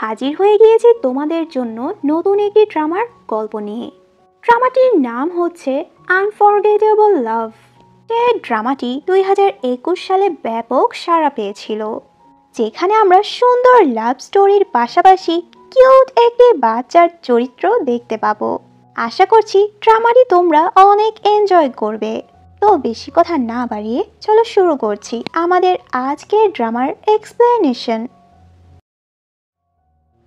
হাজির হয়ে গিয়েছি তোমাদের জন্য নতুন একটি ড্রামার গল্প নিয়ে। ড্রামাটির নাম হচ্ছে আনফরগেটেবল লাভ। এই ড্রামাটি 2021 সালে ব্যাপক সাড়া পেয়েছিল, যেখানে আমরা সুন্দর লাভ স্টোরির পাশাপাশি কিউট একটি বাচ্চার চরিত্র দেখতে পাবো। আশা করছি ড্রামাটি তোমরা অনেক এনজয় করবে। তো বেশি কথা না বাড়িয়ে চলো শুরু করছি আমাদের আজকের ড্রামার এক্সপ্লেনেশন।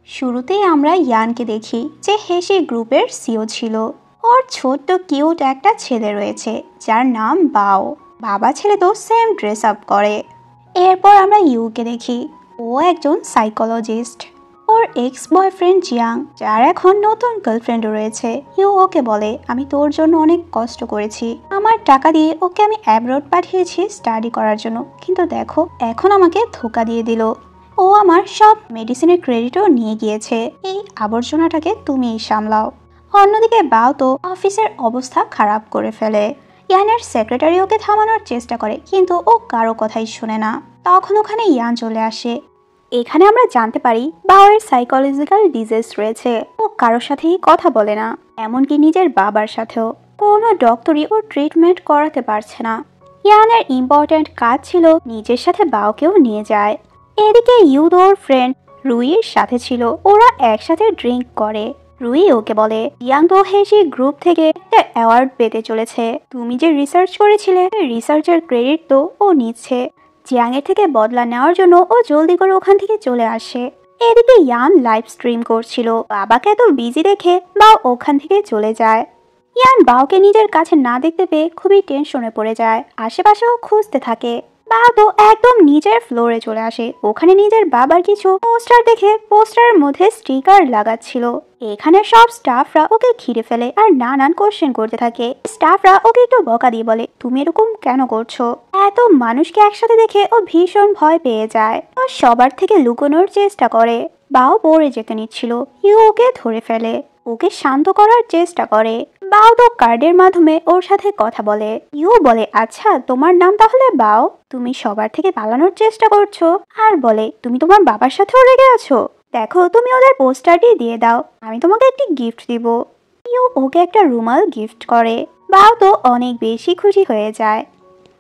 শুরুতেই আমরা ইয়ানকে দেখি, যে হেসি গ্রুপের সিও ছিল। ওর ছোট্ট কিউট একটা ছেলে রয়েছে যার নাম বাও। বাবা ছেলে তো সেম ড্রেস আপ করে। এরপর আমরা ইউকে দেখি, ও একজন সাইকোলজিস্ট। ওর এক্স বয়ফ্রেন্ড জিয়াং, যার এখন নতুন গার্লফ্রেন্ড রয়েছে। ইউ ওকে বলে, আমি তোর জন্য অনেক কষ্ট করেছি, আমার টাকা দিয়ে ওকে আমি অ্যাব্রড পাঠিয়েছি স্টাডি করার জন্য, কিন্তু দেখো এখন আমাকে ধোকা দিয়ে দিল। ও আমার সব মেডিসিনের ক্রেডিটও নিয়ে গিয়েছে, এই আবর্জনাটাকে তুমিই সামলাও। অন্যদিকে বাও তো অফিসের অবস্থা খারাপ করে ফেলে। ইয়ানের সেক্রেটারি ওকে থামানোর চেষ্টা করে, কিন্তু ও কারো কথাই শুনে না। তখন ওখানে ইয়ান চলে আসে। এখানে আমরা জানতে পারি বাওয়ের সাইকোলজিক্যাল ডিজিজ রয়েছে। ও কারোর সাথেই কথা বলে না, এমনকি নিজের বাবার সাথেও। কোনো ডক্টরই ওর ট্রিটমেন্ট করাতে পারছে না। ইয়ানের ইম্পর্ট্যান্ট কাজ ছিল নিজের সাথে বাওকেও নিয়ে যায়। এদিকে ইউদ ওর ফ্রেন্ড রুইয়ের সাথে ছিল, ওরা একসাথে ড্রিঙ্ক করে। রুই ওকে বলে, ইয়াং তো হেসি গ্রুপ থেকে একটা অ্যাওয়ার্ড পেতে চলেছে, তুমি যে রিসার্চ করেছিলে রিসার্চের ক্রেডিট তো ও নিচ্ছে। জিয়াংয়ের থেকে বদলা নেওয়ার জন্য ও জলদি করে ওখান থেকে চলে আসে। এদিকে ইয়ান লাইভ স্ট্রিম করছিল, বাবাকে এত বিজি দেখে বাও ওখান থেকে চলে যায়। ইয়ান বাওকে নিজের কাছে না দেখতে পেয়ে খুবই টেনশনে পড়ে যায়, আশেপাশেও খুঁজতে থাকে। বাবা তো একদম নিচের ফ্লোরে চলে আসে, ওখানে নিজের বাবার কিছু পোস্টার দেখে পোস্টারের মধ্যে স্টিকার লাগাচ্ছিল। এখানে সব স্টাফরা ওকে ঘিরে ফেলে আর নানান কোশ্চেন করতে থাকে। স্টাফরা ওকে একটু বকা দিয়ে বলে, তুমি এরকম কেন করছো? এত মানুষকে একসাথে দেখে ও ভীষণ ভয় পেয়ে যায়। ও সবার থেকে লুকোনোর চেষ্টা করে। বাও পড়ে যেতে নিচ্ছিল, ইউ ওকে ধরে ফেলে, ওকে শান্ত করার চেষ্টা করে। বাও তো কার্ডের মাধ্যমে ওর সাথে কথা বলে। ইউ বলে, আচ্ছা তোমার নাম তাহলে বাও, তুমি সবার থেকে পালানোর চেষ্টা করছো। আর বলে, তুমি তোমার বাবার সাথেও রেগে আছো, দেখো তুমি ওদের পোস্টারটি দিয়ে দাও, আমি তোমাকে একটি গিফট দিব। ইউ ওকে একটা রুমাল গিফট করে। বাও তো অনেক বেশি খুশি হয়ে যায়।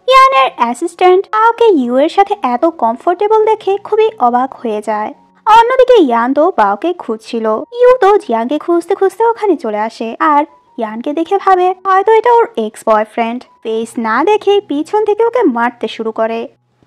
ইয়ানের অ্যাসিস্ট্যান্ট বাওকে ইউ এর সাথে এত কমফোর্টেবল দেখে খুবই অবাক হয়ে যায়। অন্যদিকে ইয়ান তো বাওকে খুঁজছিল। ইউ তো জিয়াংকে খুঁজতে খুঁজতে ওখানে চলে আসে, আর ইয়ানকে দেখে ভাবে হয়তো এটা ওর এক্স বয়ফ্রেন্ড। ফেস না দেখে পিছন থেকে ওকে মারতে শুরু করে।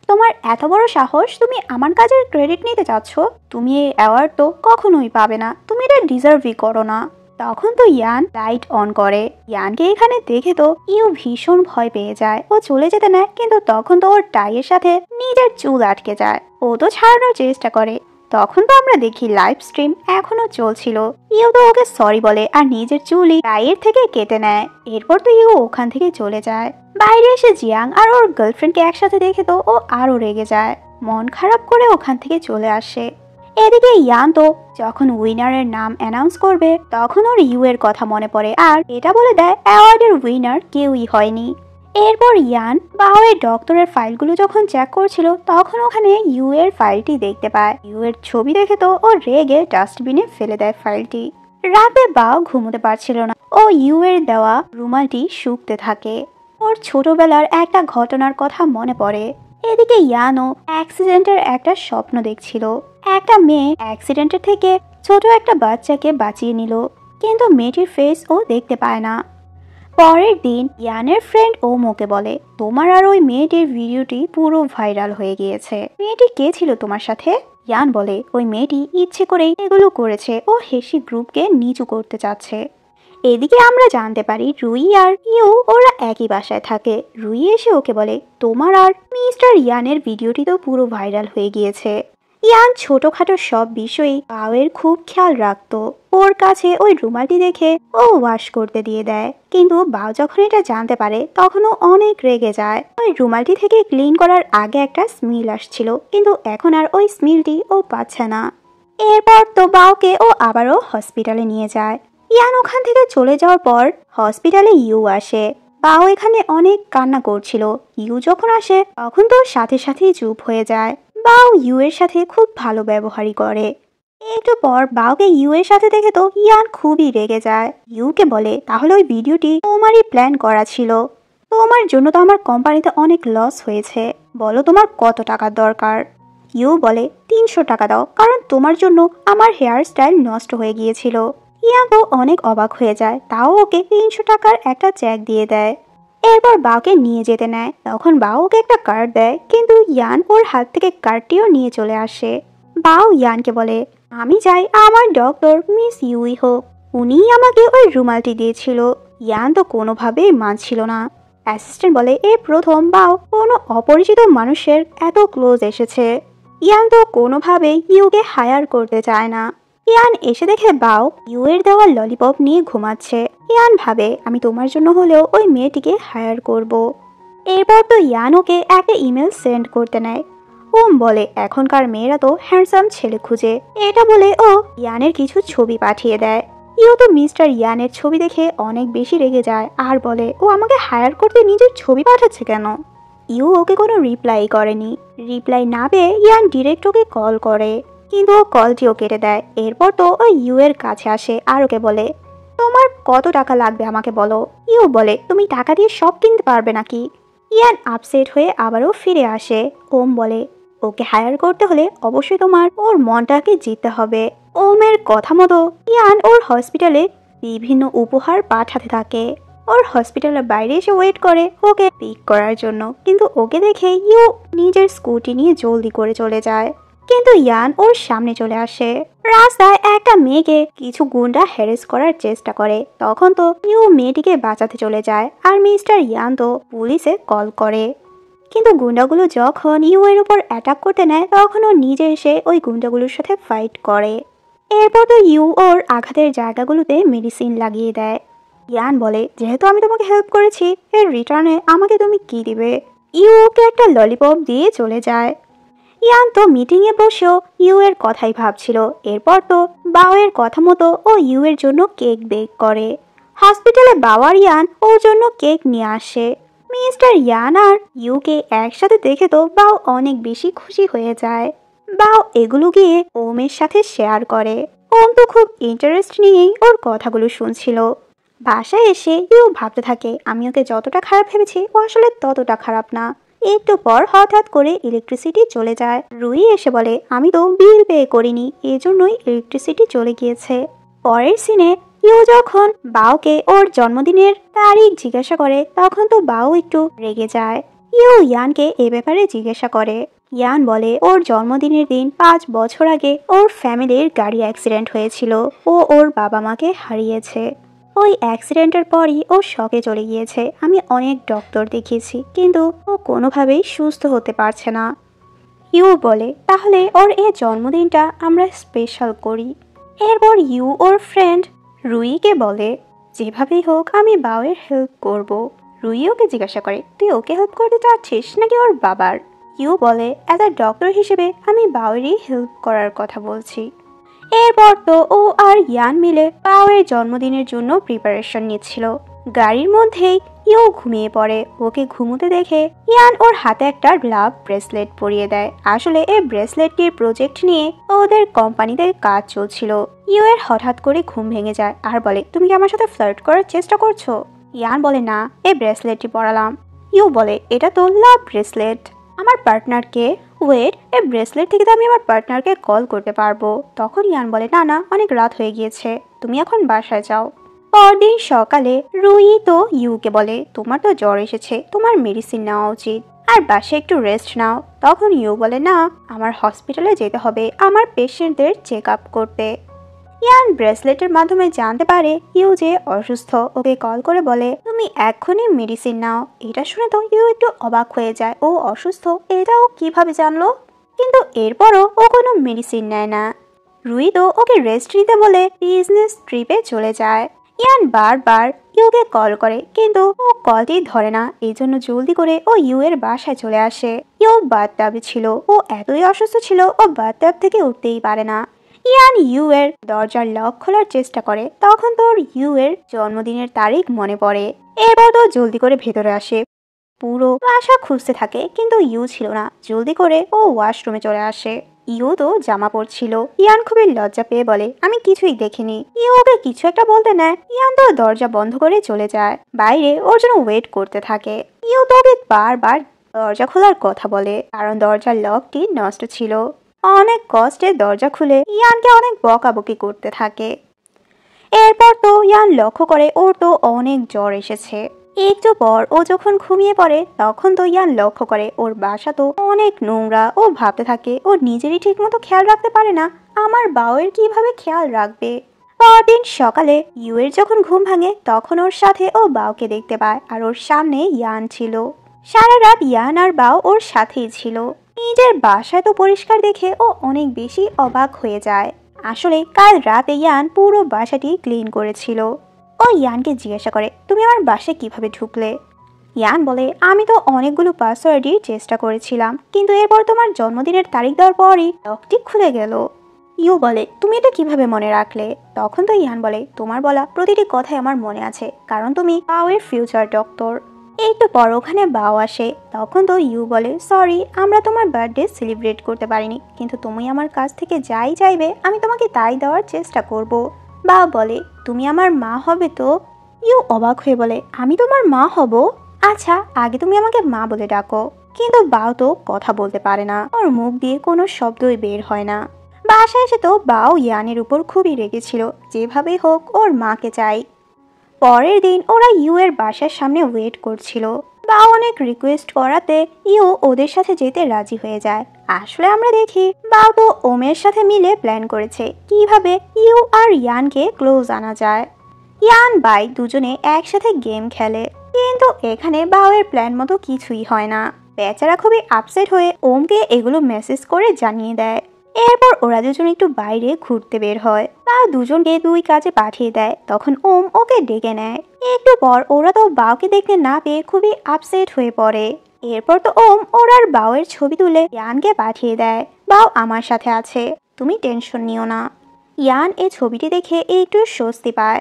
তোমার এত বড় সাহস, তুমি আমার কাজের ক্রেডিট নিতে চাচ্ছ? তুমি এই অ্যাওয়ার্ড তো কখনোই পাবে না, তুমি এটা ডিজার্ভই করো না। তখন তো ইয়ান লাইট অন করে। ইয়ানকে এখানে দেখে তো ইউ ভীষণ ভয় পেয়ে যায়। ও চলে যেতে নেয়, কিন্তু তখন তো ওর টাইয়ের সাথে নিজের চুল আটকে যায়। ও তো ছাড়ানোর চেষ্টা করে। তখন তো আমরা দেখি লাইভ স্ট্রিম এখনো চলছিল। ইউ তো ওকে সরি বলে আর নিজের চুলই টাইয়ের থেকে কেটে নেয়। এরপর তো ইউ ওখান থেকে চলে যায়। বাইরে এসে জিয়াং আর ওর গার্লফ্রেন্ডকে একসাথে দেখে তো ও আরো রেগে যায়, মন খারাপ করে ওখান থেকে চলে আসে। এদিকে ইয়ান তো যখন উইনারের নাম অ্যানাউন্স করবে, তখন ওর ইউ এর কথা মনে পড়ে আর এটা বলে দেয় অ্যাওয়ার্ডের উইনার কেউই হয়নি। এরপর ইয়ান বাওয়ের ডক্টরের ফাইলগুলো যখন চেক করছিল, তখন ওখানে ইউ এর ফাইলটি দেখতে পায়। ইউ এর ছবি দেখে তো ও রেগে ডাস্টবিনে ফেলে দেয় ফাইলটি। রাতে বাও ঘুমোতে পারছিল না, ও ইউ এর দেওয়া রুমালটি শুকতে থাকে। ওর ছোটবেলার একটা ঘটনার কথা মনে পড়ে। এদিকে ইয়ানও অ্যাক্সিডেন্টের একটা স্বপ্ন দেখছিল। একটা মেয়ে অ্যাক্সিডেন্টের থেকে ছোট একটা বাচ্চাকে বাঁচিয়ে নিল, কিন্তু মেয়েটির ফেস ও দেখতে পায় না। পরের দিন ইয়ানের ফ্রেন্ড ও মোকে বলে, তোমার আর ওই মেয়েটির ভিডিওটি পুরো ভাইরাল হয়ে গিয়েছে, মেয়েটি কে ছিল তোমার সাথে? ইয়ান বলে, ওই মেয়েটি ইচ্ছে করেই এগুলো করেছে, ও হেসি গ্রুপকে নিচু করতে চাচ্ছে। এদিকে আমরা জানতে পারি রুই আর ইউ ওরা একই বাসায় থাকে। রুই এসে ওকে বলে, তোমার আর মিস্টার ইয়ানের ভিডিওটি তো পুরো ভাইরাল হয়ে গিয়েছে। ইয়ান ছোটখাটো সব বিষয়ে বাওয়ের খুব খেয়াল রাখতো। ওর কাছে ওই রুমালটি দেখে ও ওয়াশ করতে দিয়ে দেয়, কিন্তু বাও যখন এটা জানতে পারে তখন ও অনেক রেগে যায়। ওই রুমালটি থেকে ক্লিন করার আগে একটা স্মেল আসছিল, কিন্তু এখন আর ওই স্মেলটি ও পাচ্ছে না। এরপর তো বাওকে ও আবারও হসপিটালে নিয়ে যায়। ইয়ান ওখান থেকে চলে যাওয়ার পর হসপিটালে ইউ আসে। বাও এখানে অনেক কান্না করছিল। ইউ যখন আসে তখন তো সাথে সাথেই চুপ হয়ে যায়। বাও ইউ এর সাথে খুব ভালো ব্যবহারই করে। একটু পর বাওকে ইউ এর সাথে দেখে তো ইয়ান খুবই রেগে যায়। ইউকে বলে, তাহলে ওই ভিডিওটি তোমারই প্ল্যান করা ছিল। তোমার জন্য তো আমার কোম্পানিতে অনেক লস হয়েছে, বলো তোমার কত টাকার দরকার। ইউ বলে, 300 টাকা দাও, কারণ তোমার জন্য আমার হেয়ার স্টাইল নষ্ট হয়ে গিয়েছিল। ইয়ান তো অনেক অবাক হয়ে যায়, তাও ওকে 300 টাকার একটা চেক দিয়ে দেয়। এরপর বাওকে নিয়ে যেতে নেয়, তখন বাও ওকে একটা কার্ড দেয়, কিন্তু ইয়ান ওর হাত থেকে কার্ডটিও নিয়ে চলে আসে। বাও ইয়ানকে বলে, আমি চাই আমার ডক্টর মিস ইউই হোক, উনিই আমাকে ওই রুমালটি দিয়েছিল। ইয়ান তো কোনোভাবেই মানছিল না। অ্যাসিস্ট্যান্ট বলে, এই প্রথম বাও কোনো অপরিচিত মানুষের এত ক্লোজ এসেছে। ইয়ান তো কোনোভাবেই ইউকে হায়ার করতে চায় না। ইয়ান এসে দেখে বাও ইউ এর দেওয়া ললিপপ নিয়ে ঘুমাচ্ছে। ইয়ান ভাবে, আমি তোমার জন্য হলেও ওই মেয়েটিকে হায়ার করব। এরপর তো ইয়ান ওকে একটা ইমেল সেন্ড করতে নেয়। ওম বলে, এখনকার মেয়েরা তো হ্যান্ডসাম ছেলে খুঁজে। এটা বলে ও ইয়ানের কিছু ছবি পাঠিয়ে দেয়। ইউ তো মিস্টার ইয়ানের ছবি দেখে অনেক বেশি রেগে যায় আর বলে, ও আমাকে হায়ার করতে নিজের ছবি পাঠাচ্ছে কেন। ইউ ওকে কোনো রিপ্লাই করেনি। রিপ্লাই না পেয়ে ইয়ান ডিরেক্ট ওকে কল করে, কিন্তু ও কলটিও কেটে দেয়। এরপর তো ও ইউ এর কাছে আসে আর ওকে বলে, তোমার কত টাকা লাগবে আমাকে বলো। ইউ বলে, তুমি টাকা দিয়ে সব কিনতে পারবে নাকি। ইয়ান আপসেট হয়ে আবারও ফিরে আসে। ওম বলে, ওকে হায়ার করতে হলে অবশ্যই তোমার ওর মনটাকে জিততে হবে। ওমের কথা মতো ইয়ান ওর হসপিটালে বিভিন্ন উপহার পাঠাতে থাকে। ওর হসপিটালের বাইরে এসে ওয়েট করে ওকে পিক করার জন্য, কিন্তু ওকে দেখে ইউ নিজের স্কুটি নিয়ে জলদি করে চলে যায়। কিন্তু ইয়ান ওর সামনে চলে আসে। রাস্তায় একটা মেয়েকে কিছু গুন্ডা হ্যারেস করার চেষ্টা করে, তখন তো ইউ মেয়েটিকে বাঁচাতে চলে যায় আর মিস্টার ইয়ান তো পুলিশে কল করে। কিন্তু গুন্ডাগুলো যখন ইউ এর উপর অ্যাটাক করতে নেয়, তখন ও নিজে এসে ওই গুন্ডাগুলোর সাথে ফাইট করে। এরপর তো ইউ ওর আঘাতের জায়গাগুলোতে মেডিসিন লাগিয়ে দেয়। ইয়ান বলে, যেহেতু আমি তোমাকে হেল্প করেছি, এর রিটার্নে আমাকে তুমি কি দিবে। ইউ ওকে একটা ললিপপ দিয়ে চলে যায়। ইয়ান তো মিটিংয়ে বসেও ইউ এর কথাই ভাবছিল। এরপর তো বাও এর কথা মতো ও ইউ এর জন্য কেক বেক করে। হসপিটালে বাও আর ইয়ান ওর জন্য কেক নিয়ে আসে। মিস্টার ইয়ান আর ইউকে একসাথে দেখে তো বাও অনেক বেশি খুশি হয়ে যায়। বাও এগুলো গিয়ে ওমের সাথে শেয়ার করে। ওম তো খুব ইন্টারেস্ট নিয়েই ওর কথাগুলো শুনছিল। বাসায় এসে ইউ ভাবতে থাকে, আমি ওকে যতটা খারাপ ভেবেছি ও আসলে ততটা খারাপ না। একটু পর হঠাৎ করে ইলেকট্রিসিটি চলে যায়। রুই এসে বলে, আমি তো বিল পে করিনি, এজন্যই ইলেকট্রিসিটি চলে গিয়েছে। পরের সিনে ইউ যখন বাওকে ওর জন্মদিনের তারিখ জিজ্ঞাসা করে, তখন তো বাও একটু রেগে যায়। ইউ ইয়ানকে এ ব্যাপারে জিজ্ঞাসা করে। ইয়ান বলে, ওর জন্মদিনের দিন 5 বছর আগে ওর ফ্যামিলির গাড়ি অ্যাক্সিডেন্ট হয়েছিল। ও ওর বাবা মাকে হারিয়েছে। ওই অ্যাক্সিডেন্টের পরই ও শকে চলে গিয়েছে। আমি অনেক ডক্টর দেখিয়েছি, কিন্তু ও কোনোভাবেই সুস্থ হতে পারছে না। ইউ বলে, তাহলে ওর এই জন্মদিনটা আমরা স্পেশাল করি। এরপর ইউ ওর ফ্রেন্ড রুইকে বলে, যেভাবেই হোক আমি বাওয়ের হেল্প করব। রুই ওকে জিজ্ঞাসা করে, তুই ওকে হেল্প করতে চাচ্ছিস নাকি ওর বাবার। ইউ বলে, অ্যাজ আ ডক্টর হিসেবে আমি বাওয়েরই হেল্প করার কথা বলছি। এরপর তো ও আর ইয়ান মিলে বাওয়ের জন্মদিনের জন্য প্রিপারেশন নিচ্ছিল। গাড়ির মধ্যেই ইউ ঘুমিয়ে পড়ে। ওকে ঘুমোতে দেখে ইয়ান ওর হাতে একটা লাভ ব্রেসলেট পরিয়ে দেয়। আসলে এই ব্রেসলেটটির প্রজেক্ট নিয়ে ওদের কোম্পানিতে কাজ চলছিল। ইউ এর হঠাৎ করে ঘুম ভেঙে যায় আর বলে, তুমি কি আমার সাথে ফ্লার্ট করার চেষ্টা করছো। ইয়ান বলে, না, এই ব্রেসলেটটি পরালাম। ইউ বলে, এটা তো লাভ ব্রেসলেট। আমার পার্টনারকে ওয়েট, এই ব্রেসলেট থেকে তো আমি আমার পার্টনারকে কল করতে পারবো। তখন ইয়ান বলে, না না, অনেক রাত হয়ে গিয়েছে, তুমি এখন বাসায় যাও। পরদিন সকালে রুই তো ইউকে বলে, তোমার তো জ্বর এসেছে, তোমার মেডিসিন নেওয়া উচিত, আর বাসায় একটু রেস্ট নাও। তখন ইউ বলে, না, আমার হসপিটালে যেতে হবে আমার পেশেন্টদের চেক আপ করতে। ইয়ান ব্রেসলেটের মাধ্যমে জানতে পারে ইউ যে অসুস্থ। ওকে কল করে বলে, তুমি এক্ষুনি মেডিসিন নাও। এটা শুনে তো ইউ একটু অবাক হয়ে যায়, ও অসুস্থ এটা ও কিভাবে জানলো। কিন্তু এরপরও ও কোনো মেডিসিন নেয় না। রুই তো ওকে রেস্ট নিতে বলে বিজনেস ট্রিপে চলে যায়। ইয়ান বারবার ইউকে কল করে, কিন্তু ও কলটি ধরে না। এই জন্য জলদি করে ও ইউ এর বাসায় চলে আসে। ইউ বাথটাবে ছিল। ও এতই অসুস্থ ছিল, ও বাথটাব থেকে উঠতেই পারে না। ইয়ান ইউ এর দরজার লক খোলার চেষ্টা করে, তখন তোর ইউ এর জন্মদিনের তারিখ মনে পড়ে। এরপর তো জলদি করে ভেতরে আসে। পুরো বাসা খুঁজতে থাকে, কিন্তু ইউ ছিল না। জলদি করে ও ওয়াশরুমে চলে আসে। ইউ তো জামা পরছিল। ইয়ান খুবই লজ্জা পেয়ে বলে আমি কিছুই দেখিনি। ইউ ওকে কিছু একটা বলতে নেয়, ইয়ান তো দরজা বন্ধ করে চলে যায়। বাইরে ওর জন্য ওয়েট করতে থাকে। ইউ তো ওকে বারবার দরজা খোলার কথা বলে, কারণ দরজার লকটি নষ্ট ছিল। অনেক কষ্টে দরজা খুলে ইয়ানকে অনেক বকাবকি করতে থাকে। এরপর তো ইয়ান লক্ষ্য করে ওর তো অনেক জ্বর এসেছে। একটু পর ও যখন ঘুমিয়ে পড়ে তখন তো ইয়ান লক্ষ্য করে ওর বাসা তো অনেক নোংরা। ও ভাবতে থাকে ও নিজেরই ঠিক মতো খেয়াল রাখতে পারে না, আমার বাউয়ের কিভাবে খেয়াল রাখবে। পরদিন সকালে ইউয়ের যখন ঘুম ভাঙে তখন ওর সাথে ও বাউকে দেখতে পায়, আর ওর সামনে ইয়ান ছিল। সারা রাত ইয়ান আর বাউ ওর সাথেই ছিল। নিজের বাসায় তো পরিষ্কার দেখে ও অনেক বেশি অবাক হয়ে যায়। আসলে কাল রাতে ইয়ান পুরো বাসাটি ক্লিন করেছিল। ও ইয়ানকে জিজ্ঞাসা করে তুমি আমার বাসায় কিভাবে ঢুকলে। ইয়ান বলে আমি তো অনেকগুলো পাসওয়ার্ডই চেষ্টা করেছিলাম, কিন্তু এরপর তোমার জন্মদিনের তারিখ দেওয়ার পরই লকটি খুলে গেল। ইউ বলে তুমি এটা কিভাবে মনে রাখলে। তখন তো ইয়ান বলে তোমার বলা প্রতিটি কথাই আমার মনে আছে, কারণ তুমি বাউয়ের ফিউচার ডক্টর। একটু পর ওখানে বাউ আসে। তখন তো ইউ বলে সরি আমরা তোমার বার্থডে সেলিব্রেট করতে পারিনি, কিন্তু তুমি আমার কাছ থেকে যাই চাইবে আমি তোমাকে তাই দেওয়ার চেষ্টা করব। বাউ বলে তুমি আমার মা হবে তো। ইউ অবাক হয়ে বলে আমি তোমার মা হব? আচ্ছা আগে তুমি আমাকে মা বলে ডাকো। কিন্তু বাউ তো কথা বলতে পারে না, ওর মুখ দিয়ে কোনো শব্দই বের হয় না। বাসায় এসে তো বাউ ইয়ানের উপর খুবই রেগেছিল, যেভাবেই হোক ওর মাকে চাই। পরের দিন ওরা ইউ এর বাসার সামনে ওয়েট করছিল। বাউ অনেক রিকোয়েস্ট করাতে ইউ ওদের সাথে যেতে রাজি হয়ে যায়। আসলে আমরা দেখি বাউ তো ওমের সাথে মিলে প্ল্যান করেছে কিভাবে ইউ আর ইয়ানকে ক্লোজ আনা যায়। ইয়ান বাই দুজনে একসাথে গেম খেলে, কিন্তু এখানে বাউয়ের প্ল্যান মতো কিছুই হয় না। বেচারা খুবই আপসেট হয়ে ওমকে এগুলো মেসেজ করে জানিয়ে দেয়। এরপর ওরা দুজন একটু বাইরে ঘুরতে বের হয়। বাউ দুজনকে দুই কাজে পাঠিয়ে দেয়। তখন ওম ওকে ডেকে নেয়। একটু পর ওরা তো বাউকে দেখতে না পেয়ে খুবই আপসেট হয়ে পড়ে। এরপর তো ওম ওরার বাউয়ের ছবি তুলে ইয়ানকে পাঠিয়ে দেয়, বাউ আমার সাথে আছে, তুমি টেনশন নিও না। ইয়ান এই ছবিটি দেখে একটু স্বস্তি পায়।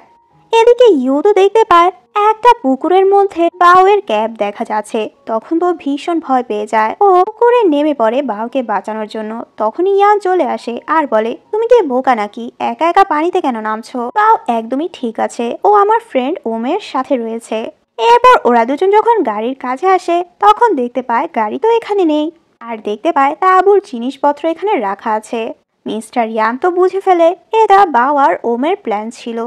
এদিকে ইউ তো দেখতে পায় একটা পুকুরের মধ্যে বাউয়ের ক্যাপ দেখা যাচ্ছে। তখন তো ভীষণ ভয় পেয়ে যায়, ও পুকুরে নেমে পড়ে বাউকে বাঁচানোর জন্য। তখনই ইয়ান চলে আসে আর বলে তুমি কি বোকা নাকি, একা একা পানিতে কেন নামছো? বাউ একদমই ঠিক আছে, ও আমার ফ্রেন্ড ওমের সাথে রয়েছে। এরপর ওরা দুজন যখন গাড়ির কাছে আসে তখন দেখতে পায় গাড়ি তো এখানে নেই, আর দেখতে পায় তাঁবুর জিনিসপত্র এখানে রাখা আছে। মিস্টার ইয়ান তো বুঝে ফেলে এটা বাউ আর ওমের প্ল্যান ছিল।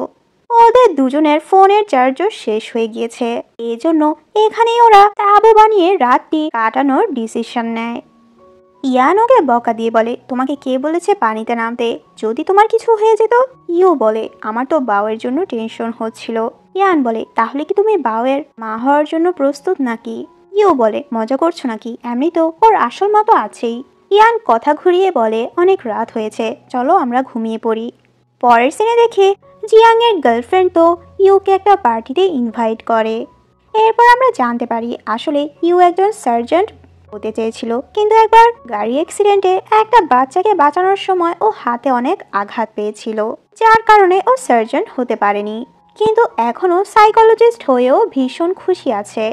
ওদের দুজনের ফোনের চার্জও শেষ হয়ে গিয়েছে, এজন্য এখানেই ওরা তাঁবু বানিয়ে রাতটি কাটানোর ডিসিশন নেয়। ইয়ান ওকে বকা দিয়ে বলে তোমাকে কে বলেছে পানিতে নামতে, যদি তোমার কিছু হয়ে যেত? ইউ বলে আমার তো বাউয়ের জন্য টেনশন হচ্ছিল। ইয়ান বলে তাহলে কি তুমি বাউয়ের মা হওয়ার জন্য প্রস্তুত নাকি? ইউ বলে মজা করছো নাকি, এমনি তো ওর আসল মা তো আছেই। ইয়ান কথা ঘুরিয়ে বলে অনেক রাত হয়েছে, চলো আমরা ঘুমিয়ে পড়ি। পরের সিনে দেখে জিয়াং এর গার্লফ্রেন্ড তো ইউকে একটা পার্টিতে ইনভাইট করে। এরপর আমরা জানতে পারি আসলে ইউ একজন সার্জেন্ট হতে চেয়েছিল, কিন্তু একবার গাড়ি অ্যাক্সিডেন্টে একটা বাচ্চাকে বাঁচানোর সময় ও হাতে অনেক আঘাত পেয়েছিল, যার কারণে ও সার্জেন্ট হতে পারেনি। কিন্তু এখনো সাইকোলজিস্ট হয়েও ভীষণ খুশি আছে।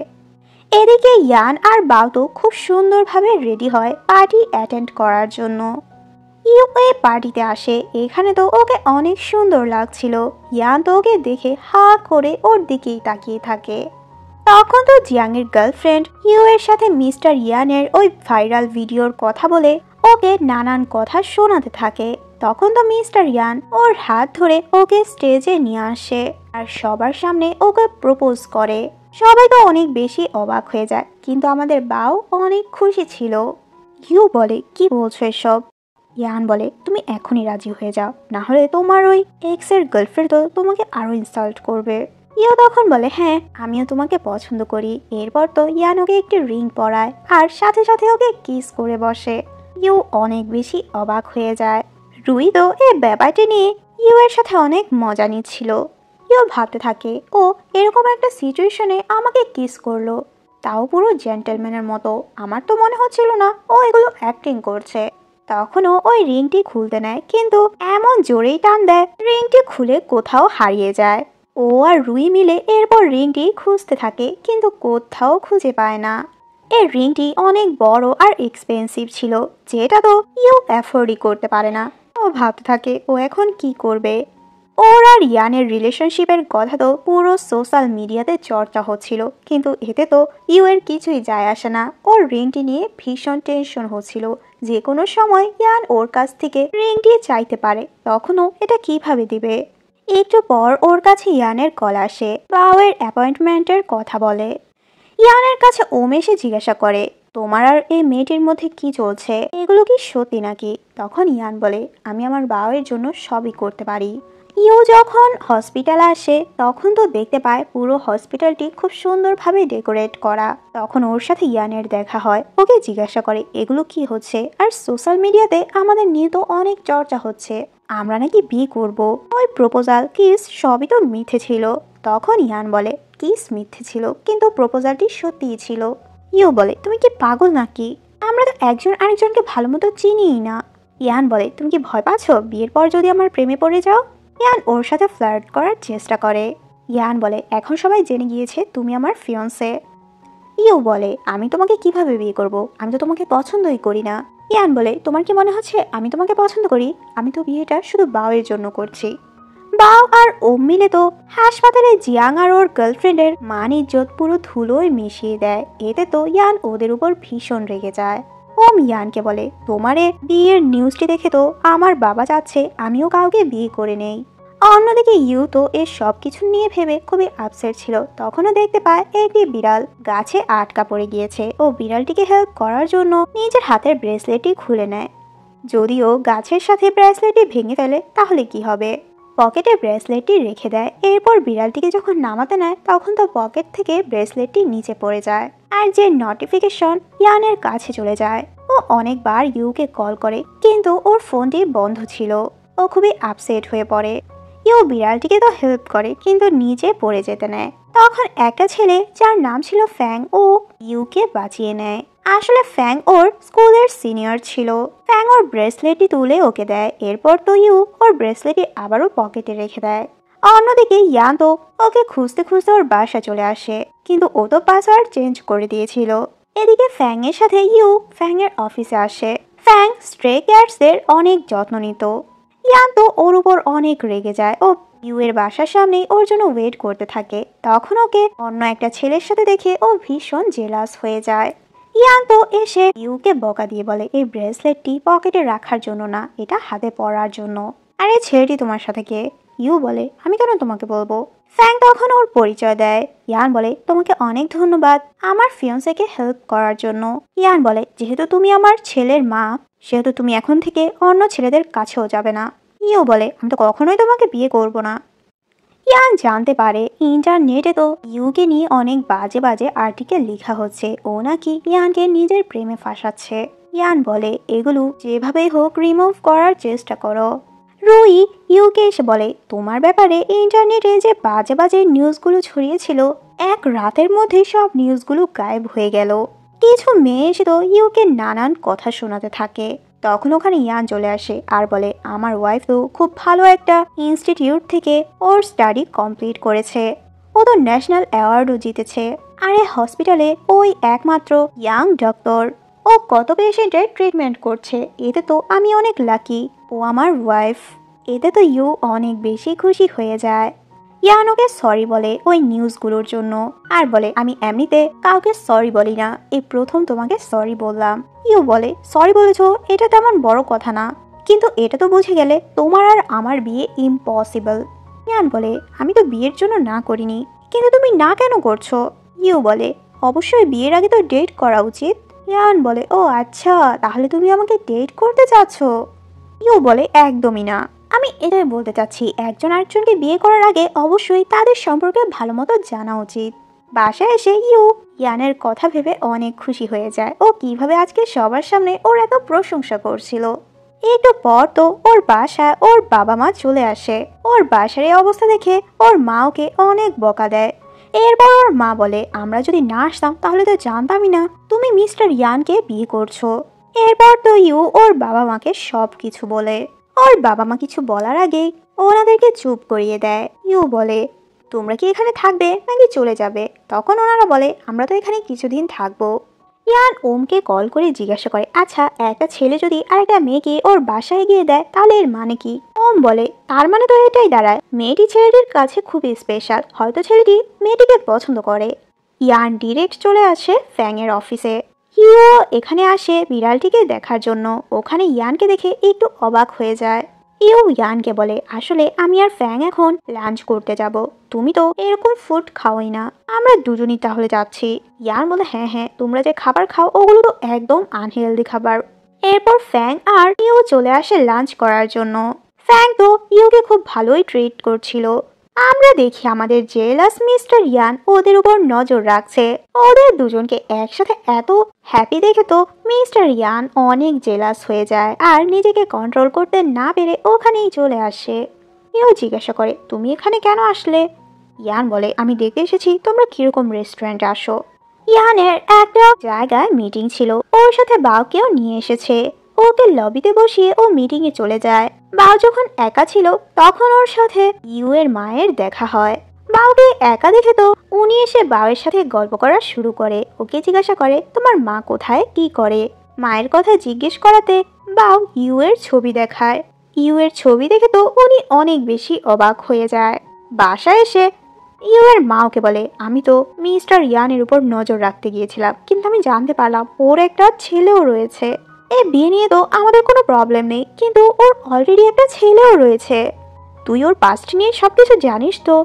এদিকে ইয়ান আর বাউ তো খুব সুন্দরভাবে রেডি হয় পার্টি অ্যাটেন্ড করার জন্য। ইউ এই পার্টিতে আসে, এখানে তো ওকে অনেক সুন্দর লাগছিল। ইয়ান তো ওকে দেখে হা করে ওর দিকেই তাকিয়ে থাকে। তখন তো জিয়াং এর গার্লফ্রেন্ড ইউ এর সাথে মিস্টার ইয়ানের ওই ভাইরাল ভিডিওর কথা বলে ওকে নানান কথা শোনাতে থাকে। তখন তো মিস্টার ইয়ান ওর হাত ধরে ওকে স্টেজে নিয়ে আসে আর সবার সামনে ওকে প্রপোজ করে। সবাই তো অনেক বেশি অবাক হয়ে যায়, কিন্তু আমাদের বাউ অনেক খুশি ছিল। ইউ বলে কি বলছো এসব? ইয়ান বলে তুমি এখনই রাজি হয়ে যাও, না হলে তোমার ওই এক্স এর গার্লফ্রেন্ড তো তোমাকে আরো ইনসাল্ট করবে। ইউ তখন বলে হ্যাঁ আমিও তোমাকে পছন্দ করি। এরপর তো ইয়ান ওকে একটি রিং পরায় আর সাথে সাথে ওকে কিস করে বসে। ইউ অনেক বেশি অবাক হয়ে যায়। রুই তো এই ব্যাপারটি নিয়ে ইউ এর সাথে অনেক মজা নিচ্ছিল। ইউ ভাবতে থাকে ও এরকম একটা সিচুয়েশনে আমাকে কিস করলো, তাও পুরো জেন্টলম্যানের মতো। আমার তো মনে হচ্ছিল না ও এগুলো অ্যাক্টিং করছে। তখনও ওই রিংটি খুলতে নেয়, কিন্তু এমন জোরেই টান দেয় রিংটি খুলে কোথাও হারিয়ে যায়। ও আর রুই মিলে এরপর রিংটি খুঁজতে থাকে, কিন্তু কোথাও খুঁজে পায় না। এই রিংটি অনেক বড় আর এক্সপেন্সিভ ছিল, যেটা তো ইউ অ্যাফোর্ডই করতে পারে না। ও ভাবতে থাকে ও এখন কি করবে। ওর আর ইয়ানের রিলেশনশিপের কথা তো পুরো সোশ্যাল মিডিয়াতে চর্চা হচ্ছিল, কিন্তু এতে তো ইউ এর কিছুই যায় আসে না। ওর রিংটি নিয়ে ভীষণ টেনশন হচ্ছিল, যে কোনো সময় ইয়ান ওর কাছ থেকে রিংটি চাইতে পারে, তখনও এটা কিভাবে দিবে। একটু পর ওর কাছে ইয়ানের কল আসে, বাওয়ের অ্যাপয়েন্টমেন্টের কথা বলে। ইয়ানের কাছে ওম এসে জিজ্ঞাসা করে, তোমার আর এই মেয়েটির মধ্যে কি চলছে, এগুলো কি সত্যি নাকি? তখন ইয়ান বলে, আমি আমার বাওয়ের জন্য সবই করতে পারি। ইউ যখন হসপিটালে আসে তখন তো দেখতে পায় পুরো হসপিটালটি খুব সুন্দরভাবে ডেকোরেট করা। তখন ওর সাথে ইয়ানের দেখা হয়, ওকে জিজ্ঞাসা করে এগুলো কি হচ্ছে, আর সোশ্যাল মিডিয়াতে আমাদের নিয়ে তো অনেক চর্চা হচ্ছে, আমরা নাকি বিয়ে করব। ওই প্রপোজাল কিস সবই তো মিথ্যে ছিল। তখন ইয়ান বলে, কিস মিথ্যে ছিল কিন্তু প্রপোজালটি সত্যিই ছিল। ইউ বলে, তুমি কি পাগল নাকি? আমরা তো একজন আরেকজনকে ভালো মতো চিনিই না। ইয়ান বলে, তুমি কি ভয় পাচ্ছ বিয়ের পর যদি আমার প্রেমে পড়ে যাও? ইয়ান ওর সাথে ফ্লার্ট করার চেষ্টা করে। ইয়ান বলে, এখন সবাই জেনে গিয়েছে তুমি আমার ফিয়ন্সে। ইউ বলে, আমি তোমাকে কিভাবে বিয়ে করব, আমি তো তোমাকে পছন্দই করি না। ইয়ান বলে, তোমার কি মনে হচ্ছে আমি তোমাকে পছন্দ করি? আমি তো বিয়েটা শুধু বাওয়ের জন্য করছি। বাও আর ওম মিলে তো হাসপাতালে জিয়াং আর ওর গার্লফ্রেন্ডের মান ইজ্জত পুরো ধুলোয় মিশিয়ে দেয়। এতে তো ইয়ান ওদের উপর ভীষণ রেগে যায়। ওম ইয়ানকে বলে, তোমারে বিয়ের নিউজটি দেখে তো আমার বাবা চাচ্ছে আমিও কাউকে বিয়ে করে নেই। অন্যদিকে ইউ তো এর সব কিছু নিয়ে ভেবে খুবই আপসেট ছিল। তখনও দেখতে পায় একটি বিড়াল গাছে আটকা পড়ে গিয়েছে। ও বিড়ালটিকে হেল্প করার জন্য নিজের হাতের ব্রেসলেটটি খুলে নেয়। যদিও গাছের সাথে ব্রেসলেটটি ভেঙে ফেলে তাহলে কি হবে। পকেটে ব্রেসলেটটি রেখে দেয়। এরপর বিড়ালটিকে যখন নামাতে নেয় তখন তো পকেট থেকে ব্রেসলেটটি নিচে পড়ে যায়, আর যে নোটিফিকেশন ইয়ানের কাছে চলে যায়। ও অনেকবার ইউকে কল করে কিন্তু ওর ফোনটি বন্ধ ছিল। ও খুবই আপসেট হয়ে পড়ে। ইউ বিড়ালটিকে তো হেল্প করে কিন্তু নিচে পড়ে যেতে নেয়। তখন একটা ছেলে যার নাম ছিল ফ্যাং ও ইউকে বাঁচিয়ে নেয়। আসলে ফ্যাং ওর স্কুলের সিনিয়র ছিল। ফ্যাং ওর ব্রেসলেটটি তুলে ওকে দেয়। এরপর তো ইউ ওর ব্রেসলেটটি আবারও পকেটে রেখে দেয়। অন্যদিকে ইয়ান তো ওকে খুঁজতে খুঁজতে ওর বাসা চলে আসে, কিন্তু ও তো পাসওয়ার্ড চেঞ্জ করে দিয়েছিল। এদিকে ফ্যাং এর সাথে ইউ ফ্যাং এর অফিসে আসে। ফ্যাং স্ট্রে ক্যাটসদের অনেক যত্ন নিত। ইয়ান তো ওর উপর অনেক রেগে যায় ও ইউ এর বাসার সামনেই ওর জন্য ওয়েট করতে থাকে। তখন ওকে অন্য একটা ছেলের সাথে দেখে ও ভীষণ জেলাস হয়ে যায়। ইয়ান তো এসে ইউকে বকা দিয়ে বলে, এই ব্রেসলেটটি পকেটে রাখার জন্য না, এটা হাতে পরার জন্য। আর এই ছেলেটি তোমার সাথে কে? ইউ বলে, আমি কেন তোমাকে বলবো। ফ্যাং তখন ওর পরিচয় দেয়। ইয়ান বলে, তোমাকে অনেক ধন্যবাদ আমার ফিয়ন্সেকে হেল্প করার জন্য। ইয়ান বলে, যেহেতু তুমি আমার ছেলের মা সেহেতু তুমি এখন থেকে অন্য ছেলেদের কাছেও যাবে না। ইউ বলে, আমি তো কখনোই তোমাকে বিয়ে করব না। ইয়ান জানতে পারে ইন্টারনেটে তো ইউকে নিয়ে অনেক বাজে বাজে আর্টিকেল লেখা হচ্ছে, ও নাকি ইয়ানকে নিজের প্রেমে ফাঁসাচ্ছে। ইয়ান বলে, এগুলো যেভাবেই হোক রিমুভ করার চেষ্টা করো। রুই ইউকে এসে বলে, তোমার ব্যাপারে ইন্টারনেটে যে বাজে বাজে নিউজগুলো ছড়িয়েছিল এক রাতের মধ্যে সব নিউজগুলো গায়েব হয়ে গেল। কিছু মেয়ে এসে তো ইউকে নানান কথা শোনাতে থাকে। তখন ওখানে ইয়ান চলে আসে আর বলে, আমার ওয়াইফ তো খুব ভালো একটা ইনস্টিটিউট থেকে ওর স্টাডি কমপ্লিট করেছে, ও তো ন্যাশনাল অ্যাওয়ার্ডও জিতেছে। আর এই হসপিটালে ওই একমাত্র ইয়াং ডক্টর, ও কত পেশেন্টের ট্রিটমেন্ট করছে, এতে তো আমি অনেক লাকি ও আমার ওয়াইফ। এতে তো ইউ অনেক বেশি খুশি হয়ে যায়। ইয়ান ওকে সরি বলে ওই নিউজগুলোর জন্য, আর বলে, আমি এমনিতে কাউকে সরি বলি না, এই প্রথম তোমাকে সরি বললাম। ইউ বলে, সরি বলেছো এটা তেমন বড় কথা না, কিন্তু এটা তো বুঝে গেলে তোমার আর আমার বিয়ে ইম্পসিবল। ইয়ান বলে, আমি তো বিয়ের জন্য না করিনি, কিন্তু তুমি না কেন করছো? ইউ বলে, অবশ্যই বিয়ের আগে তো ডেট করা উচিত। ইয়ান বলে, ও আচ্ছা, তাহলে তুমি আমাকে ডেট করতে চাচ্ছ? ইউ বলে, একদমই না, আমি এটাই বলতে চাচ্ছি একজন আরেকজনকে বিয়ে করার আগে অবশ্যই তাদের সম্পর্কে ভালো মতো জানা উচিত। বাসায় এসে ইউ ইয়ানের কথা ভেবে অনেক খুশি হয়ে যায়। ও কিভাবে আজকে সবার সামনে ওর এত প্রশংসা করছিল। একটু পর তো ওর বাসায় ওর বাবা মা চলে আসে। ওর বাসার এই অবস্থা দেখে ওর মা ওকে অনেক বকা দেয়। এরপর ওর মা বলে, আমরা যদি না আসতাম তাহলে তো জানতামই না তুমি মিস্টার ইয়ানকে বিয়ে করছো। এরপর তো ইউ ওর বাবা মাকে সব কিছু বলে। ওর বাবা মা কিছু বলার আগেই ওনাদেরকে চুপ করিয়ে দেয়। ইউ বলে, তোমরা কি এখানে থাকবে নাকি চলে যাবে? তখন ওনারা বলে, আমরা তো এখানে কিছুদিন থাকবো। ইয়ান ওমকে কল করে জিজ্ঞাসা করে, আচ্ছা একটা ছেলে যদি আর একটা মেয়েকে ওর বাসায় গিয়ে দেয় তাহলে এর মানে কি? ওম বলে, তার মানে তো এটাই দাঁড়ায় মেয়েটি ছেলেটির কাছে খুবই স্পেশাল, হয়তো ছেলেটি মেয়েটিকে পছন্দ করে। ইয়ান ডিরেক্ট চলে আসে ফ্যাংয়ের অফিসে। হিও এখানে আসে বিড়ালটিকে দেখার জন্য। ওখানে ইয়ানকে দেখে একটু অবাক হয়ে যায়। ইউ ইয়ানকে বলে, আসলে আমি আর ফ্যাং এখন লাঞ্চ করতে যাব, তুমি তো এরকম ফুড খাওয়াই না, আমরা দুজনই তাহলে যাচ্ছি। ইয়ান বলে, হ্যাঁ হ্যাঁ, তোমরা যে খাবার খাও ওগুলো তো একদম আনহেলদি খাবার। এরপর ফ্যাং আর ইউ চলে আসে লাঞ্চ করার জন্য। ফ্যাং তো ইউকে খুব ভালোই ট্রিট করছিল। আমরা দেখি আমাদের জেলাস মিস্টার ইয়ান ওদের উপর নজর রাখছে। ওদের দুজনকে একসাথে এত হ্যাপি দেখে তো মিস্টার ইয়ান অনেক জেলাস হয়ে যায় আর নিজেকে কন্ট্রোল করতে না পেরে ওখানেই চলে আসে। কেউ জিজ্ঞাসা করে, তুমি এখানে কেন আসলে? ইয়ান বলে, আমি দেখতে এসেছি তোমরা কিরকম রেস্টুরেন্টে আসো। ইয়ানের একটা জায়গায় মিটিং ছিল, ওর সাথে বাউকেও নিয়ে এসেছে। ওকে লবিতে বসিয়ে ও মিটিংয়ে চলে যায়। বাউ যখন একা ছিল তখন ওর সাথে ইউ এর মায়ের দেখা হয়। বাউকে একা দেখে তো উনি এসে বাউয়ের সাথে গল্প করা শুরু করে। ওকে জিজ্ঞাসা করে, তোমার মা কোথায়, কি করে? মায়ের কথা জিজ্ঞেস করাতে বাউ ইউ এর ছবি দেখায়। ইউ এর ছবি দেখে তো উনি অনেক বেশি অবাক হয়ে যায়। বাসায় এসে ইউ এর মা ওকে বলে, আমি তো মিস্টার ইয়ানের উপর নজর রাখতে গিয়েছিলাম, কিন্তু আমি জানতে পারলাম ওর একটা ছেলেও রয়েছে। এই বিয়ে নিয়ে তো আমাদের কোনো প্রবলেম নেই, কিন্তু ওর অলরেডি একটা ছেলেও রয়েছে। তুই ওর পাস্ট নিয়ে সবকিছু জানিস তো,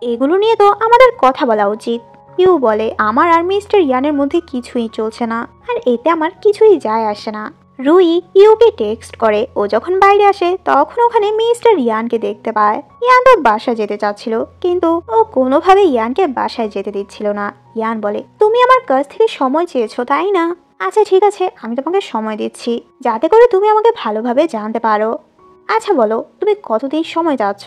এগুলো নিয়ে তো আমাদের কথা বলা উচিত। ইউ বলে, আমার আর মিস্টার ইয়ানের মধ্যে কিছুই চলছে না, আর এতে আমার কিছুই যায় আসে না। রুই ইউকে টেক্সট করে। ও যখন বাইরে আসে তখন ওখানে মিস্টার ইয়ানকে দেখতে পায়। ইয়ান তো বাসায় যেতে চাচ্ছিল, কিন্তু ও কোনোভাবে ইয়ানকে বাসায় যেতে দিচ্ছিল না। ইয়ান বলে, তুমি আমার কাছ থেকে সময় চেয়েছো তাই না? আচ্ছা ঠিক আছে, আমি তোমাকে সময় দিচ্ছি যাতে করে তুমি আমাকে ভালোভাবে জানতে পারো। আচ্ছা বলো, তুমি কতদিন সময় চাচ্ছ?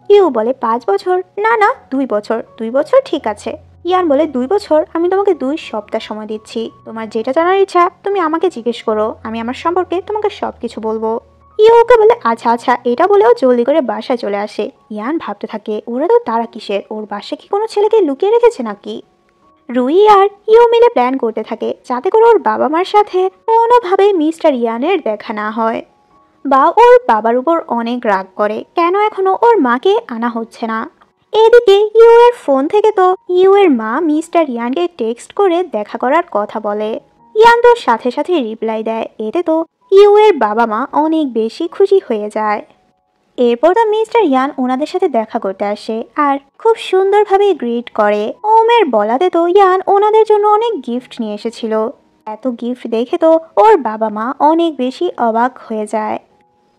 ইউ বলে, 5 বছর। না না, 2 বছর। 2 বছর ঠিক আছে। ইয়ান বলে, 2 বছর? আমি তোমাকে 2 সপ্তাহ সময় দিচ্ছি। তোমার যেটা জানার ইচ্ছা তুমি আমাকে জিজ্ঞেস করো, আমি আমার সম্পর্কে তোমাকে সবকিছু বলবো। ইউ ওকে বলে, আচ্ছা আচ্ছা, এটা বলেও জলদি করে বাসায় চলে আসে। ইয়ান ভাবতে থাকে, ওরা তো তারা কিসের, ওর বাসায় কি কোনো ছেলেকে লুকিয়ে রেখেছে নাকি? রুই আর ইউ মিলে প্ল্যান করতে থাকে যাতে করে ওর বাবা মার সাথে কোনোভাবে মিস্টার ইয়ানের দেখা না হয়। বা ওর বাবার উপর অনেক রাগ করে কেন এখনো ওর মাকে আনা হচ্ছে না। এদিকে ইউ এর ফোন থেকে তো ইউ এর মা মিস্টার ইয়ানকে টেক্সট করে দেখা করার কথা বলে। ইয়ান তো সাথে সাথে রিপ্লাই দেয়। এতে তো ইউ এর বাবা মা অনেক বেশি খুশি হয়ে যায়। এরপর তো মিস্টার ইয়ান ওনাদের সাথে দেখা করতে আসে আর খুব সুন্দরভাবে গ্রিট করে। ওমের বলাতে তো ইয়ান ওনাদের জন্য অনেক গিফট নিয়ে এসেছিল। এত গিফট দেখে তো ওর বাবা মা অনেক বেশি অবাক হয়ে যায়।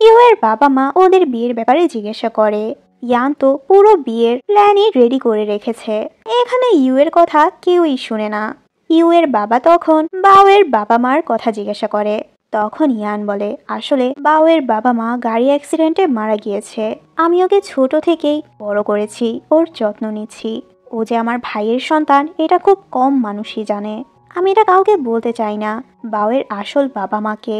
ইউ এর বাবা মা ওদের বিয়ের ব্যাপারে জিজ্ঞাসা করে। ইয়ান তো পুরো বিয়ের প্ল্যানই রেডি করে রেখেছে। এখানে ইউ এর কথা কেউই শুনে না। ইউ এর বাবা তখন বাউয়ের বাবা মার কথা জিজ্ঞাসা করে। তখন ইয়ান বলে, আসলে বাউয়ের বাবা মা গাড়ি অ্যাক্সিডেন্টে মারা গিয়েছে। আমি ওকে ছোট থেকেই বড় করেছি, ওর যত্ন নিচ্ছি। ও যে আমার ভাইয়ের সন্তান এটা খুব কম মানুষই জানে। আমি এটা কাউকে বলতে চাই না বাউয়ের আসল বাবা মাকে।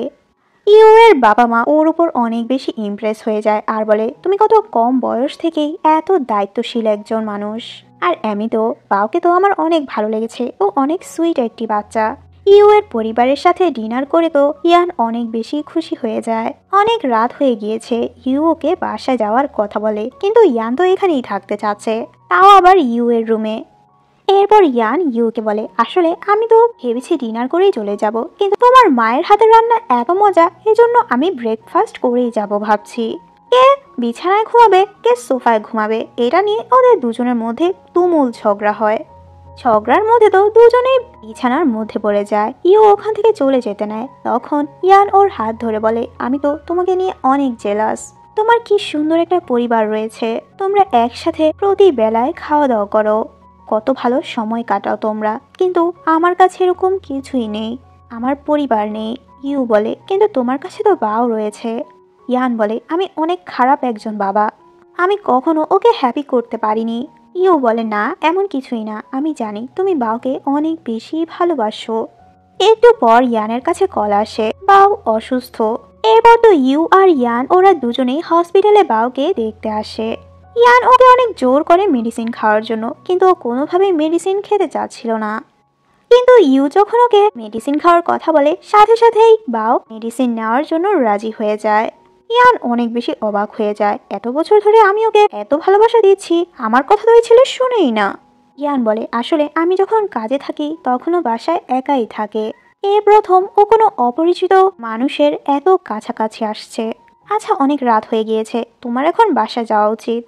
ইউ এর বাবা মা ওর উপর অনেক বেশি ইমপ্রেস হয়ে যায় আর বলে, তুমি কত কম বয়স থেকেই এত দায়িত্বশীল একজন মানুষ। আর এমনিতেও বাউকে তো আমার অনেক ভালো লেগেছে, ও অনেক সুইট একটি বাচ্চা। ইউ এর পরিবারের সাথে ডিনার করে তো ইয়ান অনেক বেশি খুশি হয়ে যায়। অনেক রাত হয়ে গিয়েছে। ইউ ওকে বাসায় যাওয়ার কথা বলে, কিন্তু ইয়ান তো এখানেই থাকতে চাচ্ছে, তাও আবার ইউ এর রুমে। এরপর ইয়ান ইউকে বলে, আসলে আমি তো ভেবেছি ডিনার করেই চলে যাব, কিন্তু তোমার মায়ের হাতের রান্না এত মজা, এজন্য আমি ব্রেকফাস্ট করেই যাব ভাবছি। কে বিছানায় ঘুমাবে, কে সোফায় ঘুমাবে, এটা নিয়ে ওদের দুজনের মধ্যে তুমুল ঝগড়া হয়। ঝগড়ার মধ্যে তো দুজনেই বিছানার মধ্যে পড়ে যায়। ইউ ওখান থেকে চলে যেতে নেয়। তখন ইয়ান ওর হাত ধরে বলে, আমি তো তোমাকে নিয়ে অনেক জেলাস। তোমার কি সুন্দর একটা পরিবার রয়েছে, তোমরা একসাথে প্রতি বেলায় খাওয়া দাওয়া করো, কত ভালো সময় কাটাও তোমরা, কিন্তু আমার কাছে এরকম কিছুই নেই, আমার পরিবার নেই। ইউ বলে, কিন্তু তোমার কাছে তো বাও রয়েছে। ইয়ান বলে, আমি অনেক খারাপ একজন বাবা, আমি কখনো ওকে হ্যাপি করতে পারিনি। ইউ বলে, না এমন কিছুই না, আমি জানি তুমি বাওকে অনেক বেশি ভালোবাসো। একটু পর ইয়ানের কাছে কল আসে, বাও অসুস্থ। এরপর তো ইউ আর ইয়ান ওরা দুজনেই হসপিটালে বাওকে দেখতে আসে। ইয়ান ওকে অনেক জোর করে মেডিসিন খাওয়ার জন্য, কিন্তু ও কোনোভাবেই মেডিসিন খেতে চাচ্ছিল না। কিন্তু ইউ যখন ওকে মেডিসিন খাওয়ার কথা বলে সাথে সাথেই বাও মেডিসিন নেওয়ার জন্য রাজি হয়ে যায়। ইয়ান অনেক বেশি অবাক হয়ে যায়, এত বছর ধরে আমি ওকে এত ভালোবাসা দিচ্ছি, আমার কথা তো ওই ছেলে শুনেই না। ইয়ান বলে, আসলে আমি যখন কাজে থাকি তখনও বাসায় একাই থাকে, এই প্রথম ও কোনো অপরিচিত মানুষের এত কাছাকাছি আসছে। আচ্ছা, অনেক রাত হয়ে গিয়েছে, তোমার এখন বাসা যাওয়া উচিত।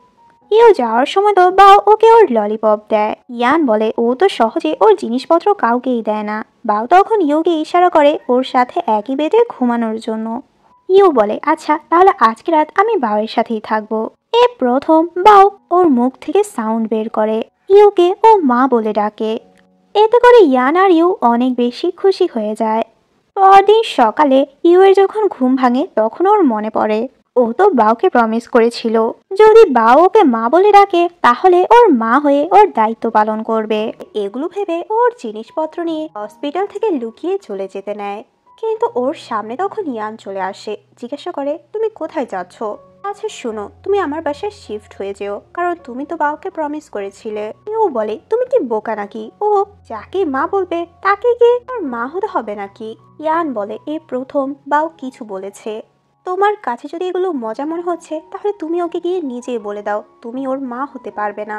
ইউ যাওয়ার সময় তো বাও ওকে ওর ললিপপ দেয়। ইয়ান বলে ও তো সহজে ওর জিনিসপত্র কাউকেই দেয় না। বাও তখন ইউকে ইশারা করে ওর সাথে একই বেডে ঘুমানোর জন্য। ইউ বলে, আচ্ছা তাহলে আজকে রাত আমি বাওয়ের সাথেই থাকবো। এ প্রথম বাও ওর মুখ থেকে সাউন্ড বের করে, ইউকে ও মা বলে ডাকে। এতে করে ইয়ান আর ইউ অনেক বেশি খুশি হয়ে যায়। পরদিন সকালে ইউ এর যখন ঘুম ভাঙে তখন ওর মনে পড়ে ও তো বাওকে প্রমিস করেছিল যদি বাও ওকে মা বলে ডাকে তাহলে ওর মা হয়ে ওর দায়িত্ব পালন করবে। এগুলো ভেবে ওর জিনিসপত্র নিয়ে হসপিটাল থেকে লুকিয়ে চলে যেতে নেয়। কিন্তু ওর সামনে তখন ইয়ান চলে আসে, জিজ্ঞাসা করে, তুমি কোথায় যাচ্ছ? আচ্ছা শোনো, তুমি আমার বাসায় শিফট হয়ে যেও, কারণ তুমি তো বাওকে প্রমিস করেছিলে। ইউ বলে, তুমি কি বোকা নাকি? ও যাকে মা বলবে তাকে গিয়ে ওর মা হতে হবে নাকি? ইয়ান বলে, এ প্রথম বাও কিছু বলেছে, তোমার কাছে যদি এগুলো মজা মনে হচ্ছে তাহলে তুমি ওকে গিয়ে নিজেই বলে দাও তুমি ওর মা হতে পারবে না।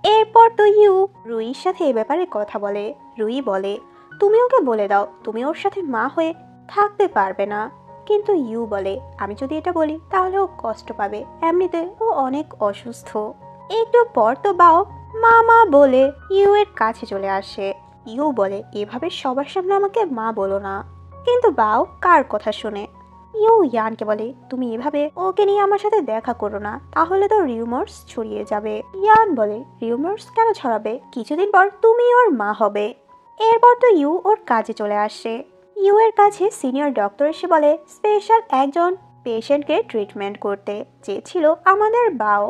এরপর তো ইউ রুইর সাথে এ ব্যাপারে কথা বলে। রুই বলে, তুমি ওকে বলে দাও তুমি ওর সাথে মা হয়ে থাকতে পারবে না। কিন্তু ইউ বলে, আমি যদি এটা বলি তাহলে ও কষ্ট পাবে, এমনিতে ও অনেক অসুস্থ। একটু পর তো বাও মা মা বলে ইউ এর কাছে চলে আসে। ইউ বলে, এভাবে সবার সামনে আমাকে মা বলো না। কিন্তু বাও কার কথা শুনে? ইউ ইয়ানকে বলে, তুমি এভাবে ওকে নিয়ে আমার সাথে দেখা করো না, তাহলে তো রিউমার্স ছড়িয়ে যাবে। ইয়ান বলে, রিউমার্স কেন ছড়াবে? কিছুদিন পর তুমি ওর মা হবে। এরপর তো ইউ ওর কাজে চলে আসে। ইউ এর কাছে সিনিয়র ডক্টর এসে বলে স্পেশাল একজন পেশেন্টকে ট্রিটমেন্ট করতে চেয়েছিল আমাদের বাও।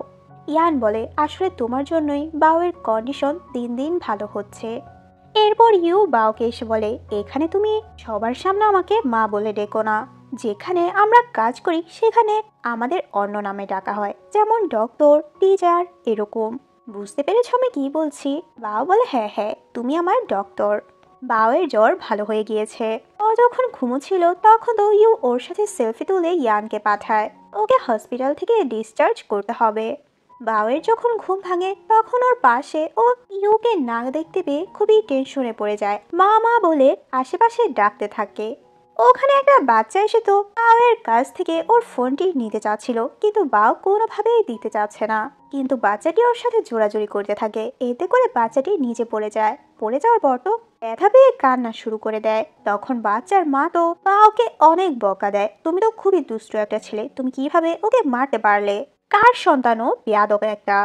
ইয়ান বলে, আসলে তোমার জন্যই বাওয়ের কন্ডিশন দিন দিন ভালো হচ্ছে। এরপর ইউ বাওকে এসে বলে, এখানে তুমি সবার সামনে আমাকে মা বলে ডেকো না, যেখানে আমরা কাজ করি সেখানে আমাদের অন্য নামে ডাকা হয়, যেমন ডক্টর, টিচার এরকম। বুঝতে পেরেছ আমি কি বলছি? বাও বলে, হ্যাঁ হ্যাঁ তুমি আমার ডক্টর। বাওয়ের জ্বর ভালো হয়ে গিয়েছে। ও যখন ঘুমোচ্ছিল তখন তো ইউ ওর সাথে সেলফি তুলে ইয়ানকে পাঠায়, ওকে হসপিটাল থেকে ডিসচার্জ করতে হবে। বাওয়ের যখন ঘুম ভাঙে তখন ওর পাশে ও ইউকে না দেখতে পেয়ে খুবই টেনশনে পড়ে যায়, মা মা বলে আশেপাশে ডাকতে থাকে। ওখানে একটা বাচ্চা এসে তো বাওয়ের কাছ থেকে ওর ফোনটি নিতে চাচ্ছিল, কিন্তু বাও কোনোভাবেই দিতে চাচ্ছে না। কিন্তু বাচ্চাটি ওর সাথে জোরাজুরি করতে থাকে, এতে করে বাচ্চাটি নিচে পড়ে যায়। পড়ে যাওয়ার পর তো ব্যথা পেয়ে কান্না শুরু করে দেয়। তখন বাচ্চার মা তো বাওকে অনেক বকা দেয়, তুমি তো খুবই দুষ্ট একটা ছেলে, তুমি কিভাবে ওকে মারতে পারলে? কার সন্তানও বেয়াদব একটা।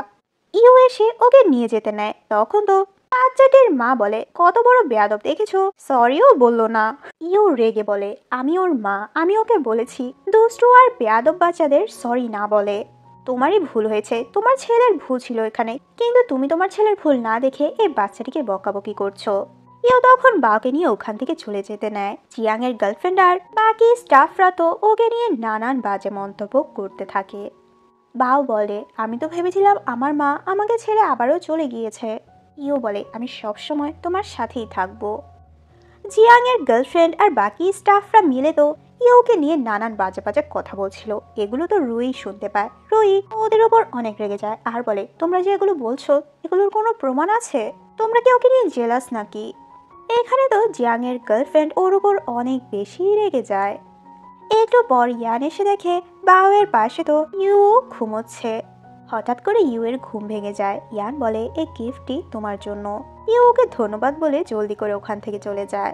ইউ এসে ওকে নিয়ে যেতে নেয়। তখন তো বাচ্চাটির মা বলে, কত বড় বেয়াদব দেখেছো, সরিও বললো না। ইউ রেগে বলে, আমি ওর মা, আমি ওকে বলেছি দুষ্টু আর বেয়াদব বাচ্চাদের সরি না বলে। তোমারই ভুল হয়েছে, তোমার ছেলের ভুল ছিল এখানে, কিন্তু তুমি তোমার ছেলের ভুল না দেখে এই বাচ্চাটিকে বকাবকি করছো। ইউ তখন বাওকে নিয়ে ওখান থেকে চলে যেতে নেয়। জিয়াং এর গার্লফ্রেন্ড আর বাকি স্টাফরা তো ওকে নিয়ে নানান বাজে মন্তব্য করতে থাকে। বাও বলে, আমি তো ভেবেছিলাম আমার মা আমাকে ছেড়ে আবারও চলে গিয়েছে। ইউ বলে, আমি সবসময় তোমার সাথেই থাকবো। জিয়াং এর গার্লফ্রেন্ড আর বাকি স্টাফরা মিলে তো ইউকে নিয়ে নানান বাজে বাজে কথা বলছিল। এগুলো তো রুই শুনতে পায়। রুই ওদের ওপর অনেক রেগে যায় আর বলে, তোমরা যে এগুলো বলছো এগুলোর কোনো প্রমাণ আছে? তোমরা কি ওকে নিয়ে জেলাস নাকি? এখানে তো জিয়াং এর গার্লফ্রেন্ড ওর উপর অনেক বেশি রেগে যায়। একটু পর ইয়ান এসে দেখে বাওয়ের পাশে তো ইউ ঘুমোচ্ছে। হঠাৎ করে ইউ এর ঘুম ভেঙে যায়। ইয়ান বলে, এই গিফটটি তোমার জন্য। ইউ ওকে ধন্যবাদ বলে জলদি করে ওখান থেকে চলে যায়।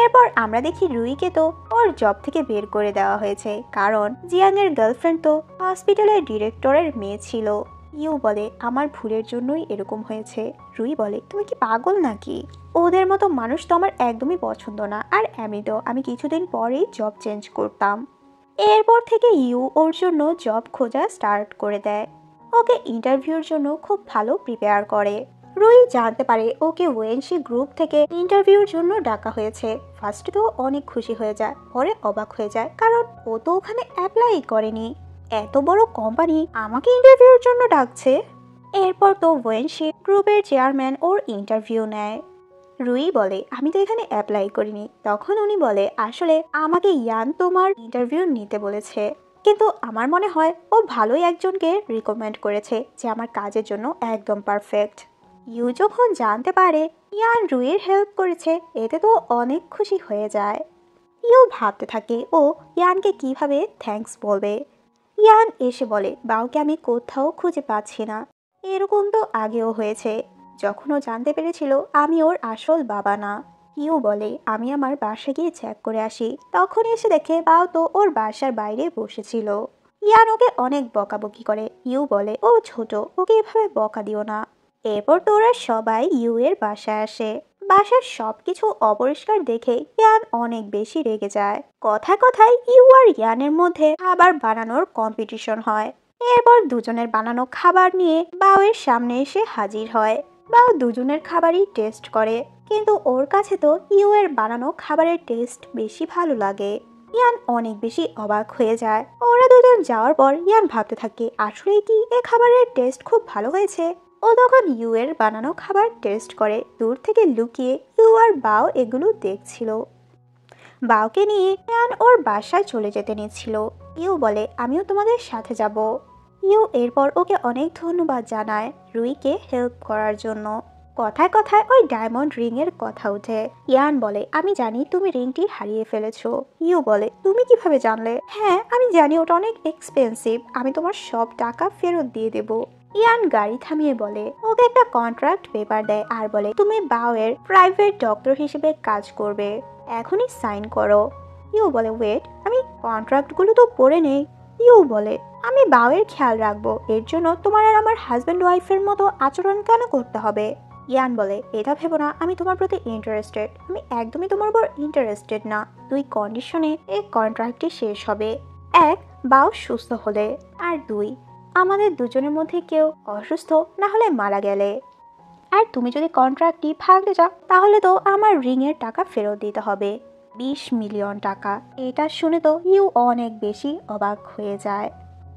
এরপর আমরা দেখি রুইকে তো ওর জব থেকে বের করে দেওয়া হয়েছে, কারণ জিয়াং এর গার্লফ্রেন্ড তো হসপিটালের ডিরেক্টরের মেয়ে ছিল। ইউ বলে, আমার ভুলের জন্যই এরকম হয়েছে। রুই বলে, তুমি কি পাগল নাকি? ওদের মতো মানুষ তো আমার একদমই পছন্দ না, আর এমনিতেও আমি কিছুদিন পরেই জব চেঞ্জ করতাম। এরপর থেকে ইউ ওর জন্য জব খোঁজা স্টার্ট করে দেয়। ওকে ইন্টারভিউর জন্য খুব ভালো প্রিপেয়ার করে। রুই জানতে পারে ওকে ওয়েনশি গ্রুপ থেকে ইন্টারভিউর জন্য ডাকা হয়েছে। ফার্স্টে তো অনেক খুশি হয়ে যায়, পরে অবাক হয়ে যায়, কারণ ও তো ওখানে অ্যাপ্লাই করেনি। এত বড় কোম্পানি আমাকে ইন্টারভিউর জন্য ডাকছে। এরপর তো ওয়েনশি গ্রুপের চেয়ারম্যান ওর ইন্টারভিউ নেয়। রুই বলে আমি তো এখানে অ্যাপ্লাই করিনি। তখন উনি বলে আসলে আমাকে ইয়ান তোমার ইন্টারভিউ নিতে বলেছে, কিন্তু আমার মনে হয় ও ভালোই একজনকে রিকমেন্ড করেছে যে আমার কাজের জন্য একদম পারফেক্ট। ইউ যখন জানতে পারে ইয়ান রুইয়ের হেল্প করেছে, এতে তো অনেক খুশি হয়ে যায়। ইউ ভাবতে থাকে ও ইয়ানকে কিভাবে থ্যাঙ্কস বলবে। ইয়ান এসে বলে বাউকে আমি কোথাও খুঁজে পাচ্ছি না। এরকম তো আগেও হয়েছে, যখন ও জানতে পেরেছিল আমি ওর আসল বাবা না। ইউ বলে আমি আমার বাসা গিয়ে চেক করে আসি। তখন এসে দেখে বাউ তো ওর বাসার বাইরে বসেছিল। ইয়ান ওকে অনেক বকাবকি করে। ইউ বলে ও ছোট, ওকে এভাবে বকা দিও না। এরপর তো ওরা সবাই ইউ এর বাসায় আসে। বাসার সবকিছু অপরিষ্কার দেখে ইয়ান অনেক বেশি রেগে যায়। কথায় কথায় ইউ আর ইয়ানের মধ্যে খাবার বানানোর কম্পিটিশন হয়। এরপর দুজনের বানানো খাবার নিয়ে বাউয়ের সামনে এসে হাজির হয়। বাউ দুজনের খাবারই টেস্ট করে, কিন্তু ওর কাছে তো ইউ এর বানানো খাবারের টেস্ট বেশি ভালো লাগে। ইয়ান অনেক বেশি অবাক হয়ে যায়। ওরা দুজন যাওয়ার পর ইয়ান ভাবতে থাকে আসলে কি এ খাবারের টেস্ট খুব ভালো হয়েছে। ও তখন ইউ এর বানানো খাবার টেস্ট করে। দূর থেকে লুকিয়ে ইউ আর বাও এগুলো দেখছিল। বাওকে নিয়ে ইয়ান ওর বাসায় চলে যেতে নিচ্ছিল। ইউ বলে আমিও তোমাদের সাথে যাব। ইউ এরপর ওকে অনেক ধন্যবাদ জানায় রুইকে হেল্প করার জন্য। কথায় কথায় ওই ডায়মন্ড রিং এর কথা ওঠে। ইয়ান বলে আমি জানি তুমি রিংটি হারিয়ে ফেলেছো। ইউ বলে তুমি কিভাবে জানলে? হ্যাঁ আমি জানি, ওটা অনেক এক্সপেন্সিভ, আমি তোমার সব টাকা ফেরত দিয়ে দেব। ইয়ান গাড়ি থামিয়ে বলে ওকে একটা কন্ট্রাক্ট পেপার দেয় আর বলে তুমি বাওয়ের প্রাইভেট ডক্টর হিসেবে কাজ করবে, এখনই সাইন করো। ইউ বলে ওয়েট, আমি কন্ট্রাক্টগুলো তো পড়ে নেই। ইউ বলে আমি বাওয়ের খেয়াল রাখবো, এর জন্য তোমার আর আমার হাজব্যান্ড ওয়াইফের মতো আচরণ কেন করতে হবে? ইয়ান বলে এটা ভেবো না আমি তোমার প্রতি ইন্টারেস্টেড, আমি একদমই তোমার উপর ইন্টারেস্টেড না। দুই কন্ডিশনে এই কন্ট্রাক্টটি শেষ হবে। এক, বাও সুস্থ হলে, আর দুই, আমাদের দুজনের মধ্যে কেউ অসুস্থ না হলে মারা গেলে। আর তুমি যদি কন্ট্রাক্টটি ভাঙতে চাও তাহলে তো আমার রিং এর টাকা ফেরত দিতে হবে, 20 মিলিয়ন টাকা। এটা শুনে তো ইউ অনেক বেশি অবাক হয়ে যায়।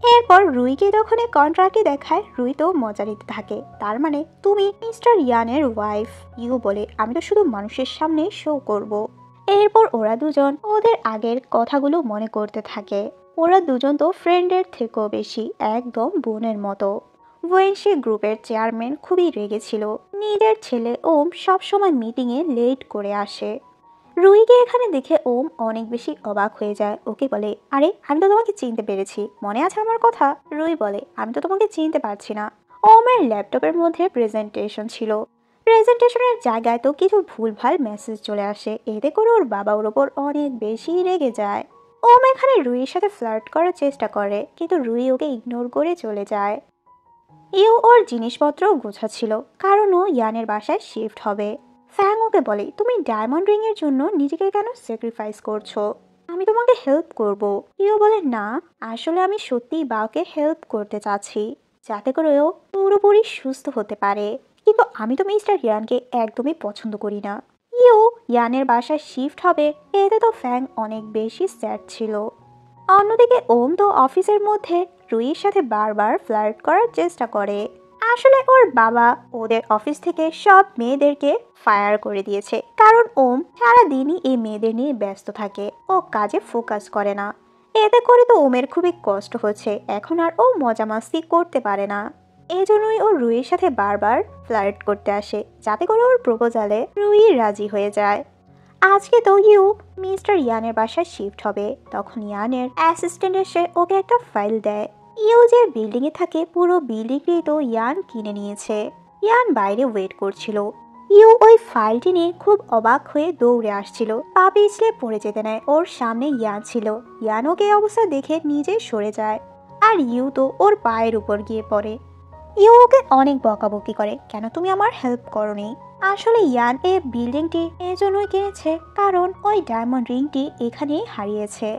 এরপর রুইকে যখন এই কন্ট্রাক্টটি দেখায় রুই তো মজা নিতে থাকে, তার মানে তুমি মিস্টার ইয়ানের ওয়াইফ। ইউ বলে আমি তো শুধু মানুষের সামনে শো করব। এরপর ওরা দুজন ওদের আগের কথাগুলো মনে করতে থাকে। ওরা দুজন তো ফ্রেন্ডের থেকেও বেশি, একদম বোনের মতো। ওয়েনশি গ্রুপের চেয়ারম্যান খুবই রেগেছিল। নিজের ছেলে ওম সবসময় মিটিংয়ে লেট করে আসে। রুইকে এখানে দেখে ওম অনেক বেশি অবাক হয়ে যায়। ওকে বলে আরে আমি তো তোমাকে চিনতে পেরেছি, মনে আছে আমার কথা? রুই বলে আমি তো তোমাকে চিনতে পারছি না। ওমের ল্যাপটপের মধ্যে প্রেজেন্টেশন ছিল। প্রেজেন্টেশনের জায়গায় তো কিছু ভুলভাল মেসেজ চলে আসে, এতে করে ওর বাবা ওর ওপর অনেক বেশি রেগে যায়। ওম এখানে রুইয়ের সাথে ফ্লার্ট করার চেষ্টা করে, কিন্তু রুই ওকে ইগনোর করে চলে যায়। ইউ ওর জিনিসপত্র গোছাচ্ছিল, কারণ ও ইয়ানের বাসায় শিফট হবে। ফ্যাং ওকে বলে তুমি ডায়মন্ড রিং এর জন্য নিজেকে কেন স্যাক্রিফাইস করছো? আমি তোমাকে হেল্প করব। ইউ বলে না, আসলে আমি সত্যিই বাওকে হেল্প করতে চাচ্ছি, যাতে করে ও পুরোপুরি সুস্থ হতে পারে। কিন্তু আমি তো মিস্টার ইয়ানকে একদমই পছন্দ করি না। ইউ ইয়ানের বাসায় শিফট হবে, এতে তো ফ্যাং অনেক বেশি স্যাড ছিল। অন্যদিকে ওম তো অফিসের মধ্যে রুইয়ের সাথে বারবার ফ্লার্ট করার চেষ্টা করে। আসলে ওর বাবা ওদের অফিস থেকে সব মেয়েদেরকে ফায়ার করে দিয়েছে, কারণ ওম সারাদিনই এই মেয়েদের নিয়ে ব্যস্ত থাকে, ও কাজে ফোকাস করে না। এতে করে তো ওমের খুবই কষ্ট হচ্ছে, এখন আর ও মজা মাস্তি করতে পারে না। এজন্যই ও রুইয়ের সাথে বারবার ফ্লার্ট করতে আসে, যাতে করে ওর প্রপোজালে রুই রাজি হয়ে যায়। আজকে তো ইউ মিস্টার ইয়ানের বাসায় শিফট হবে, তখন ইয়ানের অ্যাসিস্ট্যান্ট এসে ওকে একটা ফাইল দেয়। ইউ যে বিল্ডিং এ থাকে পুরো বিল্ডিংটি তো ইয়ান কিনে নিয়েছে। ইয়ান বাইরে ওয়েট করছিল। ইউ ওই ফাইলটি নিয়ে খুব অবাক হয়ে দৌড়ে আসছিল, পা পিছলে পড়ে যেতে নেয়। ওর সামনে ইয়ান ছিল। ইয়ান ওকে অবস্থা দেখে নিজে সরে যায়, আর ইউ তো ওর পায়ের উপর গিয়ে পড়ে। ইউ ওকে অনেক বকাবকি করে, কেন তুমি আমার হেল্প করনি? আসলে ইয়ান এই বিল্ডিংটি এজন্যই কিনেছে কারণ ওই ডায়মন্ড রিংটি এখানেই হারিয়েছে।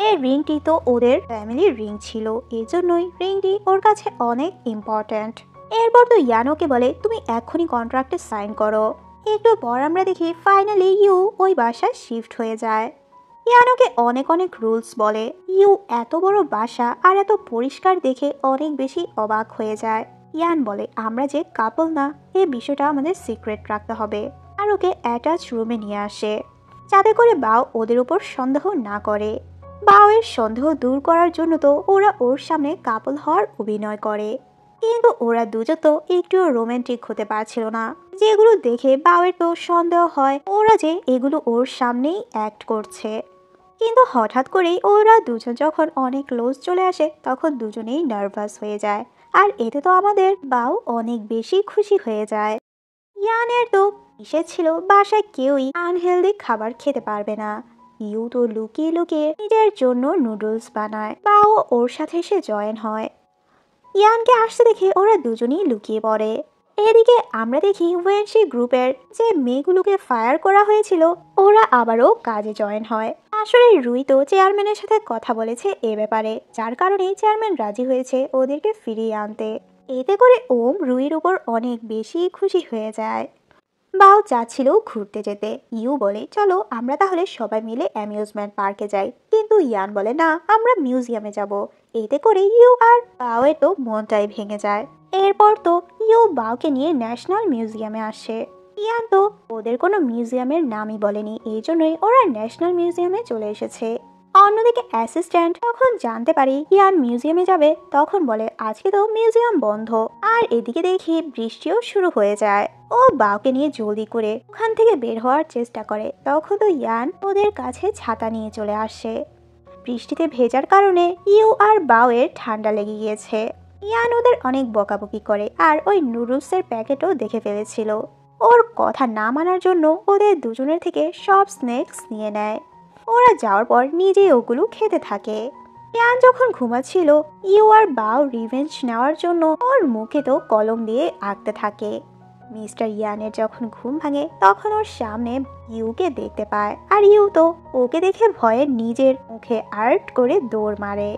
এই রিংটি তো ওদের ফ্যামিলির রিং ছিল, এজন্যই রিংটি ওর কাছে অনেক ইম্পর্ট্যান্ট। এরপর তো ইয়ান ওকে বলে তুমি এখনই কন্ট্রাক্টে সাইন করো। একটু পর আমরা দেখি ফাইনালি ইউ ওই বাসায় শিফট হয়ে যায়। ইয়ান ওকে অনেক অনেক রুলস বলে। ইউ এত বড় বাসা আর এত পরিষ্কার দেখে অনেক বেশি অবাক হয়ে যায়। ইয়ান বলে আমরা যে কাপল না, এই বিষয়টা আমাদের সিক্রেট রাখতে হবে। আর ওকে অ্যাটাচ রুমে নিয়ে আসে, যাতে করে বাও ওদের উপর সন্দেহ না করে। বাওয়ের সন্দেহ দূর করার জন্য তো ওরা ওর সামনে কাপল হওয়ার অভিনয় করে, কিন্তু ওরা দুজন তো একটুও রোমান্টিক হতে পারছিল না, যেগুলো দেখে বাওয়ের তো সন্দেহ হয় ওরা যে এগুলো ওর সামনেই অ্যাক্ট করছে। কিন্তু হঠাৎ করেই ওরা দুজন যখন অনেক ক্লোজ চলে আসে তখন দুজনেই নার্ভাস হয়ে যায়, আর এতে তো আমাদের বাও অনেক বেশি খুশি হয়ে যায়। ইয়ানের তো ইসে ছিল বাসায় কেউই আনহেলদি খাবার খেতে পারবে না। ইউ তো লুকিয়ে লুকিয়ে নিজের জন্য নুডলস বানায়, বাও ওর সাথে এসে জয়েন হয়। ইয়ানকে আসতে দেখে ওরা দুজনেই লুকিয়ে পড়ে। এদিকে আমরা দেখি ওয়েনশি গ্রুপের যে মেয়েগুলোকে ফায়ার করা হয়েছিল ওরা আবারও কাজে জয়েন হয়। আসলে রুই তো চেয়ারম্যানের সাথে কথা বলেছে এ ব্যাপারে, যার কারণে চেয়ারম্যান রাজি হয়েছে ওদেরকে ফিরিয়ে আনতে। এতে করে ওম রুইর উপর অনেক বেশি খুশি হয়ে যায়। বাও চাচ্ছিল ঘুরতে যেতে, ইউ বলে চলো আমরা তাহলে সবাই মিলে অ্যামিউজমেন্ট পার্কে যাই, কিন্তু ইয়ান বলে না আমরা মিউজিয়ামে যাব। এতে করে ইউ আর বাওয়ের তো মনটাই ভেঙে যায়। এরপর তো ইউ বাওকে নিয়ে ন্যাশনাল মিউজিয়ামে আসে। ইয়ান তো ওদের কোনো মিউজিয়ামের নামই বলেনি, এই জন্যই ওরা ন্যাশনাল মিউজিয়ামে চলে এসেছে। অন্যদিকে অ্যাসিস্ট্যান্ট যখন জানতে পারি ইয়ান মিউজিয়ামে যাবে তখন বলে আজকে তো মিউজিয়াম বন্ধ। আর এদিকে দেখি বৃষ্টিও শুরু হয়ে যায়। ও বাওকে নিয়ে জলদি করে ওখান থেকে বের হওয়ার চেষ্টা করে, তখন তো ইয়ান ওদের কাছে ছাতা নিয়ে চলে আসে। বৃষ্টিতে ভেজার কারণে ইউ আর বাওয়ের ঠান্ডা লেগে গিয়েছে। ইয়ান ওদের অনেক বকাবকি করে আর ওই নুডলসের প্যাকেটও দেখে ফেলেছিল। ওর কথা না মানার জন্য ওদের দুজনের থেকে সব স্ন্যাক্স নিয়ে নেয়। ওরা যাওয়ার পর নিজেই ওগুলো খেতে থাকে। ইয়ান যখন ঘুমাচ্ছিল ইউ আর বাও রিভেঞ্জ নেওয়ার জন্য ওর মুখে তো কলম দিয়ে আঁকতে থাকে। মিস্টার ইয়ানের যখন ঘুম ভাঙে তখন ওর সামনে ইউকে দেখতে পায়, আর ইউ তো ওকে দেখে ভয়ে নিজের মুখে আর্ট করে দৌড় মারে।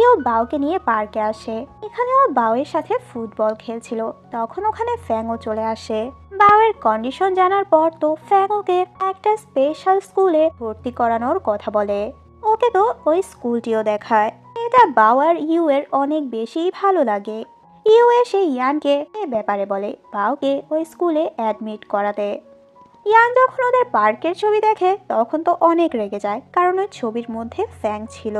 ইউ বাওকে নিয়ে পার্কে আসে, এখানে ও বাওয়ের সাথে ফুটবল খেলছিল, তখন ওখানে ফ্যাংও চলে আসে। বাওয়ের কন্ডিশন জানার পর তো ফ্যাং ওকে একটা স্পেশাল স্কুলে ভর্তি করানোর কথা বলে। ওকে তো ওই স্কুলটিও দেখায়, এটা বাও আর ইউ এর অনেক বেশি ভালো লাগে। ইউ এসে ইয়ানকে এ ব্যাপারে বলে বাওকে ওই স্কুলে অ্যাডমিট করাতে। ইয়ান যখন ওদের পার্কের ছবি দেখে তখন তো অনেক রেগে যায়, কারণ ওই ছবির মধ্যে ফ্যাং ছিল।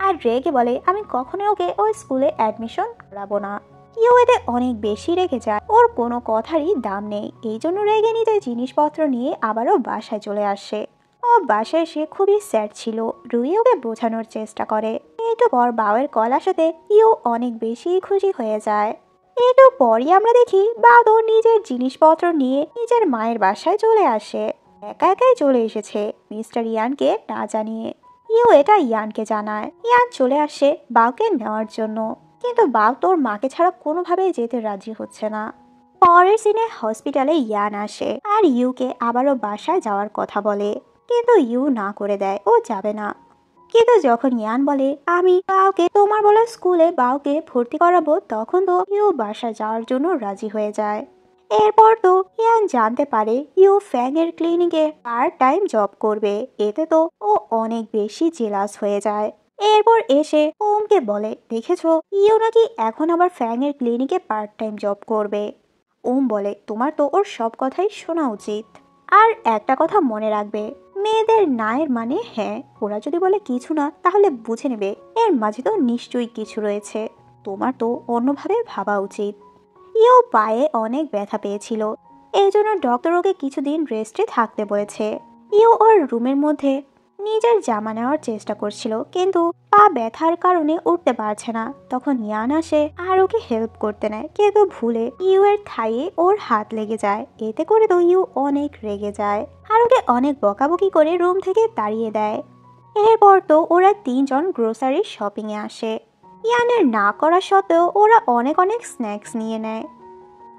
আর রেগে বলে আমি কখনো ওকে ওই স্কুলে অ্যাডমিশন করাবো না। ইউ এতে অনেক বেশি রেগে যায়, ওর কোনো কথারই দাম নেই, এই জন্য রেগে নিজের জিনিসপত্র নিয়ে আবারও বাসায় চলে আসে। ও বাসায় এসে খুবই স্যাড ছিল, রুই ওকে বোঝানোর চেষ্টা করে। একটু পর বাওয়ের কল আসাতে ইউ অনেক বেশি খুশি হয়ে যায়। একটু পরই আমরা দেখি বাও তো নিজের জিনিসপত্র নিয়ে নিজের মায়ের বাসায় চলে আসে। একা একাই চলে এসেছে, মিস্টার ইয়ানকে না জানিয়ে। ইউ এটা ইয়ানকে জানায়, ইয়ান চলে আসে বাওকে নেওয়ার জন্য, কিন্তু বাও তোর মাকে ছাড়া কোনোভাবেই যেতে রাজি হচ্ছে না। পরের সিনে হসপিটালে ইয়ান আসে আর ইউকে আবারও বাসায় যাওয়ার কথা বলে, কিন্তু ইউ না করে দেয়, ও যাবে না। কিন্তু যখন ইয়ান বলে আমি বাওকে তোমার বলা স্কুলে বাওকে ভর্তি করাবো তখন তো ইউ বাসায় যাওয়ার জন্য রাজি হয়ে যায়। এরপর তো ইয়ান জানতে পারে ইউ ফ্যাং এর ক্লিনিকে পার্ট টাইম জব করবে, এতে তো ও অনেক বেশি জেলাস হয়ে যায়। এরপর এসে ওমকে বলে দেখেছো ইউ নাকি এখন আবার ফ্যাং এর ক্লিনিকে পার্ট টাইম জব করবে। ওম বলে তোমার তো ওর সব কথাই শোনা উচিত, আর একটা কথা মনে রাখবে মেয়েদের না এর মানে হ্যাঁ, ওরা যদি বলে কিছু না তাহলে বুঝে নেবে এর মাঝে তো নিশ্চয়ই কিছু রয়েছে, তোমার তো অন্যভাবে ভাবা উচিত। ইউ পায়ে অনেক ব্যথা পেয়েছিল, এই জন্য ডক্টর ওকে কিছুদিন রেস্টে থাকতে বলেছে। ইউ ওর রুমের মধ্যে নিজের জামা নেওয়ার চেষ্টা করছিল, কিন্তু পা ব্যথার কারণে উঠতে পারছে না। তখন ইয়ান আসে আর ওকে হেল্প করতে নেয়, কিন্তু ভুলে ইউ এর থাইয়ে ওর হাত লেগে যায়। এতে করে তো ইউ অনেক রেগে যায় আর ওকে অনেক বকাবকি করে রুম থেকে তাড়িয়ে দেয়। এরপর তো ওরা তিনজন গ্রোসারি শপিং এ আসে। ইয়ানের না করা সত্ত্বেও ওরা অনেক অনেক স্ন্যাক্স নিয়ে নেয়।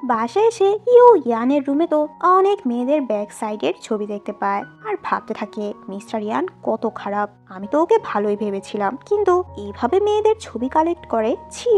বাসায় এসে ইউ ইয়ানের রুমে তো অনেক মেয়েদের ব্যাক সাইডের ছবি দেখতে পায় আর ভাবতে থাকে মিস্টার ইয়ান কত খারাপ, আমি তো ওকে ভালোই ভেবেছিলাম, কিন্তু এইভাবে মেয়েদের ছবি কালেক্ট করে, ছি।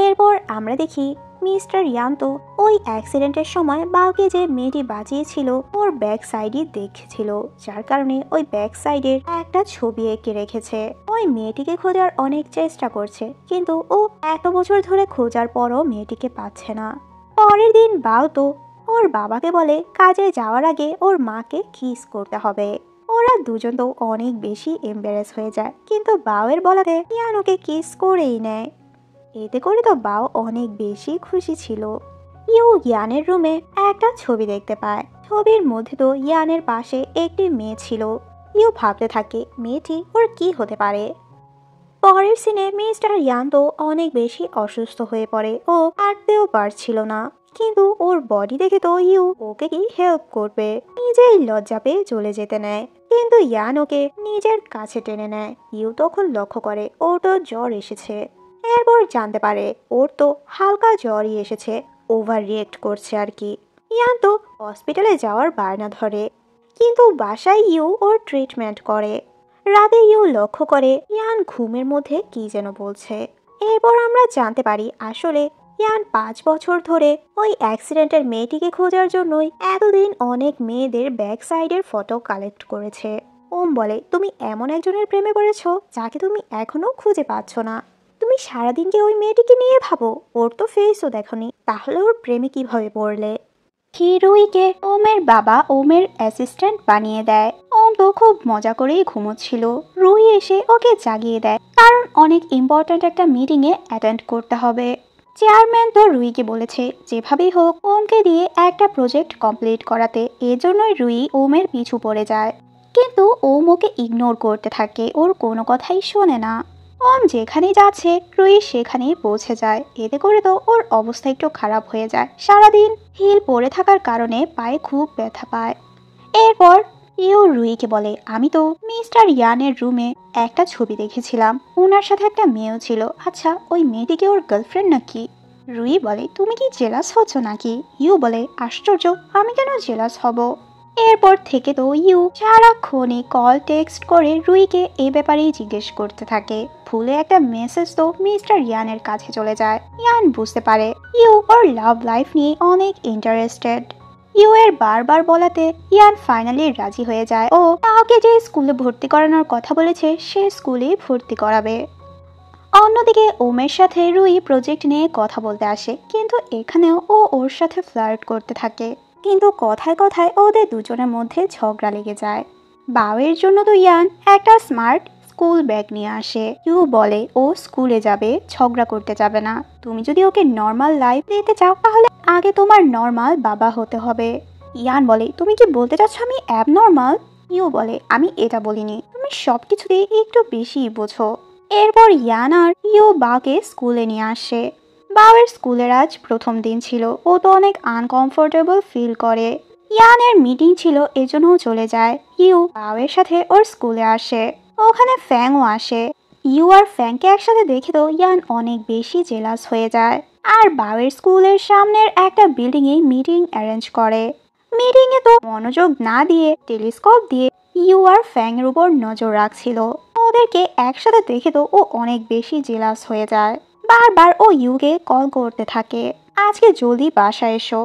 এরপর আমরা দেখি মিস্টার ইয়ান তো ওই অ্যাক্সিডেন্টের সময় বাওকে যে মেয়েটি বাঁচিয়েছিল ওর ব্যাক সাইডই দেখছিল, যার কারণে ওই ব্যাক সাইডের একটা ছবি এঁকে রেখেছে। ওই মেয়েটিকে খোঁজার অনেক চেষ্টা করছে, কিন্তু ও এত বছর ধরে খোঁজার পরও মেয়েটিকে পাচ্ছে না। পরের দিন বাও তো ওর বাবাকে বলে কাজে যাওয়ার আগে ওর মাকে কিস করতে হবে। ওরা দুজন তো অনেক বেশি এম্বারেস হয়ে যায়, কিন্তু বাওয়ের বলাতে ইয়ান ওকে কিস করেই নেয়। এতে করে তো বাও অনেক বেশি খুশি ছিল। ইয়ানের রুমে একটা ছবি দেখতে পায়। ছবির মধ্যে তো ইয়ানের পাশে একটি মেয়ে ছিল। ভাবতে থাকে মেয়েটি ওর কি হতে পারে। পরের সিনে মিস্টার ইয়ান তো অনেক বেশি অসুস্থ হয়ে পড়ে। ও হাঁটতেও পারছিল না, কিন্তু ওর বডি দেখে তো ওকে কি হেল্প করবে। নিজেই লজ্জা পেয়ে চলে যেতে নেয়, কিন্তু ইয়ান ওকে নিজের কাছে টেনে নেয়। তখন লক্ষ্য করে ওর তো জ্বর এসেছে। এরপর জানতে পারে ওর তো হালকা জ্বরই এসেছে, ওভার রিয়েক্ট করছে আর কি। ইয়ান তো হসপিটালে যাওয়ার বায়না ধরে, কিন্তু বাসায় ওর ট্রিটমেন্ট করে। রাতে লক্ষ্য করে ইয়ান ঘুমের মধ্যে কি যেন বলছে। এরপর আমরা জানতে পারি আসলে ইয়ান 5 বছর ধরে ওই অ্যাক্সিডেন্টের মেয়েটিকে খোঁজার জন্যই এতদিন অনেক মেয়েদের ব্যাক সাইডের ফটো কালেক্ট করেছে। ওম বলে তুমি এমন একজনের প্রেমে পড়েছো যাকে তুমি এখনো খুঁজে পাচ্ছ না। তুমি সারাদিন কি ওই মেয়েটিকে নিয়ে ভাবো? ওর তো ফেসও দেখনি, তাহলে ওর প্রেমে কিভাবে পড়লে? রুইকে ওমের বাবা ওমের অ্যাসিস্ট্যান্ট বানিয়ে দেয়। ওম তো খুব মজা করেই ঘুমোচ্ছিল। রুই এসে ওকে জাগিয়ে দেয়, কারণ অনেক ইম্পর্ট্যান্ট একটা মিটিংয়ে অ্যাটেন্ড করতে হবে। চেয়ারম্যান তো রুইকে বলেছে যেভাবেই হোক ওমকে দিয়ে একটা প্রজেক্ট কমপ্লিট করাতে। এজন্যই রুই ওমের পিছু পড়ে যায়, কিন্তু ওম ওকে ইগনোর করতে থাকে, ওর কোনো কথাই শোনে না। ওম যেখানেই যাচ্ছে রুই সেখানেই পৌঁছে যায়। এতে করে তো ওর অবস্থা একটু খারাপ হয়ে যায়। সারাদিন হিল পরে থাকার কারণে পায়ে খুব ব্যথা পায়। এরপর রুইকে বলে আমি তো মিস্টার ইয়ানের রুমে একটা ছবি দেখেছিলাম, ওনার সাথে একটা মেয়েও ছিল। আচ্ছা ওই মেয়েটিকে ওর গার্লফ্রেন্ড নাকি? রুই বলে তুমি কি জেলাস হচ্ছ নাকি? বলে আশ্চর্য, আমি কেন জেলাস হব? এরপর থেকে তো সারাক্ষণই কল টেক্সট করে রুইকে এ ব্যাপারেই জিজ্ঞেস করতে থাকে। ভুলে একটা মেসেজ তো মিস্টার ইয়ানের কাছে চলে যায়। ইয়ান বুঝতে পারে ওর লাভ লাইফ নিয়ে অনেক ইন্টারেস্টেড। এর বারবার বলাতে ইয়ান ফাইনালি রাজি হয়ে যায়। ও তাকে যে স্কুলে ভর্তি করানোর কথা বলেছে সে স্কুলেই ভর্তি করাবে। অন্যদিকে ওমের সাথে রুই প্রজেক্ট নিয়ে কথা বলতে আসে, কিন্তু এখানেও ও ওর সাথে ফ্লার্ট করতে থাকে। কিন্তু কথায় কথায় ওদের দুজনের মধ্যে ঝগড়া লেগে যায়। বাওয়ের জন্য তো ইয়ান একটা স্মার্ট স্কুল ব্যাগ নিয়ে আসে। বলে ও স্কুলে যাবে, ঝগড়া করতে যাবে না। তুমি যদি ওকে নর্মাল লাইফ দিতে চাও তাহলে আগে তোমার নর্মাল বাবা হতে হবে। ইয়ান বলে তুমি কি বলতে চাচ্ছ আমি অ্যাবনর্মাল? বলে আমি এটা বলিনি, তুমি সবকিছুতেই একটু বেশি বোঝো। এরপর ইয়ান আর বাকে স্কুলে নিয়ে আসে। বাওয়ের স্কুলের আজ প্রথম দিন ছিল। ও তো অনেক আনকমফোর্টেবল ফিল করে। ইয়ানের মিটিং ছিল এজন্যও চলে যায়। বাওয়ের সাথে ওর স্কুলে আসে। ওখানে ফ্যাংও আসে। আর ফ্যাংকে একসাথে দেখে তো ইয়ান অনেক বেশি জেলাস হয়ে যায়। আর বাওয়ের স্কুলের সামনের একটা বিল্ডিং এ মিটিং অ্যারেঞ্জ করে। মিটিং এ তো মনোযোগ না দিয়ে টেলিস্কোপ দিয়ে আর ফ্যাং এর উপর নজর রাখছিল। ওদেরকে একসাথে দেখে তো ও অনেক বেশি জেলাস হয়ে যায়। বারবার ও কে কল করতে থাকে আজকে জলদি বাসায় এসো।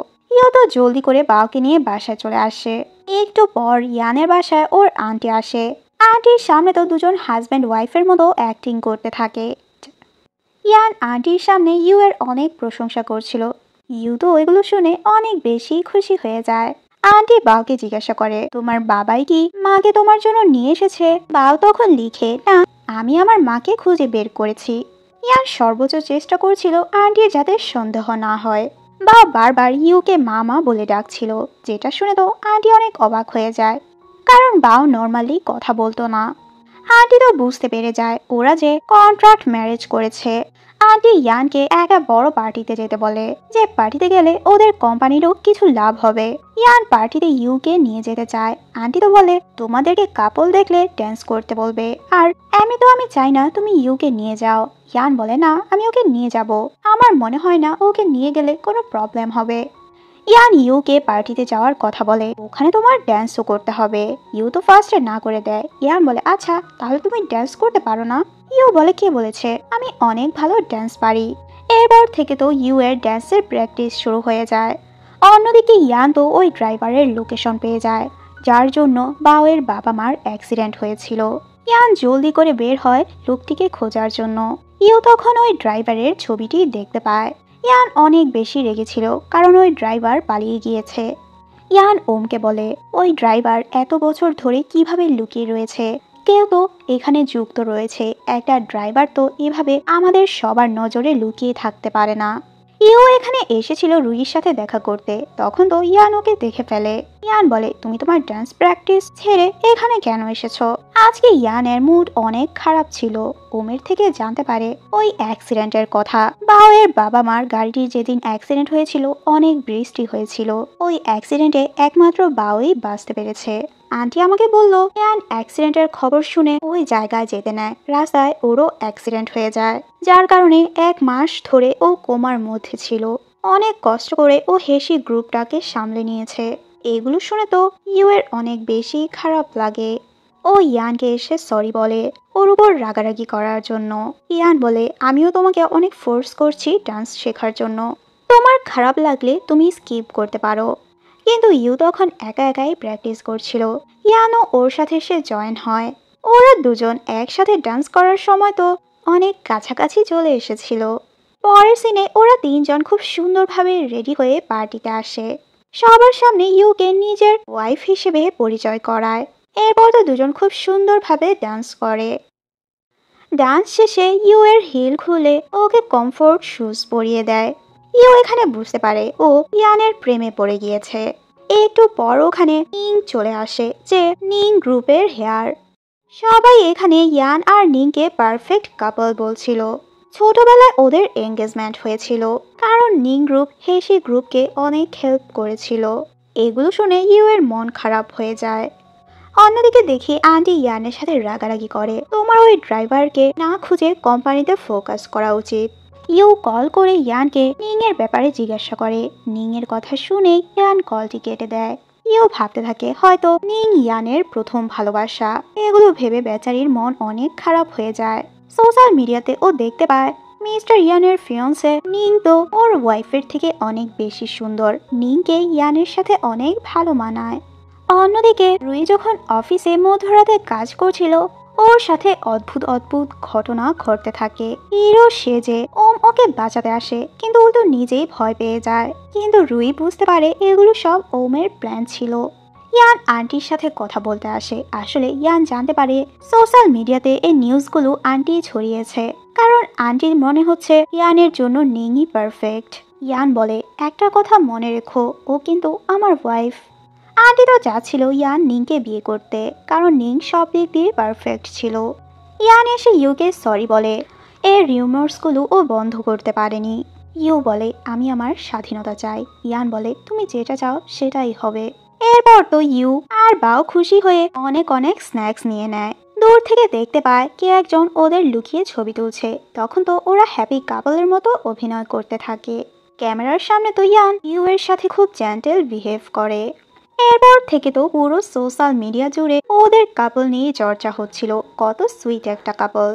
তো জলদি করে বাওকে নিয়ে বাসায় চলে আসে। একটু পর ইয়ানের বাসায় ওর আন্টি আসে। আন্টির সামনে তো দুজন হাজব্যান্ড ওয়াইফের মতো অ্যাক্টিং করতে থাকে। ইয়ান আন্টির সামনে এর অনেক প্রশংসা করছিল। তো এগুলো শুনে অনেক বেশি খুশি হয়ে যায়। আন্টি বাওকে জিজ্ঞাসা করে তোমার বাবাই কি মাকে তোমার জন্য নিয়ে এসেছে? বাও তখন লিখে না, আমি আমার মাকে খুঁজে বের করেছি। ইয়ান সর্বোচ্চ চেষ্টা করছিল আন্টির যাতে সন্দেহ না হয়। বা বারবার কে মামা বলে ডাকছিল, যেটা শুনে তো আন্টি অনেক অবাক হয়ে যায়, কারণ বাও নর্মালি কথা বলতো না। আন্টি তো বুঝতে পেরে যায় ওরা যে কন্ট্রাক্ট ম্যারেজ করেছে। আন্টি ইয়ানকে একটা বড় পার্টিতে যেতে বলে, যে পার্টিতে গেলে ওদের কোম্পানিরও কিছু লাভ হবে। ইয়ান পার্টিতে কে নিয়ে যেতে চায়। আন্টি তো বলে তোমাদেরকে কাপল দেখলে ড্যান্স করতে বলবে, আর আমি চাই না তুমি কে নিয়ে যাও। ইয়ান বলে না, আমি ওকে নিয়ে যাব, আমার মনে হয় না ওকে নিয়ে গেলে কোনো প্রবলেম হবে। ইয়ান কে পার্টিতে যাওয়ার কথা বলে, ওখানে তোমার ড্যান্সও করতে হবে। তো ফার্স্টে না করে দেয়। ইয়ান বলে আচ্ছা তাহলে তুমি ড্যান্স করতে পারো না? বলে কে বলেছে, আমি অনেক ভালো ড্যান্স পারি। এরপর থেকে তো এর ড্যান্সের প্র্যাকটিস শুরু হয়ে যায়। অন্যদিকে ইয়ান তো ওই ড্রাইভারের লোকেশন পেয়ে যায়, যার জন্য বাওয়ের বাবা মার অ্যাক্সিডেন্ট হয়েছিল। ইয়ান জলদি করে বের হয় লোকটিকে খোঁজার জন্য। তখন ওই ড্রাইভারের ছবিটি দেখতে পায়। ইয়ান অনেক বেশি রেগেছিল কারণ ওই ড্রাইভার পালিয়ে গিয়েছে। ইয়ান ওমকে বলে, ওই ড্রাইভার এত বছর ধরে কিভাবে লুকিয়ে রয়েছে, কেউ তো এখানে যুক্ত রয়েছে, একটা ড্রাইভার তো এভাবে আমাদের সবার নজরে লুকিয়ে থাকতে পারে না। ইউ এখানে এসেছিল রুইর সাথে দেখা করতে, তখন তো ইয়ান ওকে দেখে ফেলে। ইয়ান বলে, তুমি তোমার ডান্স প্র্যাকটিস ছেড়ে এখানে কেন এসেছো? আজকে ইয়ানের মুড অনেক খারাপ ছিল। ওমের থেকে জানতে পারে ওই অ্যাক্সিডেন্টের কথা। বাওয়ের বাবা মার গাড়িটির যেদিন অ্যাক্সিডেন্ট হয়েছিল অনেক বৃষ্টি হয়েছিল, ওই অ্যাক্সিডেন্টে একমাত্র বাওই বাঁচতে পেরেছে। আন্টি আমাকে বলল ইয়ান অ্যাক্সিডেন্টের খবর শুনে ওই জায়গায় যেতে নেয়, রাস্তায় ওরও অ্যাক্সিডেন্ট হয়ে যায়, যার কারণে 1 মাস ধরে ও কোমার মধ্যে ছিল। অনেক কষ্ট করে ও হেসি গ্রুপটাকে সামলে নিয়েছে। এগুলো শুনে তো ইউয়ের অনেক বেশি খারাপ লাগে। ও ইয়ানকে এসে সরি বলে ওর উপর রাগারাগি করার জন্য। ইয়ান বলে, আমিও তোমাকে অনেক ফোর্স করছি ডান্স শেখার জন্য, তোমার খারাপ লাগলে তুমি স্কিপ করতে পারো। কিন্তু ইউ তখন একা একাই প্র্যাকটিস করছিল। ইয়ানও ওর সাথে এসে জয়েন হয়। ওরা দুজন একসাথে ডান্স করার সময় তো অনেক কাছাকাছি চলে এসেছিল। পরের সিনে ওরা 3 জন খুব সুন্দরভাবে রেডি হয়ে পার্টিতে আসে। সবার সামনে ইউকে নিজের ওয়াইফ হিসেবে পরিচয় করায়। এরপর তো দুজন খুব সুন্দরভাবে ডান্স করে। ডান্স শেষে ইউ এর হিল খুলে ওকে কমফোর্ট শুজ পরিয়ে দেয়। ইউ এখানে বুঝতে পারে ও ইয়ানের প্রেমে পড়ে গিয়েছে। একটু পর ওখানে নিং চলে আসে, যে নিং গ্রুপের হেয়ার। সবাই এখানে ইয়ান আর নিংকে পারফেক্ট কাপল বলছিল। ছোটবেলায় ওদের এঙ্গেজমেন্ট হয়েছিল, কারণ নিং গ্রুপ হেসি গ্রুপকে অনেক হেল্প করেছিল। এগুলো শুনে ইউ এর মন খারাপ হয়ে যায়। অন্যদিকে দেখি আন্টি ইয়ানের সাথে রাগারাগি করে, তোমার ওই ড্রাইভারকে না খুঁজে কোম্পানিতে ফোকাস করা উচিত। ইউ কল করে ইয়ানকে নিং এর ব্যাপারে জিজ্ঞাসা করে। নিং এর কথা শুনে ইয়ান কলটি কেটে দেয়। ইউ ভাবতে থাকে হয়তো নিং ইয়ানের প্রথম ভালোবাসা। এগুলো ভেবে বেচারির মন অনেক খারাপ হয়ে যায়। সোশ্যাল মিডিয়াতে ও দেখতে পায় মিস্টার ইয়ানের ফিয়ন্সে নিং তো ওর ওয়াইফের থেকে অনেক বেশি সুন্দর। নিংকে ইয়ানের সাথে অনেক ভালো মানায়। অন্যদিকে রুই যখন অফিসে মধ্যরাতে কাজ করছিল, ওর সাথে অদ্ভুত অদ্ভুত ঘটনা ঘটতে থাকে। হিরো সেজে ওম ওকে বাঁচাতে আসে, কিন্তু ও তো নিজেই ভয় পেয়ে যায়। কিন্তু রুই বুঝতে পারে এগুলো সব ওমের প্ল্যান ছিল। ইয়ান আন্টির সাথে কথা বলতে আসে। আসলে ইয়ান জানতে পারে সোশ্যাল মিডিয়াতে এই নিউজগুলো আন্টি ছড়িয়েছে, কারণ আন্টির মনে হচ্ছে ইয়ানের জন্য নিংই পারফেক্ট। ইয়ান বলে, একটা কথা মনে রেখো, ও কিন্তু আমার ওয়াইফ। আন্টি তো চাচ্ছিল ইয়ান নিংকে বিয়ে করতে, কারণ নিং সব দিক দিয়ে পারফেক্ট ছিল। ইয়ান এসে ইউকে সরি বলে, এর রিউমার্সগুলো ও বন্ধ করতে পারেনি। ইউ বলে, আমি আমার স্বাধীনতা চাই। ইয়ান বলে, তুমি যেটা চাও সেটাই হবে। এরপর তো ইউ আর বাও খুশি হয়ে অনেক অনেক স্ন্যাক্স নিয়ে নেয়। দূর থেকে দেখতে পায় কে একজন ওদের লুকিয়ে ছবি তুলছে। তখন তো ওরা হ্যাপি কাপলের মতো অভিনয় করতে থাকে। ক্যামেরার সামনে তো ইয়ান ইউ এর সাথে খুব জেন্টেল বিহেভ করে। এরপর থেকে তো পুরো সোশ্যাল মিডিয়া জুড়ে ওদের কাপল নিয়ে চর্চা হচ্ছিল, কত সুইট একটা কাপল।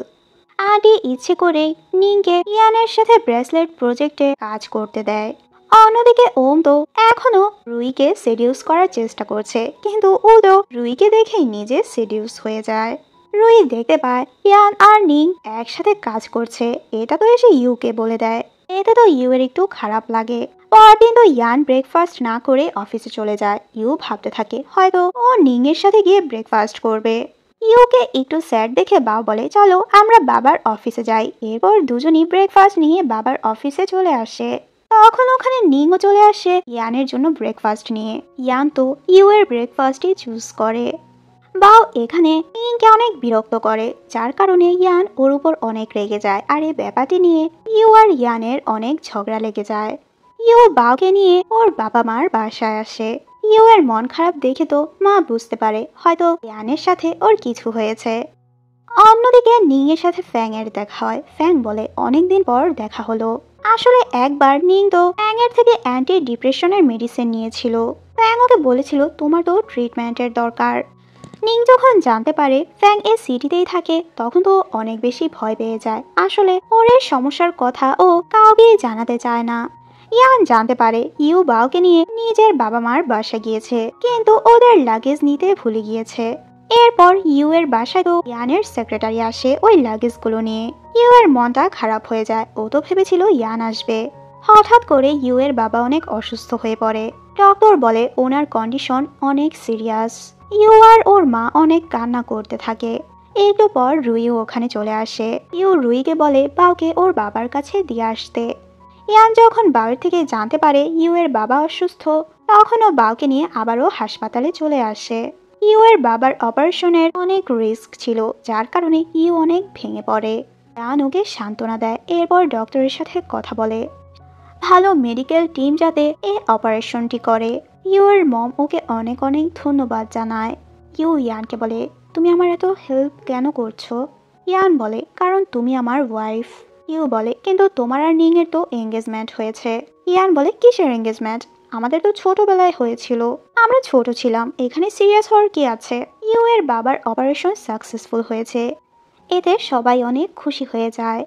আন্টি ইচ্ছে করেই নিংকে ইয়ানের সাথে ব্রেসলেট প্রজেক্টে কাজ করতে দেয়। অন্যদিকে ওম তো এখনো রুইকে সেডিউস করার চেষ্টা করছে, কিন্তু ও তো রুইকে দেখেই নিজে সেডিউস হয়ে যায়। রুই দেখতে পায় ইয়ান আর নিং একসাথে কাজ করছে, এটা তো এসে ইউকে বলে দেয়। এতে তো ইউ এর একটু খারাপ লাগে। পরদিন তো ইয়ান ব্রেকফাস্ট না করে অফিসে চলে যায়। ইউ ভাবতে থাকে হয়তো ও নিং এর সাথে গিয়ে ব্রেকফাস্ট করবে। ইউকে একটু স্যাড দেখে বাবা বলে, চলো আমরা বাবার অফিসে যাই। এরপর দুজনই ব্রেকফাস্ট নিয়ে বাবার অফিসে চলে আসে। তখন ওখানে নিংও চলে আসে ইয়ানের জন্য ব্রেকফাস্ট নিয়ে। ইয়ান তো ইউ এর ব্রেকফাস্টই চুজ করে। বাও এখানে নিংকে অনেক বিরক্ত করে, যার কারণে ইয়ান ওর উপর অনেক রেগে যায়। আর এই ব্যাপারটি নিয়ে ইউ আর ইয়ানের অনেক ঝগড়া লেগে যায়। ইউ বাওকে নিয়ে ওর বাবা মার বাসায় আসে। ইউ এর মন খারাপ দেখে তো মা বুঝতে পারে হয়তো ইয়ানের সাথে ওর কিছু হয়েছে। অন্যদিকে নিং এর সাথে ফ্যাং এর দেখা হয়। ফ্যাং বলে, অনেকদিন পর দেখা হলো। আসলে একবার নিং তো ফ্যাং এর থেকে অ্যান্টি ডিপ্রেশনের মেডিসিন নিয়েছিল। ফ্যাং ওকে বলেছিল তোমার তো ট্রিটমেন্টের দরকার। নিং যখন জানতে পারে ফ্যাং এই সিটিতেই থাকে, তখন তো অনেক বেশি ভয় পেয়ে যায়। আসলে ওর এই সমস্যার কথা ও কাউকে জানাতে চায় না। ইয়ান জানতে পারে ইউ বাওকে নিয়ে নিজের বাবা মার বাসা গিয়েছে, কিন্তু ওদের লাগেজ নিতে ভুলে গিয়েছে। এরপর ইউ এর বাসায় তো ইয়ানের সেক্রেটারি আসে ওই লাগেজগুলো নিয়ে। ইউ এর মনটা খারাপ হয়ে যায়, ও তো ভেবেছিল ইয়ান আসবে। হঠাৎ করে ইউ এর বাবা অনেক অসুস্থ হয়ে পড়ে। ডক্টর বলে ওনার কন্ডিশন অনেক সিরিয়াস। ইউ আর ওর মা অনেক কান্না করতে থাকে। একটু পর রুইও ওখানে চলে আসে। ইউ রুইকে বলে বাউকে ওর বাবার কাছে দিয়ে আসতে। ইয়ান যখন বাউয়ের থেকে জানতে পারে ইউ এর বাবা অসুস্থ, তখন ও বাউকে নিয়ে আবারও হাসপাতালে চলে আসে। ইউ এর বাবার অপারেশনের অনেক রিস্ক ছিল, যার কারণে ইউ অনেক ভেঙে পড়ে। ইয়ান ওকে সান্ত্বনা দেয়, এরপর ডক্টরের সাথে কথা বলে ভালো মেডিকেল টিম যাতে এই অপারেশনটি করে। ইউ এর মম ওকে অনেক অনেক ধন্যবাদ জানায়। ইউ ইয়ানকে বলে তুমি আমার এত হেল্প কেন করছো? ইয়ান বলে কারণ তুমি আমার ওয়াইফ। ইউ বলে কিন্তু তোমার আর নিং এর তো এঙ্গেজমেন্ট হয়েছে। ইয়ান বলে কিসের এঙ্গেজমেন্ট? আমাদের তো ছোটবেলায় হয়েছিল, আমরা ছোট ছিলাম, এখানে সিরিয়াস হওয়ার কি আছে? ইউ এর বাবার অপারেশন সাকসেসফুল হয়েছে, এতে সবাই অনেক খুশি হয়ে যায়।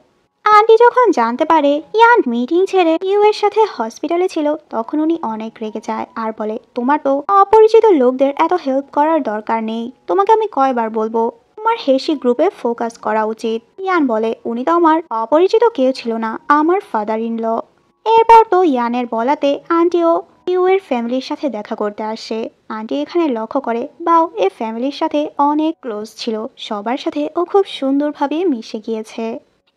আন্টি যখন জানতে পারে ইয়ান মিটিং ছেড়ে ইউ এর সাথে হসপিটালে ছিল, তখন উনি অনেক রেগে যায় আর বলে তোমার তো অপরিচিত লোকদের এত হেল্প করার দরকার নেই, তোমাকে আমি কয়বার বলবো তোমার হেসি গ্রুপে ফোকাস করা উচিত। ইয়ান বলে উনি তো আমার অপরিচিত কেউ ছিল না, আমার ফাদার ইন ল। এরপর তো ইয়ানের বলাতে আন্টিও ইউ এর ফ্যামিলির সাথে দেখা করতে আসে। আন্টি এখানে লক্ষ্য করে বাও এ ফ্যামিলির সাথে অনেক ক্লোজ ছিল, সবার সাথে ও খুব সুন্দরভাবে মিশে গিয়েছে।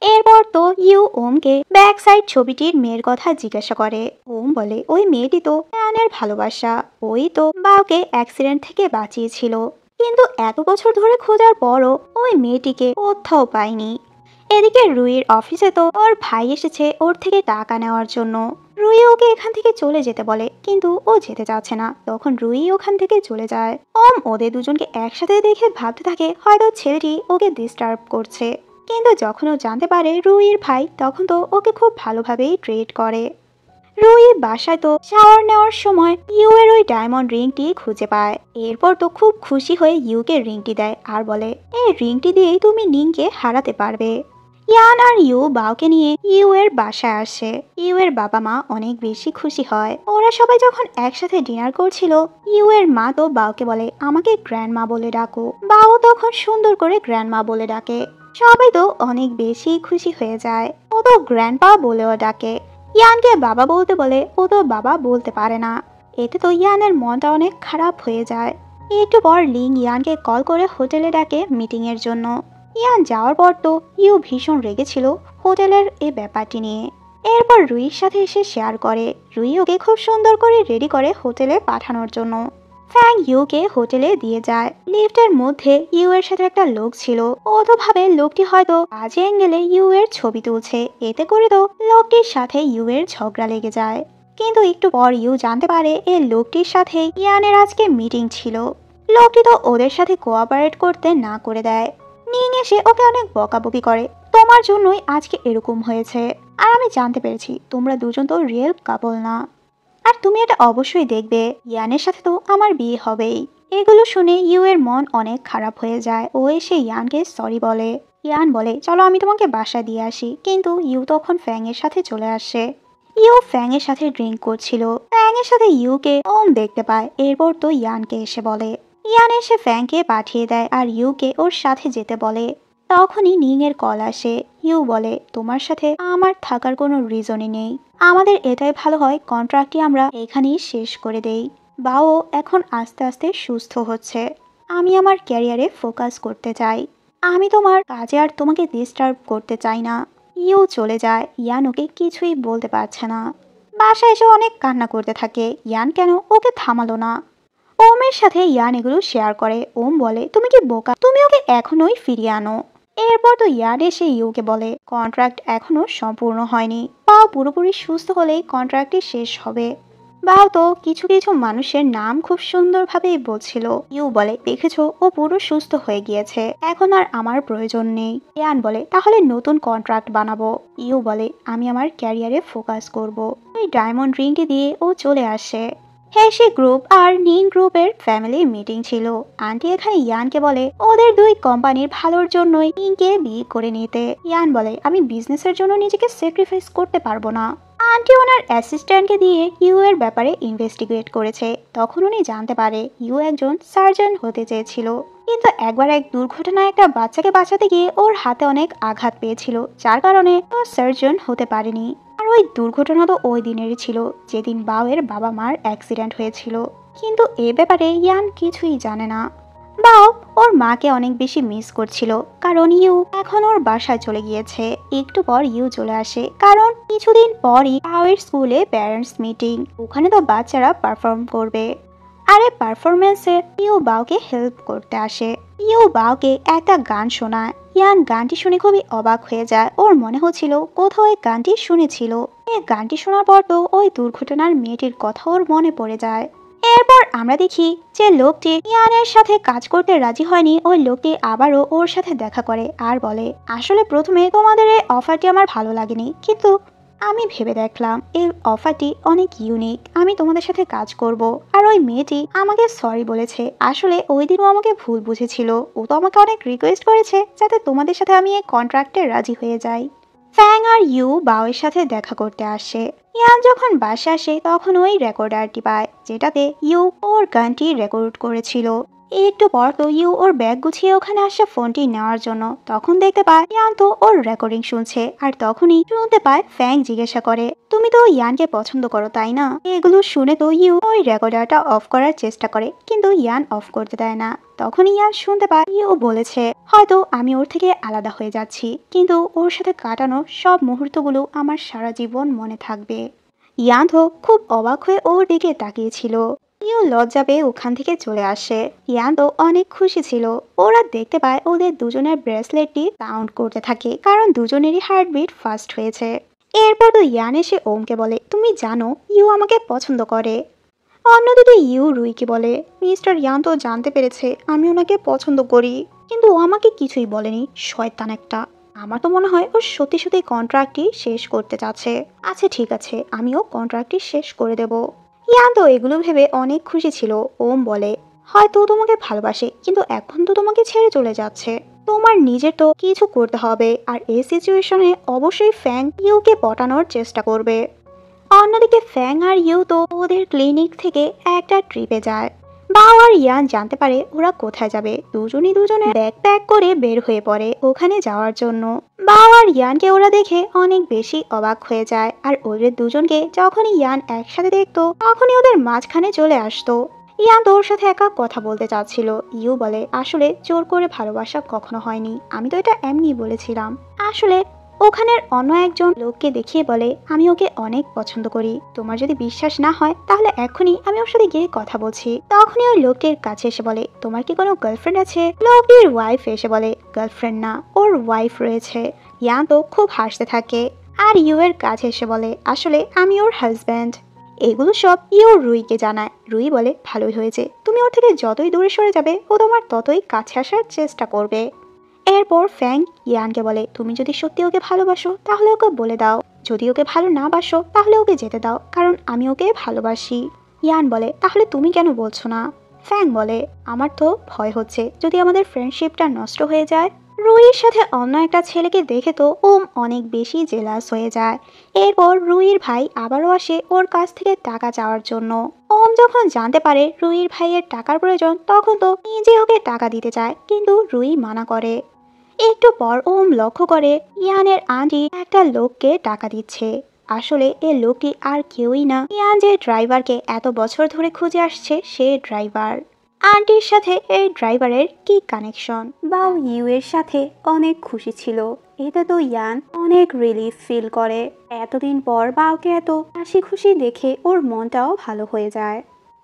এরপর তো ইউ ওমকে ব্যাক সাইড ছবিটির মেয়ের কথা জিজ্ঞাসা করে। ওম বলে ওই মেয়েটি তো ইয়ানের ভালোবাসা, ওই তো বাওকে অ্যাক্সিডেন্ট থেকে বাঁচিয়েছিল, কিন্তু এত বছর ধরে খোঁজার পরও ওই মেয়েটিকে কোথাও পায়নি। এদিকে রুইয়ের অফিসে তো ওর ভাই এসেছে ওর থেকে টাকা নেওয়ার জন্য। রুই ওকে এখান থেকে চলে যেতে বলে, কিন্তু ও যেতে চাচ্ছে না। তখন রুই ওখান থেকে চলে যায়। ওম ওদের দুজনকে একসাথে দেখে ভাবতে থাকে হয়তো ছেলেটি ওকে ডিস্টার্ব করছে, কিন্তু যখন ও জানতে পারে রুইয়ের ভাই, তখন তো ওকে খুব ভালোভাবেই ট্রিট করে। রুই বাসায় তো শাওয়ার নেওয়ার সময় ইউ এর ওই ডায়মন্ড রিংটি খুঁজে পায়। এরপর তো খুব খুশি হয়ে ইউকে রিংটি দেয় আর বলে এই রিংটি দিয়েই তুমি নিংকে হারাতে পারবে। ইয়ান আর ইউ বাওকে নিয়ে ইউ এর বাসায় আসে। ইউ এর বাবা মা অনেক বেশি খুশি হয়। ওরা সবাই যখন একসাথে ডিনার করছিল, ইউ এর মা তো বাওকে বলে আমাকে গ্র্যান্ডমা বলে ডাকো। বাও তখন সুন্দর করে গ্র্যান্ডমা বলে ডাকে। সবাই তো অনেক বেশি খুশি হয়ে যায়। ও তো গ্র্যান্ডপা বলেও ডাকে। ইয়ানকে বাবা বলতে বলে, ও তো বাবা বলতে পারে না। এতে তো ইয়ানের মনটা অনেক খারাপ হয়ে যায়। একটু পর লিং ইয়ানকে কল করে হোটেলে ডাকে মিটিং এর জন্য। ইয়ান যাওয়ার পর তো ইউ ভীষণ রেগেছিল হোটেলের এই ব্যাপারটি নিয়ে। এরপর রুইয়ের সাথে এসে শেয়ার করে। রুই ওকে খুব সুন্দর করে রেডি করে হোটেলে পাঠানোর জন্য। ফ্যাং ইউকে হোটেলে দিয়ে যায়। লিফটের মধ্যে ইউ এর সাথে একটা লোক ছিল। ও তো ভাবে লোকটি হয়তো বাজে অ্যাঙ্গেলে ইউ এর ছবি তুলছে, এতে করে তো লোকটির সাথে ইউ এর ঝগড়া লেগে যায়। কিন্তু একটু পর ইউ জানতে পারে এই লোকটির সাথে ইয়ানের আজকে মিটিং ছিল। লোকটি তো ওদের সাথে কোঅপারেট করতে না করে দেয়। নিং এসে ওকে অনেক বকাবকি করে, তোমার জন্যই আজকে এরকম হয়েছে, আর আমি জানতে পেরেছি তোমরা দুজন তো রিয়েল কাপল না, আর তুমি এটা অবশ্যই দেখবে, ইয়ানের সাথে তো আমার বিয়ে হবেই। এগুলো শুনে ইউ এর মন অনেক খারাপ হয়ে যায়। ও এসে ইয়ানকে সরি বলে। ইয়ান বলে চলো আমি তোমাকে বাসায় দিয়ে আসি, কিন্তু ইউ তখন ফ্যাং এর সাথে চলে আসে। ইউ ফ্যাং এর সাথে ড্রিঙ্ক করছিল। ফ্যাং এর সাথে ইউকে ওম দেখতে পায়। এরপর তো ইয়ানকে এসে বলে। ইয়ান এসে ফ্যাংকে পাঠিয়ে দেয় আর ইউকে ওর সাথে যেতে বলে। তখনই নিং এর কল আসে। ইউ বলে তোমার সাথে আমার থাকার কোনো রিজনই নেই, আমাদের এটাই ভালো হয় কন্ট্রাক্টটি আমরা এখানেই শেষ করে দেই। বাও এখন আস্তে আস্তে সুস্থ হচ্ছে, আমি আমার ক্যারিয়ারে ফোকাস করতে চাই, আমি তোমার কাজে আর তোমাকে ডিস্টার্ব করতে চাই না। ইউ চলে যায়। ইয়ান ওকে কিছুই বলতে পারছে না। বাসায় এসে অনেক কান্না করতে থাকে। ইয়ান কেন ওকে থামালো না। ওমের সাথে ইয়ান এগুলো শেয়ার করে। ওম বলে তুমি কি বোকা, তুমি ওকে এখনোই ফিরিয়ে আনো। এরপর তো ইয়ান এসে ইউকে বলে কন্ট্রাক্ট এখনো সম্পূর্ণ হয়নি, বাও পুরোপুরি সুস্থ হলেই কন্ট্রাক্টটি শেষ হবে। বাও তো কিছু কিছু মানুষের নাম খুব সুন্দরভাবেই বলছিল। ইউ বলে দেখেছো ও পুরো সুস্থ হয়ে গিয়েছে, এখন আর আমার প্রয়োজন নেই। ইয়ান বলে তাহলে নতুন কন্ট্রাক্ট বানাবো। ইউ বলে আমি আমার ক্যারিয়ারে ফোকাস করব। ওই ডায়মন্ড রিংটি দিয়ে ও চলে আসে। হেসি গ্রুপ আর নিং গ্রুপের ফ্যামিলি মিটিং ছিল। আন্টি এখানে ইয়ানকে বলে ওদের দুই কোম্পানির ভালোর জন্যই নিংকে বিয়ে করে নিতে। ইয়ান বলে আমি বিজনেসের জন্য নিজেকে স্যাক্রিফাইস করতে পারবো না। আন্টি ওনার অ্যাসিস্ট্যান্টকে দিয়ে ইউ এর ব্যাপারে ইনভেস্টিগেট করেছে। তখন উনি জানতে পারে ইউ একজন সার্জন হতে চেয়েছিল, কিন্তু একবার এক দুর্ঘটনায় একটা বাচ্চাকে বাঁচাতে গিয়ে ওর হাতে অনেক আঘাত পেয়েছিল, যার কারণে ও সার্জন হতে পারেনি। আর ওই দুর্ঘটনা তো ওই দিনেরই ছিল যেদিন বাওয়ের বাবা মার অ্যাক্সিডেন্ট হয়েছিল, কিন্তু এ ব্যাপারে ইয়ান কিছুই জানে না। বাও ওর মাকে অনেক বেশি মিস করছিল, কারণ ইউ এখন ওর বাসায় চলে গিয়েছে। একটু পর ইউ চলে আসে, কারণ কিছুদিন পরই বাওয়ের স্কুলে প্যারেন্টস মিটিং, ওখানে তো বাচ্চারা পারফর্ম করবে। আরে পারফরমেন্সে ইউ বাওকে হেল্প করতে আসে। ইউ বাওকে একটা গান শোনায়। ইয়ান গানটি শুনে খুবই অবাক হয়ে যায়। ওর মনে হচ্ছিল কোথাও এই গানটি শুনেছিল। এই গানটি শোনার পর তো ওই দুর্ঘটনার মেয়েটির কথা ওর মনে পড়ে যায়। এরপর আমরা দেখি যে লোকটি ইয়ানের সাথে কাজ করতে রাজি হয়নি, ওই লোকটি আবারও ওর সাথে দেখা করে আর বলে, আসলে প্রথমে তোমাদের এই অফারটি আমার ভালো লাগেনি, কিন্তু আমি ভেবে দেখলাম এই অফারটি অনেক ইউনিক, আমি তোমাদের সাথে কাজ করব। আর ওই মেয়েটি আমাকে সরি বলেছে। আসলে ওই দিনও আমাকে ভুল বুঝেছিল। ও তো আমাকে অনেক রিকোয়েস্ট করেছে যাতে তোমাদের সাথে আমি এই কন্ট্রাক্টে রাজি হয়ে যাই। ফ্যাং আর ইউ বাওয়ের সাথে দেখা করতে আসে। ইয়ান যখন বাসে আসে তখন ওই রেকর্ডারটি পায়, যেটাতে ইউ ওর গানটি রেকর্ড করেছিল। একটু পর তো ইউ ওর ব্যাগ গুছিয়ে ওখানে আসে ফোনটি নেওয়ার জন্য। তখন দেখতে পায় ইয়ান তো ওর রেকর্ডিং শুনছে। আর তখনই শুনতে পায় ফ্যাং জিজ্ঞাসা করে, তুমি তো ইয়ানকে পছন্দ করো তাই না? এগুলো শুনে তো ইউ ওই রেকর্ডারটা অফ করার চেষ্টা করে, কিন্তু ইয়ান অফ করতে দেয় না। তখন ইয়ান শুনতে পায় ইউ বলেছে, হয়তো আমি ওর থেকে আলাদা হয়ে যাচ্ছি, কিন্তু ওর সাথে কাটানো সব মুহূর্তগুলো আমার সারা জীবন মনে থাকবে। ইয়ান তো খুব অবাক হয়ে ওর দিকে তাকিয়েছিল। ইউ লজ্জা পেয়ে ওখান থেকে চলে আসে। ইয়ান তো অনেক খুশি ছিল। ওরা দেখতে পায় ওদের দুজনের ব্রেসলেটটি কাউন্ট করতে থাকে, কারণ দুজনেরই হার্টবিট ফাস্ট হয়েছে। এরপর তো ইয়ান এসে ওমকে বলে, তুমি জানো ইউ আমাকে পছন্দ করে। অন্যদিকে ইউ রুইকে বলে, মিস্টার ইয়ান তো জানতে পেরেছে আমি ওনাকে পছন্দ করি, কিন্তু ও আমাকে কিছুই বলেনি, শয়তান একটা। আমার তো মনে হয় ও সত্যি সত্যি কন্ট্রাক্টটি শেষ করতে চাচ্ছে। আচ্ছা ঠিক আছে, আমিও কন্ট্রাক্টটি শেষ করে দেব। ইয়ান তো এগুলো ভেবে অনেক খুশি ছিল। ওম বলে, হয়তো তোমাকে ভালোবাসে, কিন্তু এখন তো তোমাকে ছেড়ে চলে যাচ্ছে। তোমার নিজের তো কিছু করতে হবে, আর এই সিচুয়েশনে অবশ্যই ফ্যাং ইউকে পটানোর চেষ্টা করবে। অন্যদিকে ফ্যাং আর ইউ তো ওদের ক্লিনিক থেকে একটা ট্রিপে যায়। বাও আর ইয়ান জানতে পারে ওরা কোথায় যাবে। দুজনই দুজনে ব্যাগ প্যাক করে বের হয়ে পড়ে ওখানে যাওয়ার জন্য। বাও আর ইয়ানকে ওরা দেখে অনেক বেশি অবাক হয়ে যায়, আর ওদের দুজনকে যখনই ইয়ান একসাথে দেখতো তখনই ওদের মাঝখানে চলে আসতো। ইয়ান তো ওর সাথে একা কথা বলতে চাচ্ছিল। ইউ বলে, আসলে জোর করে ভালোবাসা কখনো হয়নি, আমি তো এটা এমনি বলেছিলাম। আসলে ওখানের অন্য একজন লোককে দেখিয়ে বলে, আমি ওকে অনেক পছন্দ করি, তোমার যদি বিশ্বাস না হয় তাহলে এখনই আমি ওর সাথে গিয়ে কথা বলছি। তখনই ওই লোকটির কাছে এসে বলে, তোমার কি কোনো গার্লফ্রেন্ড আছে? লোকটির ওয়াইফ এসে বলে, গার্লফ্রেন্ড না, ওর ওয়াইফ রয়েছে। ইয়ান তো খুব হাসতে থাকে। আর ইউ এর কাছে এসে বলে, আসলে আমি ওর হাজব্যান্ড। এগুলো সব ইউ রুইকে জানায়। রুই বলে, ভালোই হয়েছে, তুমি ওর থেকে যতই দূরে সরে যাবে ও তোমার ততই কাছে আসার চেষ্টা করবে। এরপর ফ্যাং ইয়ানকে বলে, তুমি যদি সত্যি ওকে ভালোবাসো তাহলে ওকে বলে দাও, যদি ওকে ভালো না বাসো তাহলে ওকে যেতে দাও, কারণ আমি ওকে ভালোবাসি। ইয়ান বলে, তাহলে তুমি কেন বলছো না? ফ্যাং বলে, আমার তো ভয় হচ্ছে যদি আমাদের ফ্রেন্ডশিপটা নষ্ট হয়ে যায়। রুইয়ের সাথে অন্য একটা ছেলেকে দেখে তো ওম অনেক বেশি জেলাস হয়ে যায়। এরপর রুইয়ের ভাই আবারও আসে ওর কাছ থেকে টাকা চাওয়ার জন্য। ওম যখন জানতে পারে রুইয়ের ভাইয়ের টাকার প্রয়োজন, তখন তো নিজে ওকে টাকা দিতে চায়, কিন্তু রুই মানা করে। একটু পর ওম লক্ষ্য করে ইয়ানের আন্টি একটা লোককে টাকা দিচ্ছে। আসলে এই লোকটি আর কেউই না, ইয়ান যে ড্রাইভারকে এত বছর ধরে খুঁজে আসছে সে ড্রাইভার। আন্টির সাথে এই ড্রাইভারের কি কানেকশন? বাও ইউ এর সাথে অনেক খুশি ছিল। এতে তো ইয়ান অনেক রিলিফ ফিল করে। এতদিন পর বাওকে এত হাসি খুশি দেখে ওর মনটাও ভালো হয়ে যায়।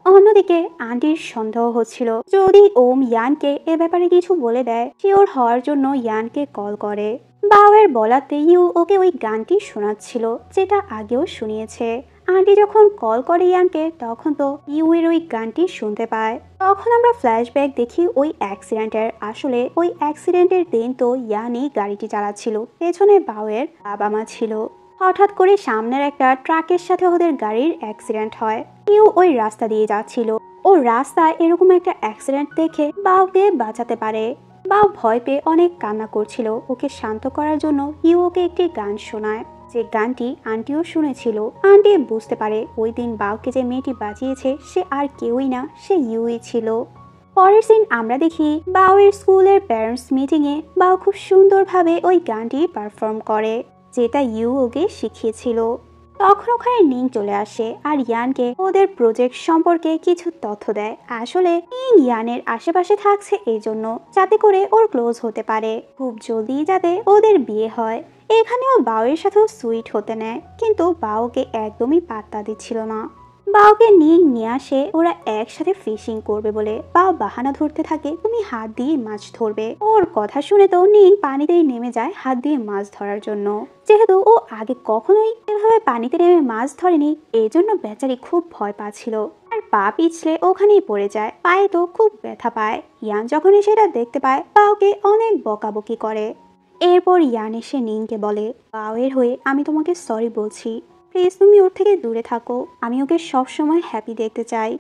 অন্যদিকে আন্টির সন্দেহ হচ্ছিল যদি ওম ইয়ানকে এ ব্যাপারে কিছু বলে দেয়, শিওর হওয়ার জন্য ইয়ানকে কল করে। বাওয়ের বলাতে ইউ ওকে ওই গানটি শোনাচ্ছিল যেটা আগেও শুনিয়েছে। আন্টি যখন কল করে ইয়ানকে, তখন তো ইউ এর ওই গানটি শুনতে পায়। তখন আমরা ফ্ল্যাশব্যাক দেখি ওই অ্যাক্সিডেন্টের। আসলে ওই অ্যাক্সিডেন্টের দিন তো ইয়ানই গাড়িটি চালাচ্ছিল, পেছনে বাওয়ের বাবা মা ছিল। হঠাৎ করে সামনের একটা ট্রাকের সাথে ওদের গাড়ির অ্যাক্সিডেন্ট হয়। ইউ ওই রাস্তা দিয়ে যাচ্ছিল। ও রাস্তায় এরকম একটা অ্যাক্সিডেন্ট দেখে বাওকে বাঁচাতে পারে। বাও ভয় পেয়ে অনেক কান্না করছিল। ওকে শান্ত করার জন্য ইউ ওকে একটি গান শোনায়, যে গানটি আন্টিও শুনেছিল। আন্টি বুঝতে পারে ওই দিন বাওকে যে মেয়েটি বাঁচিয়েছে সে আর কেউই না, সে ইউই ছিল। পরের সিন আমরা দেখি বাওয়ের স্কুলের প্যারেন্টস মিটিংয়ে বাও খুব সুন্দরভাবে ওই গানটি পারফর্ম করে, যেটা ইউ ওকে শিখিয়েছিল। তখন ওখানে নিং চলে আসে আর ইয়ানকে ওদের প্রজেক্ট সম্পর্কে কিছু তথ্য দেয়। আসলে নিং ইয়ানের আশেপাশে থাকছে এই জন্য যাতে করে ওর ক্লোজ হতে পারে, খুব জলদি যাতে ওদের বিয়ে হয়। এখানেও বাওয়ের সাথেও সুইট হতে নেয়, কিন্তু বাওকে একদমই পাত্তা দিচ্ছিল না। বাওকে নিয়ে আসে ওরা একসাথে ফিশিং করবে বলে। বাও বাহানা ধরতে থাকে তুমি হাত দিয়ে মাছ ধরবে। ওর কথা শুনে তো নিং পানিতেই নেমে যায় হাত দিয়ে মাছ ধরার জন্য। যেহেতু ও আগে কখনোই এভাবে পানিতে নেমে মাছ ধরেনি, এই জন্য বেচারি খুব ভয় পাচ্ছিল আর পা পিছলে ওখানেই পড়ে যায়। পায়ে তো খুব ব্যথা পায়। ইয়ান যখন সেটা দেখতে পায় বাওকে অনেক বকাবকি করে। এরপর ইয়ান এসে নিংকে বলে বাওয়ের হয়ে আমি তোমাকে সরি বলছি, প্লিজ তুমি ওর থেকে দূরে থাকো। আমি ওকে সবসময় হ্যাপি দেখতে চাই।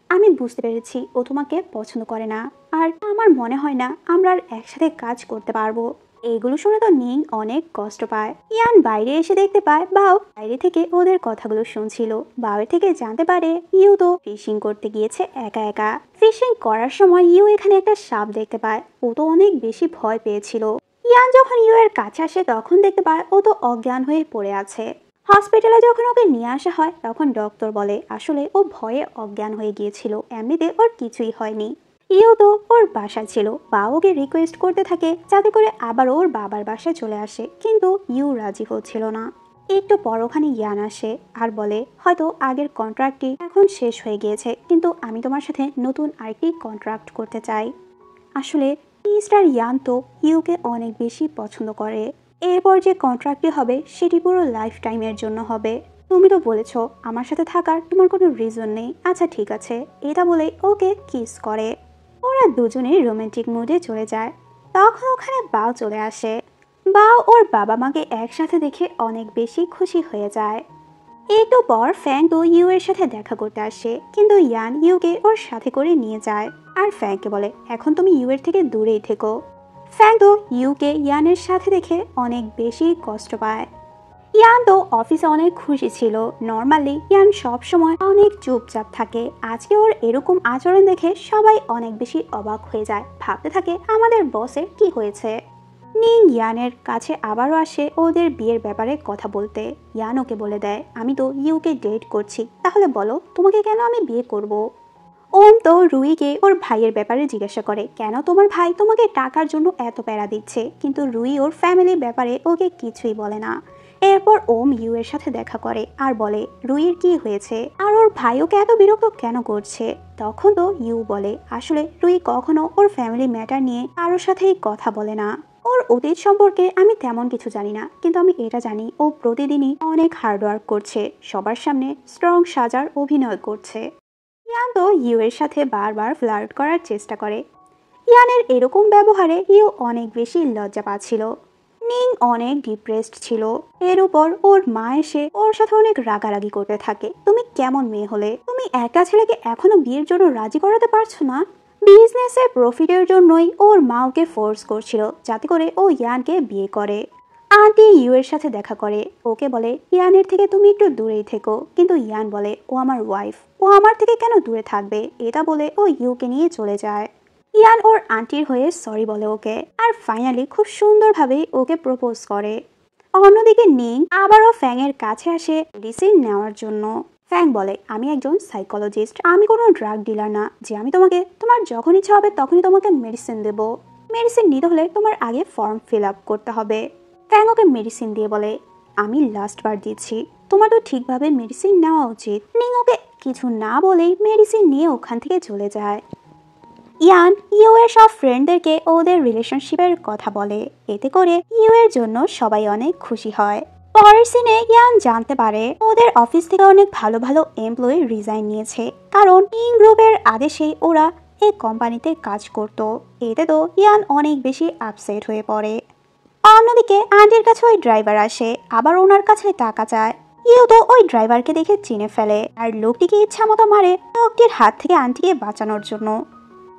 আমি বুঝতে পেরেছি ও তোমাকে পছন্দ করে না, আর আমার মনে হয় না আমরা আর একসাথে কাজ করতে পারবো। এইগুলো শুনে তো নিং অনেক কষ্ট পায়। ইয়ান বাইরে এসে দেখতে পায় বাও বাইরে থেকে ওদের কথাগুলো শুনছিল। বাওয়ের থেকে জানতে পারে ইউ তো ফিশিং করতে গিয়েছে একা একা। ফিশিং করার সময় ইউ এখানে একটা সাপ দেখতে পায়। ও তো অনেক বেশি ভয় পেয়েছিল। ইয়ান যখন ইউ এর কাছে আসে তখন দেখতে পায় ও তো অজ্ঞান হয়ে পড়ে আছে। হসপিটালে যখন ওকে নিয়ে আসা হয় তখন ডক্টর বলে আসলে ও ভয়ে অজ্ঞান হয়ে গিয়েছিল, এমনিতে ওর কিছুই হয়নি। ইউ তো ওর বাসায় ছিল। বাবা ওকে রিকোয়েস্ট করতে থাকে যাতে করে আবার ওর বাবার বাসায় চলে আসে, কিন্তু ইউ রাজি হচ্ছিল না। একটু পর ওখানে ইয়ান আসে আর বলে হয়তো আগের কন্ট্রাক্টটি এখন শেষ হয়ে গিয়েছে, কিন্তু আমি তোমার সাথে নতুন আরেকটি কন্ট্রাক্ট করতে চাই। আসলে মিস্টার ইয়ান তো ইউকে অনেক বেশি পছন্দ করে। এরপর যে কন্ট্রাক্টটি হবে সেটি পুরো লাইফ টাইমের জন্য হবে। তুমি তো বলেছো আমার সাথে থাকার তোমার কোনো রিজন নেই। আচ্ছা ঠিক আছে, এটা বলে ওকে কিস করে। ওরা দুজনেই রোমান্টিক মুডে চলে যায়। তখন ওখানে বাও চলে আসে। বাও ওর বাবা মাকে একসাথে দেখে অনেক বেশি খুশি হয়ে যায়। একটু পর ফ্যাং তো ইউ এর সাথে দেখা করতে আসে, কিন্তু ইয়ান ইউকে ওর সাথে করে নিয়ে যায় আর ফ্যাংকে বলে এখন তুমি ইউ এর থেকে দূরেই থেকো। ফ্যাং তো ইউকে ইয়ানের সাথে দেখে অনেক বেশি কষ্ট পায়। ইয়ান তো অফিসে অনেক খুশি ছিল। নর্মালি ইয়ান সব সময় অনেক চুপচাপ থাকে। আজকে ওর এরকম আচরণ দেখে সবাই অনেক বেশি অবাক হয়ে যায়, ভাবতে থাকে আমাদের বসের কি হয়েছে। নিং ইয়ানের কাছে আবারও আসে ওদের বিয়ের ব্যাপারে কথা বলতে। ইয়ান ওকে বলে দেয় আমি তো ইউকে ডেট করছি, তাহলে বলো তোমাকে কেন আমি বিয়ে করব। ওম তো রুইকে ওর ভাইয়ের ব্যাপারে জিজ্ঞাসা করে কেন তোমার ভাই তোমাকে টাকার জন্য এত প্যারা দিচ্ছে, কিন্তু রুই ওর ফ্যামিলির ব্যাপারে ওকে কিছুই বলে না। এরপর ওম ইউ এর সাথে দেখা করে আর বলে রুইয়ের কি হয়েছে আর ওর ভাই ওকে এত বিরক্ত কেন করছে। তখন তো ইউ বলে আসলে রুই কখনো ওর ফ্যামিলি ম্যাটার নিয়ে কারোর সাথেই কথা বলে না। ওর অতীত সম্পর্কে আমি তেমন কিছু জানি না, কিন্তু আমি এটা জানি ও প্রতিদিনই অনেক হার্ডওয়ার্ক করছে, সবার সামনে স্ট্রং সাজার অভিনয় করছে। ইয়ান তো ইউ এর সাথে বারবার ফ্লার্ট করার চেষ্টা করে। ইয়ানের এরকম ব্যবহারে ইউ অনেক বেশি লজ্জা পাচ্ছিল। নিং অনেক ডিপ্রেসড ছিল। এর উপর ওর মা এসে ওর সাথে অনেক রাগারাগি করতে থাকে তুমি কেমন মেয়ে হলে, তুমি একটা ছেলেকে এখনো বিয়ের জন্য রাজি করাতে পারছো না। বিজনেসের প্রফিটের জন্যই ওর মা ওকে ফোর্স করছিল যাতে করে ও ইয়ানকে বিয়ে করে। আন্টি ইউ এর সাথে দেখা করে, ওকে বলে ইয়ানের থেকে তুমি একটু দূরেই থেকো, কিন্তু ইয়ান বলে ও আমার ওয়াইফ, ও আমার থেকে কেন দূরে থাকবে। এটা বলে ও ইউকে নিয়ে চলে যায়। ইয়ান ওর আন্টির হয়ে সরি বলে ওকে, আর ফাইনালি খুব সুন্দরভাবে ওকে প্রপোজ করে। অন্যদিকে নিং আবারও ফ্যাং এর কাছে আসে মেডিসিন নেওয়ার জন্য। ফ্যাং বলে আমি একজন সাইকোলজিস্ট, আমি কোনো ড্রাগ ডিলার না যে আমি তোমাকে তোমার যখন ইচ্ছা হবে তখনই তোমাকে মেডিসিন দেব। মেডিসিন নিতে হলে তোমার আগে ফর্ম ফিল আপ করতে হবে। ফ্যাং ওকে মেডিসিন দিয়ে বলে আমি লাস্ট বার দিচ্ছি, তোমার তো ঠিকভাবে মেডিসিন নেওয়া উচিত। নিং ওকে কিছু না বলেই মেডিসিন নিয়ে ওখান থেকে চলে যায়। ইয়ান ইউ এর সব ফ্রেন্ডদেরকে ওদের রিলেশনশিপের কথা বলে, এতে করে ইউ এর জন্য সবাই অনেক খুশি হয়। পরের সিনে ইয়ান জানতে পারে ওদের অফিস থেকে অনেক ভালো ভালো এমপ্লয়ি রিজাইন নিয়েছে, কারণ ইং গ্রুপের আদেশেই ওরা এই কোম্পানিতে কাজ করত। এতে তো ইয়ান অনেক বেশি আপসেট হয়ে পড়ে। অন্যদিকে আন্টির কাছে ওই ড্রাইভার আসে, আবার ওনার কাছে টাকা চায়। ইউ তো ওই ড্রাইভারকে দেখে চিনে ফেলে আর লোকটিকে ইচ্ছা মতো মারে লোকটির হাত থেকে আন্টিকে বাঁচানোর জন্য।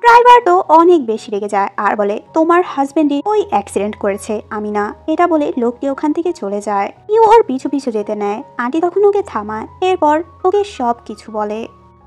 ড্রাইভার তো অনেক বেশি রেগে যায় আর বলে তোমার হাজবেন্ডই ওই অ্যাক্সিডেন্ট করেছে, আমি না। এটা বলে লোকটি ওখান থেকে চলে যায়। ইউ ওর পিছু পিছু যেতে নেয়। আন্টি তখন ওকে থামায়, এরপর ওকে সব কিছু বলে।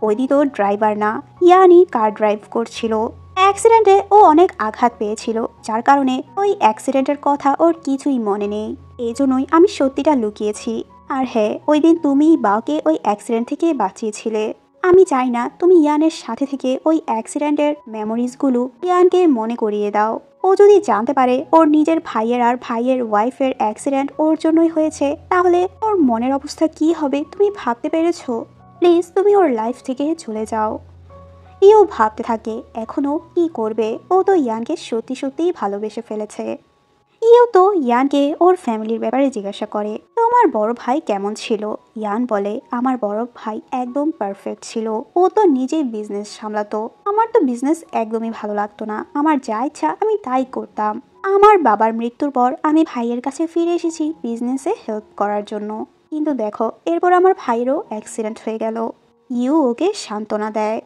ওইদি তো ড্রাইভার না, ইয়ানি কার ড্রাইভ করছিল। অ্যাক্সিডেন্টে ও অনেক আঘাত পেয়েছিল, যার কারণে ওই অ্যাক্সিডেন্টের কথা ওর কিছুই মনে নেই। এই জন্যই আমি সত্যিটা লুকিয়েছি। আর হ্যাঁ, ওই দিন তুমি বাওকে ওই অ্যাক্সিডেন্ট থেকে বাঁচিয়েছিলে। আমি চাই না তুমি ইয়ানের সাথে থেকে ওই অ্যাক্সিডেন্টের মেমোরিজগুলো ইয়ানকে মনে করিয়ে দাও। ও যদি জানতে পারে ওর নিজের ভাইয়ের আর ভাইয়ের ওয়াইফের অ্যাক্সিডেন্ট ওর জন্যই হয়েছে, তাহলে ওর মনের অবস্থা কি হবে তুমি ভাবতে পেরেছো? প্লিজ তুমি ওর লাইফ থেকে চলে যাও। ইও ভাবতে থাকে এখনও কি করবে। ও তো ইয়ানকে সত্যি সত্যিই ভালোবেসে ফেলেছে। ইও তো ইয়ানকে ওর ফ্যামিলির ব্যাপারে জিজ্ঞাসা করে, তোমার বড় ভাই কেমন ছিল? ইয়ান বলে, আমার বড় ভাই একদম পারফেক্ট ছিল। ও তো নিজেই বিজনেস সামলাতো। আমার তো বিজনেস একদমই ভালো লাগতো না। আমার যা ইচ্ছা আমি তাই করতাম। আমার বাবার মৃত্যুর পর আমি ভাইয়ের কাছে ফিরে এসেছি বিজনেসে হেল্প করার জন্য। কিন্তু দেখো, এরপর আমার ভাইয়েরও অ্যাক্সিডেন্ট হয়ে গেল। ইউ ওকে সান্ত্বনা দেয়।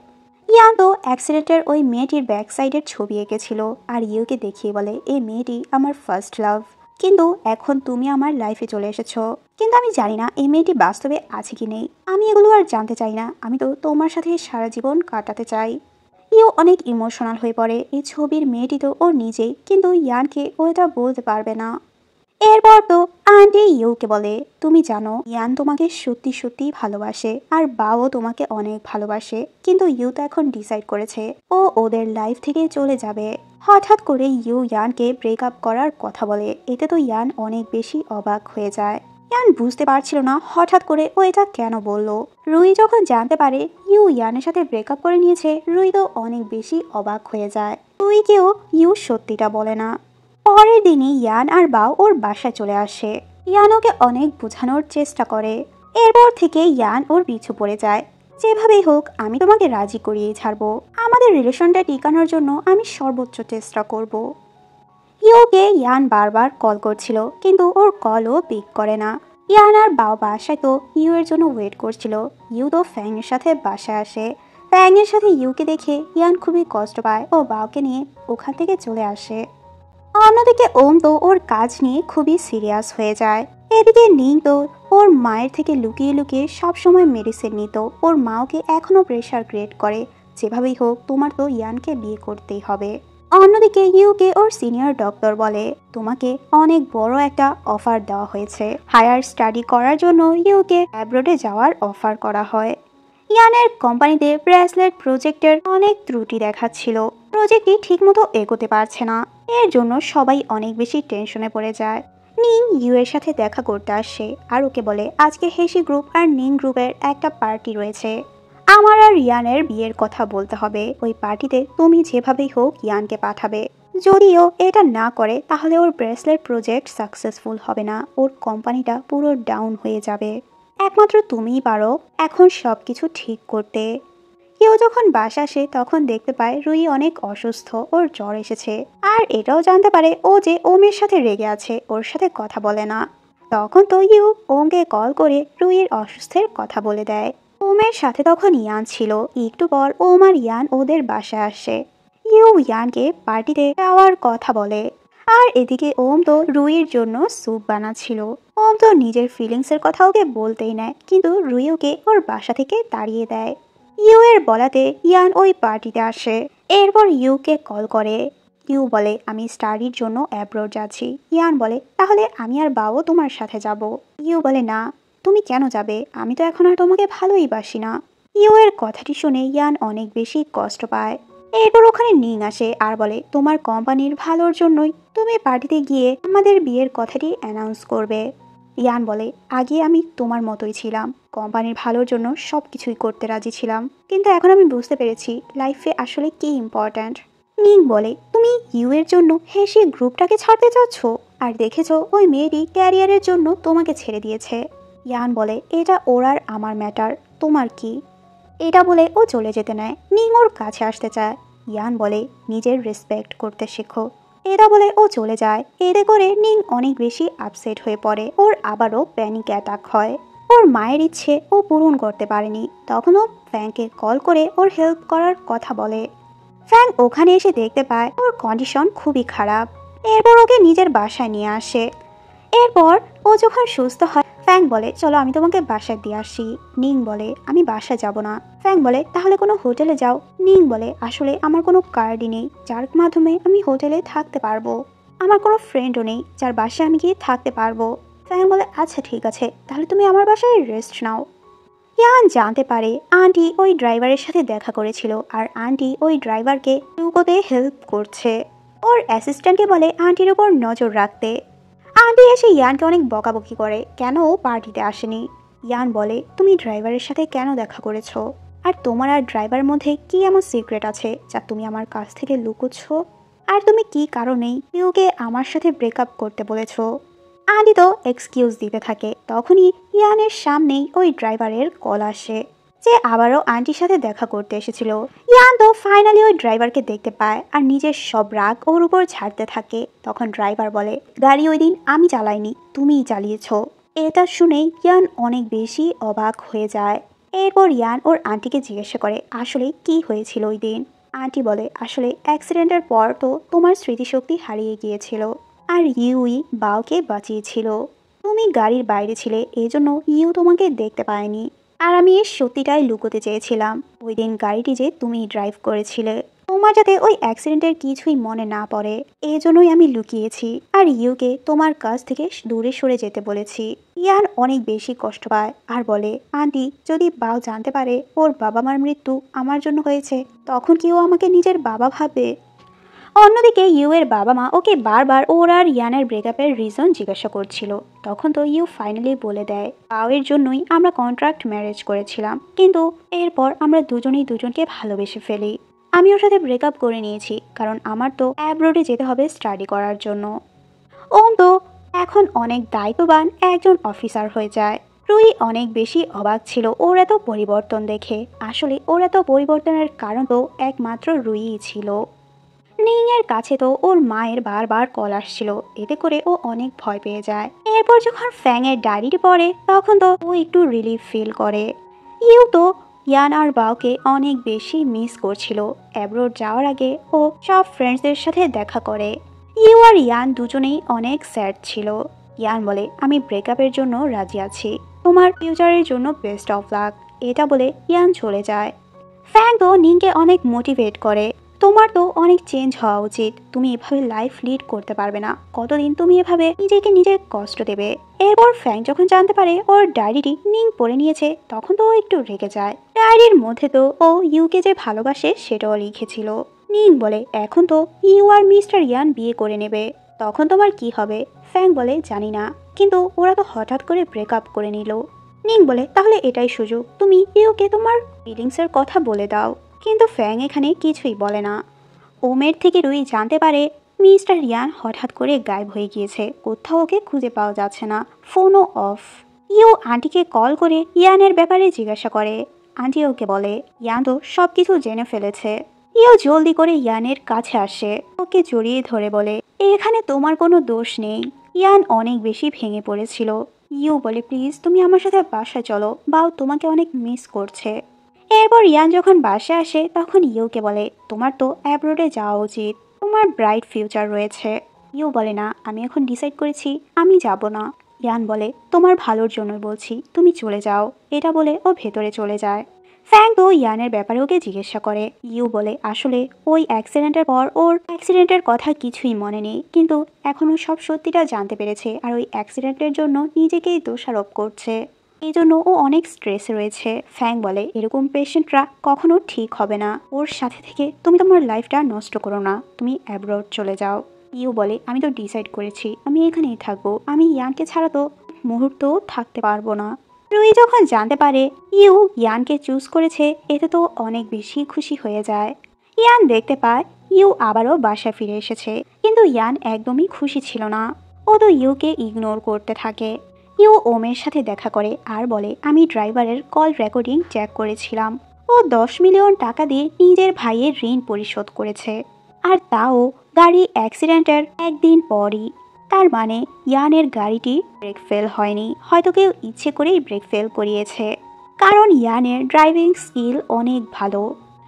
ইয়ান তো অ্যাক্সিডেন্টের ওই মেয়েটির ব্যাক সাইডের ছবি এঁকেছিল আর ইউকে দেখিয়ে বলে, এই মেয়েটি আমার ফার্স্ট লাভ, কিন্তু এখন তুমি আমার লাইফে চলে এসেছো। কিন্তু আমি জানি না এই মেয়েটি বাস্তবে আছে কি নেই। আমি এগুলো আর জানতে চাই না। আমি তো তোমার সাথে সারা জীবন কাটাতে চাই। ইউ অনেক ইমোশনাল হয়ে পড়ে। এই ছবির মেয়েটি তো ও নিজেই, কিন্তু ইয়ানকে ও এটা বলতে পারবে না। এরপর তো আন্টি ইউকে বলে, তুমি জানো ইয়ান তোমাকে সত্যি সত্যি ভালোবাসে আর বাও তোমাকে অনেক ভালোবাসে, কিন্তু ইউ তো এখন ডিসাইড করেছে ও ওদের লাইফ থেকে চলে যাবে। হঠাৎ করে ইউ ইয়ানকে ব্রেকআপ করার কথা বলে। এতে তো ইয়ান অনেক বেশি অবাক হয়ে যায়। ইয়ান বুঝতে পারছিল না হঠাৎ করে ও এটা কেন বলল। রুই যখন জানতে পারে ইউ ইয়ানের সাথে ব্রেকআপ করে নিয়েছে, রুই তো অনেক বেশি অবাক হয়ে যায়। রুইকেও ইউ সত্যিটা বলে না। পরের দিনই ইয়ান আর বাও ওর বাসায় চলে আসে। ইয়ান ওকে অনেক বোঝানোর চেষ্টা করে। এরপর থেকে ইয়ান ওর পিছু পড়ে যায়। যেভাবেই হোক আমি তোমাকে রাজি করিয়ে ছাড়বো। আমাদের রিলেশনটা টিকানোর জন্য আমি সর্বোচ্চ চেষ্টা করব। ইউকে ইয়ান বারবার কল করছিল, কিন্তু ওর কলও পিক করে না। ইয়ান আর বাও বাসায় তো ইউ এর জন্য ওয়েট করছিল। ইউ তো ফ্যাংয়ের সাথে বাসায় আসে। ফ্যাংয়ের সাথে ইউকে দেখে ইয়ান খুবই কষ্ট পায় ও বাওকে নিয়ে ওখান থেকে চলে আসে। অন্যদিকে ওম তো ওর কাজ নিয়ে খুবই সিরিয়াস হয়ে যায়। এদিকে নিং তো ওর মায়ের থেকে লুকিয়ে লুকিয়ে সবসময় মেডিসিন নিত। ওর মা ওকে এখনও প্রেশার ক্রিয়েট করে, যেভাবেই হোক তোমার তো ইয়ানকে বিয়ে করতেই হবে। অন্যদিকে ইউকে ওর সিনিয়র ডক্টর বলে, তোমাকে অনেক বড় একটা অফার দেওয়া হয়েছে। হায়ার স্টাডি করার জন্য ইউকে অ্যাব্রোডে যাওয়ার অফার করা হয়। ইয়ানের কোম্পানিতে ব্রেসলেট প্রজেক্টের অনেক ত্রুটি দেখাচ্ছিল। প্রজেক্টটি ঠিকমতো এগোতে পারছে না। এর জন্য সবাই অনেক বেশি টেনশনে পড়ে যায়। নিং ইউ এর সাথে দেখা করতে আসে আর ওকে বলে, আজকে হেসি গ্রুপ আর নিং গ্রুপের একটা পার্টি রয়েছে। আমার আর ইয়ানের বিয়ের কথা বলতে হবে। ওই পার্টিতে তুমি যেভাবেই হোক ইয়ানকে পাঠাবে। যদিও এটা না করে তাহলে ওর ব্রেসলেট প্রজেক্ট সাকসেসফুল হবে না। ওর কোম্পানিটা পুরো ডাউন হয়ে যাবে। একমাত্র তুমিই পারো এখন সবকিছু ঠিক করতে। কেউ যখন বাসা আসে তখন দেখতে পায় রুই অনেক অসুস্থ, ওর জ্বর এসেছে। আর এটাও জানতে পারে ও যে ওমের সাথে রেগে আছে, ওর সাথে কথা বলে না। তখন তো ইউ ওমকে কল করে রুইয়ের অসুস্থের কথা বলে দেয়। ওমের সাথে তখন ইয়ান ছিল। একটু পর ওম আর ইয়ান ওদের বাসায় আসে। ইউ ইয়ানকে পার্টিতে যাওয়ার কথা বলে। আর এদিকে ওম তো রুইয়ের জন্য স্যুপ বানাচ্ছিল। ওম তো নিজের ফিলিংসের কথা ওকে বলতেই নেয়, কিন্তু রুই ওকে ওর বাসা থেকে তাড়িয়ে দেয়। ইউ এর বলাতে ইয়ান ওই পার্টিতে আসে। এরপর ইউকে কল করে। ইউ বলে, আমি স্টাডির জন্য অ্যাব্রোড যাচ্ছি। ইয়ান বলে, তাহলে আমি আর বাও তোমার সাথে যাব। ইউ বলে, না, তুমি কেন যাবে? আমি তো এখন আর তোমাকে ভালোই বাসি না। ইউ এর কথাটি শুনে ইয়ান অনেক বেশি কষ্ট পায়। এরপর ওখানে নিং আসে আর বলে, তোমার কোম্পানির ভালোর জন্যই তুমি পার্টিতে গিয়ে আমাদের বিয়ের কথাটি অ্যানাউন্স করবে। ইয়ান বলে, আগে আমি তোমার মতোই ছিলাম, কোম্পানির ভালোর জন্য সব কিছুই করতে রাজি ছিলাম, কিন্তু এখন আমি বুঝতে পেরেছি লাইফে আসলে কি ইম্পর্ট্যান্ট। নিং বলে, তুমি ইউ এর জন্য হেসি গ্রুপটাকে ছাড়তে চাচ্ছ, আর দেখেছো ওই মেয়েটি ক্যারিয়ারের জন্য তোমাকে ছেড়ে দিয়েছে। ইয়ান বলে, এটা ওর আর আমার ম্যাটার, তোমার কি? এটা বলে ও চলে যেতে নেয়। নিং ওর কাছে আসতে চায়। ইয়ান বলে, নিজের রেসপেক্ট করতে শেখো। এটা বলে ও চলে যায়। এতে করে নিং অনেক বেশি আপসেট হয়ে পড়ে। ওর আবারও প্যানিক অ্যাটাক হয়। ওর মায়ের ইচ্ছে ও পূরণ করতে পারেনি। তখন ও ফ্যাংকে কল করে ওর হেল্প করার কথা বলে। ফ্যাং ওখানে এসে দেখতে পায় ওর কন্ডিশন খুবই খারাপ। এরপর ওকে নিজের বাসায় নিয়ে আসে। এরপর ও যখন সুস্থ হয়, ফ্যাং বলে, চলো আমি তোমাকে বাসায় দিয়ে আসি। নিং বলে, আমি বাসায় যাব না। ফ্যাং বলে, তাহলে কোনো হোটেলে যাও। নিং বলে, আসলে আমার কোনো কার্ডই নেই যার মাধ্যমে আমি হোটেলে থাকতে পারবো। আমার কোনো ফ্রেন্ডও নেই যার বাসায় আমি গিয়ে থাকতে পারবো। ফ্যাং বলে আচ্ছা ঠিক আছে, তাহলে তুমি আমার বাসায় রেস্ট নাও। ইয়ান জানতে পারে আন্টি ওই ড্রাইভারের সাথে দেখা করেছিল আর আন্টি ওই ড্রাইভারকে লুকোতে হেল্প করছে। ওর অ্যাসিস্ট্যান্টকে বলে আন্টির উপর নজর রাখতে। আন্টি এসে ইয়ানকে অনেক বকাবকি করে কেন ও পার্টিতে আসেনি। ইয়ান বলে তুমি ড্রাইভারের সাথে কেন দেখা করেছো, আর তোমার আর ড্রাইভারের মধ্যে কি এমন সিক্রেট আছে যা তুমি আমার কাছ থেকে লুকোচ্ছ, আর তুমি কি কারণেই কেউকে আমার সাথে ব্রেকআপ করতে বলেছো। আন্টি তো এক্সকিউজ দিতে থাকে, তখনই ইয়ানের সামনেই ওই ড্রাইভারের কল আসে, যে আবারও আন্টির সাথে দেখা করতে এসেছিল। ইয়ান তো ফাইনালি ওই ড্রাইভারকে দেখতে পায় আর নিজের সব রাগ ওর উপর ঝাড়তে থাকে। তখন ড্রাইভার বলে গাড়ি ওই দিন আমি চালাইনি, তুমিই চালিয়েছ। এটা শুনে ইয়ান অনেক বেশি অবাক হয়ে যায়। এরপর ইয়ান ওর আন্টিকে জিজ্ঞাসা করে আসলে কি হয়েছিল ওই দিন। আন্টি বলে আসলে অ্যাক্সিডেন্টের পর তো তোমার স্মৃতিশক্তি হারিয়ে গিয়েছিল আর ইউই বাওকে বাঁচিয়েছিল। তুমি গাড়ির বাইরে ছিলে, এজন্য ইউ তোমাকে দেখতে পায়নি, আর আমি এই সত্যিটাই লুকোতে চেয়েছিলাম। ওই দিন গাড়িটি যে তুমি ড্রাইভ করেছিলে, তোমার যাতে ওই অ্যাক্সিডেন্টের কিছুই মনে না পড়ে এজন্যই আমি লুকিয়েছি আর ইউকে তোমার কাছ থেকে দূরে সরে যেতে বলেছি। ইয়ান অনেক বেশি কষ্ট পায় আর বলে আন্টি যদি বাও জানতে পারে ওর বাবা মার মৃত্যু আমার জন্য হয়েছে, তখন কি ও আমাকে নিজের বাবা ভাববে। অন্যদিকে ইউ এর বাবা মা ওকে বারবার ওর আর ইয়ানের ব্রেকআপের রিজন জিজ্ঞাসা করছিল। তখন তো ইউ ফাইনালি বলে দেয় বাওয়ের জন্যই আমরা কন্ট্রাক্ট ম্যারেজ করেছিলাম, কিন্তু এরপর আমরা দুজনেই দুজনকে ভালোবেসে ফেলি। আমি ওর সাথে ব্রেকআপ করে নিয়েছি কারণ আমার তো অ্যাব্রোডে যেতে হবে স্টাডি করার জন্য। ওম তো এখন অনেক দায়িত্ববান একজন অফিসার হয়ে যায়। রুই অনেক বেশি অবাক ছিল ওর এত পরিবর্তন দেখে। আসলে ওর এত পরিবর্তনের কারণ তো একমাত্র রুইই ছিল। নিং এর কাছে তো ওর মায়ের বারবার কল আসছিল, এতে করে ও অনেক ভয় পেয়ে যায়। এরপর যখন ফ্যাং এর ডায়েরিটি পড়ে তখন তো ও একটু রিলিফ ফিল করে। ইউ তো ইয়ান আর বাওকে অনেক বেশি মিস করছিল। অ্যাব্রোড যাওয়ার আগে ও সব ফ্রেন্ডসদের সাথে দেখা করে। ইউ আর ইয়ান দুজনেই অনেক স্যাড ছিল। ইয়ান বলে আমি ব্রেকআপের জন্য রাজি আছি, তোমার ফিউচারের জন্য বেস্ট অফ লাক। এটা বলে ইয়ান চলে যায়। ফ্যাং তো নিংকে অনেক মোটিভেট করে, তোমার তো অনেক চেঞ্জ হওয়া উচিত, তুমি এভাবে লাইফ লিড করতে পারবে না, কতদিন তুমি এভাবে নিজেকে নিজে কষ্ট দেবে। এরপর ফ্যাং যখন জানতে পারে ওর ডায়েরিটি নিং পড়ে নিয়েছে তখন তো ও একটু রেগে যায়। ডায়েরির মধ্যে তো ও ইউকে যে ভালোবাসে সেটাও লিখেছিল। নিং বলে এখন তো ইউ আর মিস্টার ইয়ান বিয়ে করে নেবে, তখন তোমার কি হবে। ফ্যাং বলে জানি না, কিন্তু ওরা তো হঠাৎ করে ব্রেকআপ করে নিল। নিং বলে তাহলে এটাই সুযোগ, তুমি ইউকে তোমার ফিলিংসের কথা বলে দাও। কিন্তু ফ্যাং এখানে কিছুই বলে না। ওমের থেকে রুই জানতে পারে মিস্টার ইয়ান হঠাৎ করে গায়েব হয়ে গিয়েছে, কোথাও ওকে খুঁজে পাওয়া যাচ্ছে না, ফোনও অফ। ইউ আন্টিকে কল করে ইয়ানের ব্যাপারে জিজ্ঞাসা করে। আন্টি ওকে বলে ইয়ান তো সব কিছু জেনে ফেলেছে। ইউ জলদি করে ইয়ানের কাছে আসে, ওকে জড়িয়ে ধরে বলে এখানে তোমার কোনো দোষ নেই। ইয়ান অনেক বেশি ভেঙে পড়েছিল। ইউ বলে প্লিজ তুমি আমার সাথে বাসায় চলো, বাও তোমাকে অনেক মিস করছে। এরপর ইয়ান যখন বাসায় আসে তখন ইউকে বলে তোমার তো অ্যাব্রোডে যাওয়া উচিত, তোমার ব্রাইট ফিউচার রয়েছে। ইউ বলে না, আমি এখন ডিসাইড করেছি আমি যাব না। ইয়ান বলে তোমার ভালোর জন্য বলছি, তুমি চলে যাও। এটা বলে ও ভেতরে চলে যায়। ফ্যাং তো ইয়ানের ব্যাপারে ওকে জিজ্ঞাসা করে। ইউ বলে আসলে ওই অ্যাক্সিডেন্টের পর ওর অ্যাক্সিডেন্টের কথা কিছুই মনে নেই, কিন্তু এখনও সব সত্যিটা জানতে পেরেছে আর ওই অ্যাক্সিডেন্টের জন্য নিজেকেই দোষারোপ করছে, এই জন্য ও অনেক স্ট্রেসে রয়েছে। ফ্যাং বলে এরকম পেশেন্টরা কখনো ঠিক হবে না, ওর সাথে থেকে তুমি তোমার লাইফটা নষ্ট করো না, তুমি অ্যাব্রড চলে যাও। ইউ বলে আমি তো ডিসাইড করেছি আমি এখানেই থাকবো, আমি ইয়ানকে ছাড়া তো মুহূর্তও থাকতে পারবো না। রুই যখন জানতে পারে ইউ ইয়ানকে চুজ করেছে এতে তো অনেক বেশি খুশি হয়ে যায়। ইয়ান দেখতে পায় ইউ আবারও বাসায় ফিরে এসেছে, কিন্তু ইয়ান একদমই খুশি ছিল না। ও তো ইউকে ইগনোর করতে থাকে। ইউ ওমের সাথে দেখা করে আর বলে আমি ড্রাইভারের কল রেকর্ডিং চেক করেছিলাম, ও 10 মিলিয়ন টাকা দিয়ে নিজের ভাইয়ের ঋণ পরিশোধ করেছে, আর তাও গাড়ি অ্যাক্সিডেন্টের একদিন পরই। তার মানে ইয়ানের গাড়িটি ব্রেক ফেল হয়নি, হয়তো কেউ ইচ্ছে করেই ব্রেক ফেল করিয়েছে, কারণ ইয়ানের ড্রাইভিং স্কিল অনেক ভালো।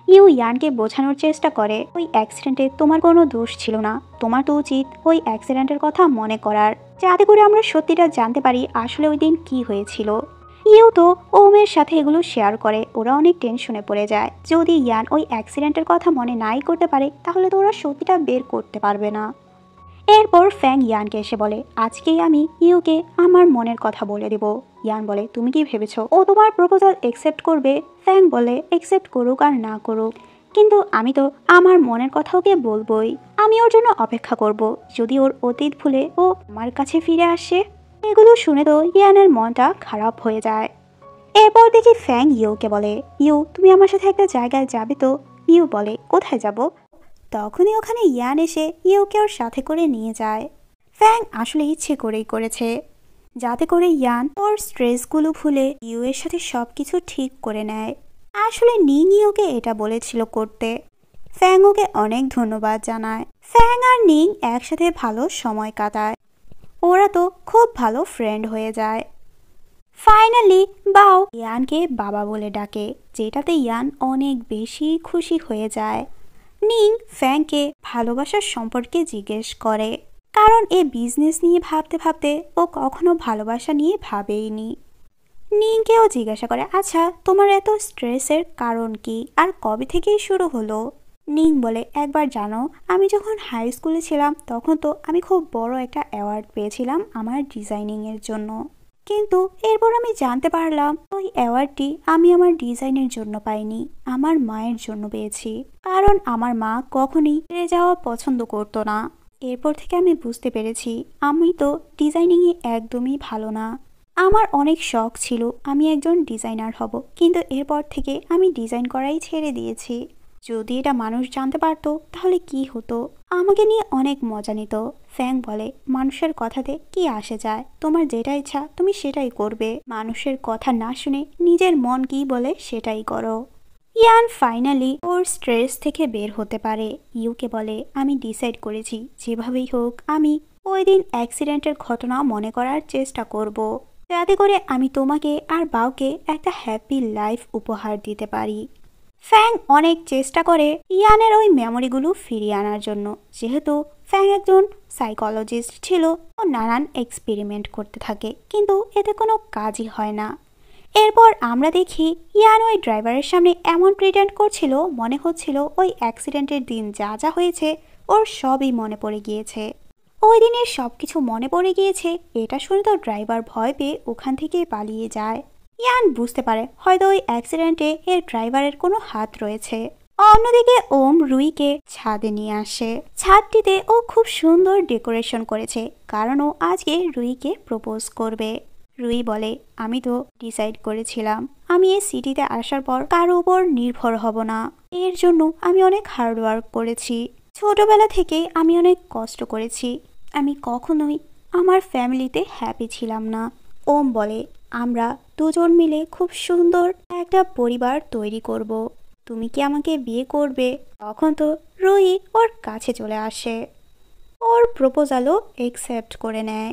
ইউ ইয়ানকে বোঝানোর চেষ্টা করে ওই অ্যাক্সিডেন্টে তোমার কোনো দোষ ছিল না, তোমার তো উচিত ওই অ্যাক্সিডেন্টের কথা মনে করার, যাতে করে আমরা সত্যিটা জানতে পারি আসলে ওই দিন কী হয়েছিল। ইউ তো ওমের সাথে এগুলো শেয়ার করে, ওরা অনেক টেনশনে পড়ে যায়, যদি ইয়ান ওই অ্যাক্সিডেন্টের কথা মনে নাই করতে পারে তাহলে তো ওরা সত্যিটা বের করতে পারবে না। এরপর ফ্যাং ইয়ানকে এসে বলে, আজকেই আমি ইউকে আমার মনের কথা বলে দেব। ইয়ান বলে, তুমি কি ভেবেছো ও তোমার প্রপোজাল একসেপ্ট করবে? ফ্যাং বলে, একসেপ্ট করুক আর না করুক, কিন্তু আমি তো আমার মনের কথা ওকে বলবই। আমি ওর জন্য অপেক্ষা করব, যদি ওর অতীত ভুলে ও আমার কাছে ফিরে আসে। এগুলো শুনে তো ইয়ানের মনটা খারাপ হয়ে যায়। এরপর দেখি ফ্যাং ইউকে বলে, ইউ তুমি আমার সাথে একটা জায়গায় যাবে তো? ইউ বলে, কোথায় যাব? তখনই ওখানে ইয়ান এসে ইউকে ওর সাথে করে নিয়ে যায়। ফ্যাং আসলে ইচ্ছে করেই করেছে, যাতে করে ইয়ান ওর স্ট্রেসগুলো ভুলে ইউ এর সাথে সব কিছু ঠিক করে নেয়। আসলে নিং ইউকে এটা বলেছিল করতে। ফ্যাং ওকে অনেক ধন্যবাদ জানায়। ফ্যাং আর নিং একসাথে ভালো সময় কাটায়, ওরা তো খুব ভালো ফ্রেন্ড হয়ে যায়। ফাইনালি বাও ইয়ানকে বাবা বলে ডাকে, যেটাতে ইয়ান অনেক বেশি খুশি হয়ে যায়। নিং ফ্যাংকে ভালোবাসার সম্পর্কে জিজ্ঞেস করে, কারণ এ বিজনেস নিয়ে ভাবতে ভাবতে ও কখনো ভালোবাসা নিয়ে ভাবেইনি। নিংকেও জিজ্ঞাসা করে, আচ্ছা তোমার এত স্ট্রেসের কারণ কি আর কবে থেকেই শুরু হলো? নিং বলে, একবার জানো, আমি যখন হাই স্কুলে ছিলাম তখন তো আমি খুব বড় একটা অ্যাওয়ার্ড পেয়েছিলাম আমার ডিজাইনিংয়ের জন্য, কিন্তু এরপর আমি জানতে পারলাম ওই অ্যাওয়ার্ডটি আমি আমার ডিজাইনের জন্য পাইনি, আমার মায়ের জন্য পেয়েছি, কারণ আমার মা কখনই হেরে যাওয়া পছন্দ করতো না। এরপর থেকে আমি বুঝতে পেরেছি আমি তো ডিজাইনিংয়ে একদমই ভালো না। আমার অনেক শখ ছিল আমি একজন ডিজাইনার হব, কিন্তু এরপর থেকে আমি ডিজাইন করাই ছেড়ে দিয়েছি। যদি এটা মানুষ জানতে পারতো তাহলে কি হতো, আমাকে নিয়ে অনেক মজা নিত। ফ্যাং বলে, মানুষের কথাতে কি আসে যায়, তোমার যেটা ইচ্ছা তুমি সেটাই করবে, মানুষের কথা না শুনে নিজের মন কি বলে সেটাই করো। ইয়ান ফাইনালি ওর স্ট্রেস থেকে বের হতে পারে। ইউকে বলে, আমি ডিসাইড করেছি যেভাবেই হোক আমি ওই দিন অ্যাক্সিডেন্টের ঘটনা মনে করার চেষ্টা করব, যাতে করে আমি তোমাকে আর বাউকে একটা হ্যাপি লাইফ উপহার দিতে পারি। ফ্যাং অনেক চেষ্টা করে ইয়ানের ওই মেমোরিগুলো ফিরিয়ে আনার জন্য, যেহেতু ফ্যাং একজন সাইকোলজিস্ট ছিল ও নানান এক্সপেরিমেন্ট করতে থাকে, কিন্তু এতে কোনো কাজই হয় না। এরপর আমরা দেখি ইয়ান ওই ড্রাইভারের সামনে এমন প্রিটেন্ড করছিল মনে হচ্ছিল ওই অ্যাক্সিডেন্টের দিন যা যা হয়েছে ওর সবই মনে পড়ে গিয়েছে। ওই দিনের সব কিছু মনে পড়ে গিয়েছে, এটা শুনে তো ড্রাইভার ভয় পেয়ে ওখান থেকে পালিয়ে যায়। ইয়ান বুঝতে পারে হয়তো ওই অ্যাক্সিডেন্টে এর ড্রাইভারের কোনো হাত রয়েছে। অন্যদিকে ওম রুইকে ছাদে নিয়ে আসে। ছাদটিতে ও খুব সুন্দর ডেকোরেশন করেছে, কারণ ও আজকে রুইকে প্রপোজ করবে। রুই বলে, আমি তো ডিসাইড করেছিলাম আমি এই সিটিতে আসার পর কারো উপর নির্ভর হব না, এর জন্য আমি অনেক হার্ডওয়ার্ক করেছি। ছোটবেলা থেকেই আমি অনেক কষ্ট করেছি, আমি কখনোই আমার ফ্যামিলিতে হ্যাপি ছিলাম না। ওম বলে, আমরা দুজন মিলে খুব সুন্দর একটা পরিবার তৈরি করব, তুমি কি আমাকে বিয়ে করবে? তখন তো রুই ওর কাছে চলে আসে, ওর প্রপোজালও একসেপ্ট করে নেয়।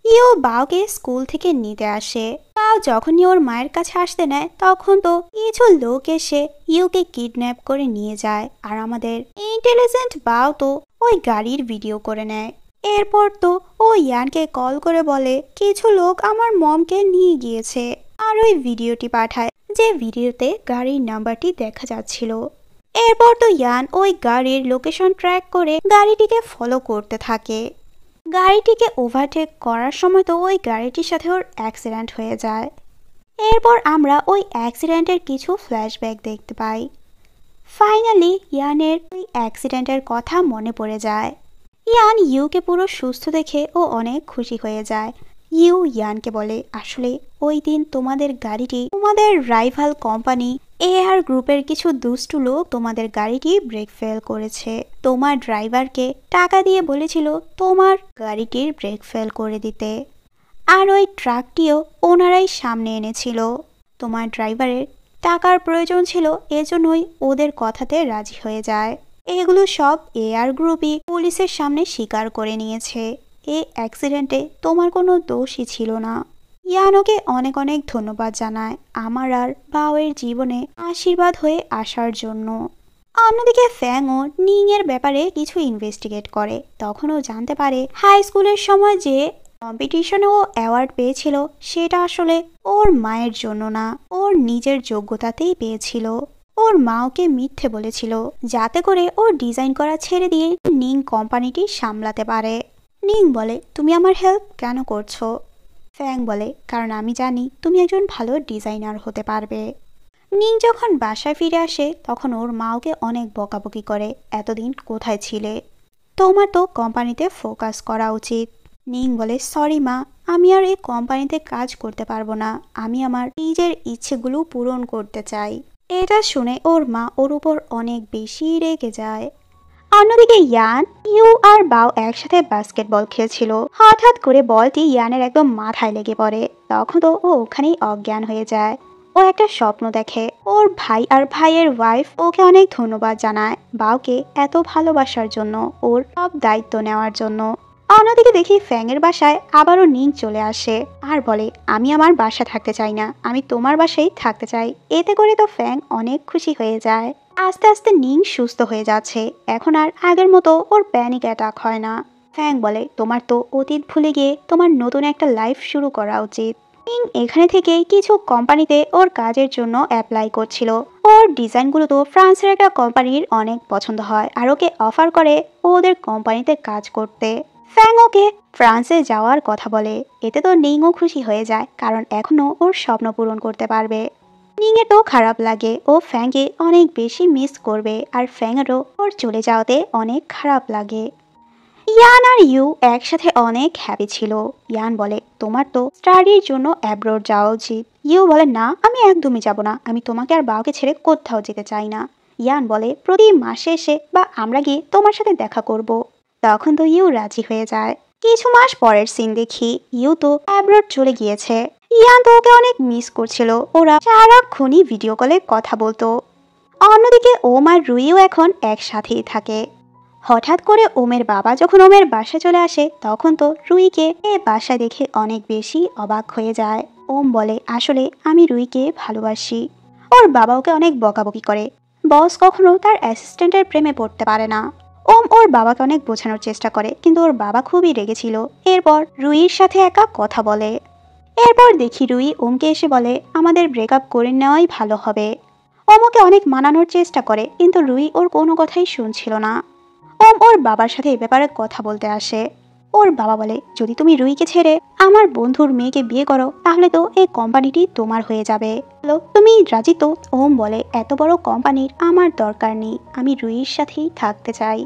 ইউ বাওকে স্কুল থেকে নিতে আসে। বাও যখনই ওর মায়ের কাছে আসতে নেয় তখন তো কিছু লোক এসে ইউকে কিডন্যাপ করে নিয়ে যায়, আর আমাদের ইন্টেলিজেন্ট বাও তো ওই গাড়ির ভিডিও করে নেয়। এরপর তো ও ইয়ানকে কল করে বলে কিছু লোক আমার মমকে নিয়ে গিয়েছে, আর ওই ভিডিওটি পাঠায় যে ভিডিওতে গাড়ির নাম্বারটি দেখা যাচ্ছিল। এরপর তো ইয়ান ওই গাড়ির লোকেশন ট্র্যাক করে গাড়িটিকে ফলো করতে থাকে। গাড়িটিকে ওভারটেক করার সময় তো ওই গাড়িটির সাথে ওর অ্যাক্সিডেন্ট হয়ে যায়। এরপর আমরা ওই অ্যাক্সিডেন্টের কিছু ফ্ল্যাশব্যাক দেখতে পাই। ফাইনালি ইয়ানের ওই অ্যাক্সিডেন্টের কথা মনে পড়ে যায়। ইয়ান ইউকে পুরো সুস্থ দেখে ও অনেক খুশি হয়ে যায়। ইউ ইয়ানকে বলে, আসলে ওই দিন তোমাদের গাড়িটি তোমাদের রাইভাল কোম্পানি এআর গ্রুপের কিছু দুষ্টু লোক তোমাদের গাড়িটি ব্রেক ফেল করেছে। তোমার ড্রাইভারকে টাকা দিয়ে বলেছিল তোমার গাড়িটির ব্রেক ফেল করে দিতে, আর ওই ট্রাকটিও ওনারাই সামনে এনেছিল। তোমার ড্রাইভারের টাকার প্রয়োজন ছিল, এজন্যই ওদের কথাতে রাজি হয়ে যায়। এগুলো সব এআর গ্রুপই পুলিশের সামনে স্বীকার করে নিয়েছে। এই অ্যাক্সিডেন্টে তোমার কোনো দোষই ছিল না। ইয়ানোকে অনেক অনেক ধন্যবাদ জানায় আমার আর বাওয়ের জীবনে আশীর্বাদ হয়ে আসার জন্য। অন্যদিকে ফ্যাংও নিং এর ব্যাপারে কিছু ইনভেস্টিগেট করে। তখনও জানতে পারে হাই স্কুলের সময় যে কম্পিটিশনে ও অ্যাওয়ার্ড পেয়েছিল সেটা আসলে ওর মায়ের জন্য না, ওর নিজের যোগ্যতাতেই পেয়েছিল। ওর মা ওকে মিথ্যে বলেছিল যাতে করে ও ডিজাইন করা ছেড়ে দিয়ে নিং কোম্পানিটি সামলাতে পারে। নিং বলে, তুমি আমার হেল্প কেন করছো? ফ্যাং বলে, কারণ আমি জানি তুমি একজন ভালো ডিজাইনার হতে পারবে। নিং যখন বাসায় ফিরে আসে তখন ওর মা ওকে অনেক বকাবকি করে, এতদিন কোথায় ছিলে? তোমার তো কোম্পানিতে ফোকাস করা উচিত। নিং বলে, সরি মা, আমি আর এই কোম্পানিতে কাজ করতে পারবো না, আমি আমার নিজের ইচ্ছেগুলো পূরণ করতে চাই। এটা শুনে ওর মা ওর উপর অনেক বেশি রেগে যায়। অন্যদিকে ইয়ান, ইউ আর বাও একসাথে বাস্কেটবল খেলছিল। হঠাৎ করে বলটি ইয়ানের একদম মাথায় লেগে পড়ে। তখন তো ও ওখানেই অজ্ঞান হয়ে যায়। ও একটা স্বপ্ন দেখে, ওর ভাই আর ভাইয়ের ওয়াইফ ওকে অনেক ধন্যবাদ জানায় বাওকে এত ভালোবাসার জন্য, ওর সব দায়িত্ব নেওয়ার জন্য। অন্যদিকে দেখি ফ্যাংয়ের বাসায় আবারও নিং চলে আসে আর বলে, আমি আমার বাসা থাকতে চাই না, আমি তোমার বাসায় থাকতে চাই। এতে করে তো ফ্যাং অনেক খুশি হয়ে যায়। আস্তে আস্তে নিং সুস্থ হয়ে যাচ্ছে, এখন আর আগের মতো ওর প্যানিক অ্যাটাক হয় না। ফ্যাং বলে, তোমার তো অতীত ভুলে গিয়ে তোমার নতুন একটা লাইফ শুরু করা উচিত। নিং এখানে থেকে কিছু কোম্পানিতে ওর কাজের জন্য অ্যাপ্লাই করছিল। ওর ডিজাইনগুলো তো ফ্রান্সের একটা কোম্পানির অনেক পছন্দ হয় আর ওকে অফার করে ওদের কোম্পানিতে কাজ করতে। ফ্যাং ওকে ফ্রান্সে যাওয়ার কথা বলে, এতে তো নিংও খুশি হয়ে যায় কারণ এখনো ওর স্বপ্ন পূরণ করতে পারবে। নিংয়ের তো খারাপ লাগে, ও ফ্যাংকে অনেক বেশি মিস করবে আর ফ্যাংয়েরও ওর চলে যাওয়াতে অনেক খারাপ লাগে। ইয়ান আর ইউ একসাথে অনেক হ্যাপি ছিল। ইয়ান বলে, তোমার তো স্টাডির জন্য অ্যাব্রোড যাওয়া উচিত। ইউ বলে, না, আমি একদমই যাব না, আমি তোমাকে আর বাবাকে ছেড়ে কোথাও যেতে চাই না। ইয়ান বলে, প্রতি মাসে এসে বা আমরা গিয়ে তোমার সাথে দেখা করব। তখন তো ইউ রাজি হয়ে যায়। কিছু মাস পরের সিন দেখি ইউ তো অ্যাব্রোড চলে গিয়েছে। ইয়ান তো ওকে অনেক মিস করছিল, ওরা সারাক্ষণই ভিডিও কলে কথা বলতো। অন্যদিকে ওম আর রুইও এখন একসাথেই থাকে। হঠাৎ করে ওমের বাবা যখন ওমের বাসায় চলে আসে তখন তো রুইকে এ বাসা দেখে অনেক বেশি অবাক হয়ে যায়। ওম বলে, আসলে আমি রুইকে ভালোবাসি। ওর বাবা ওকে অনেক বকাবকি করে, বস কখনো তার অ্যাসিস্ট্যান্টের প্রেমে পড়তে পারে না। ওম ওর বাবাকে অনেক বোঝানোর চেষ্টা করে কিন্তু ওর বাবা খুবই রেগেছিল। এরপর রুইয়ের সাথে একা কথা বলে। এরপর দেখি রুই ওমকে এসে বলে, আমাদের ব্রেকআপ করে নেওয়াই ভালো হবে। ওম ওকে অনেক মানানোর চেষ্টা করে কিন্তু রুই ওর কোনো কথাই শুনছিল না। ওম ওর বাবার সাথে এ ব্যাপারে কথা বলতে আসে। ওর বাবা বলে, যদি তুমি রুইকে ছেড়ে আমার বন্ধুর মেয়েকে বিয়ে করো তাহলে তো এই কোম্পানিটি তোমার হয়ে যাবে। তুমি রাজি তো? ওম বলে, এত বড় কোম্পানির আমার দরকার নেই, আমি রুইয়ের সাথেই থাকতে চাই।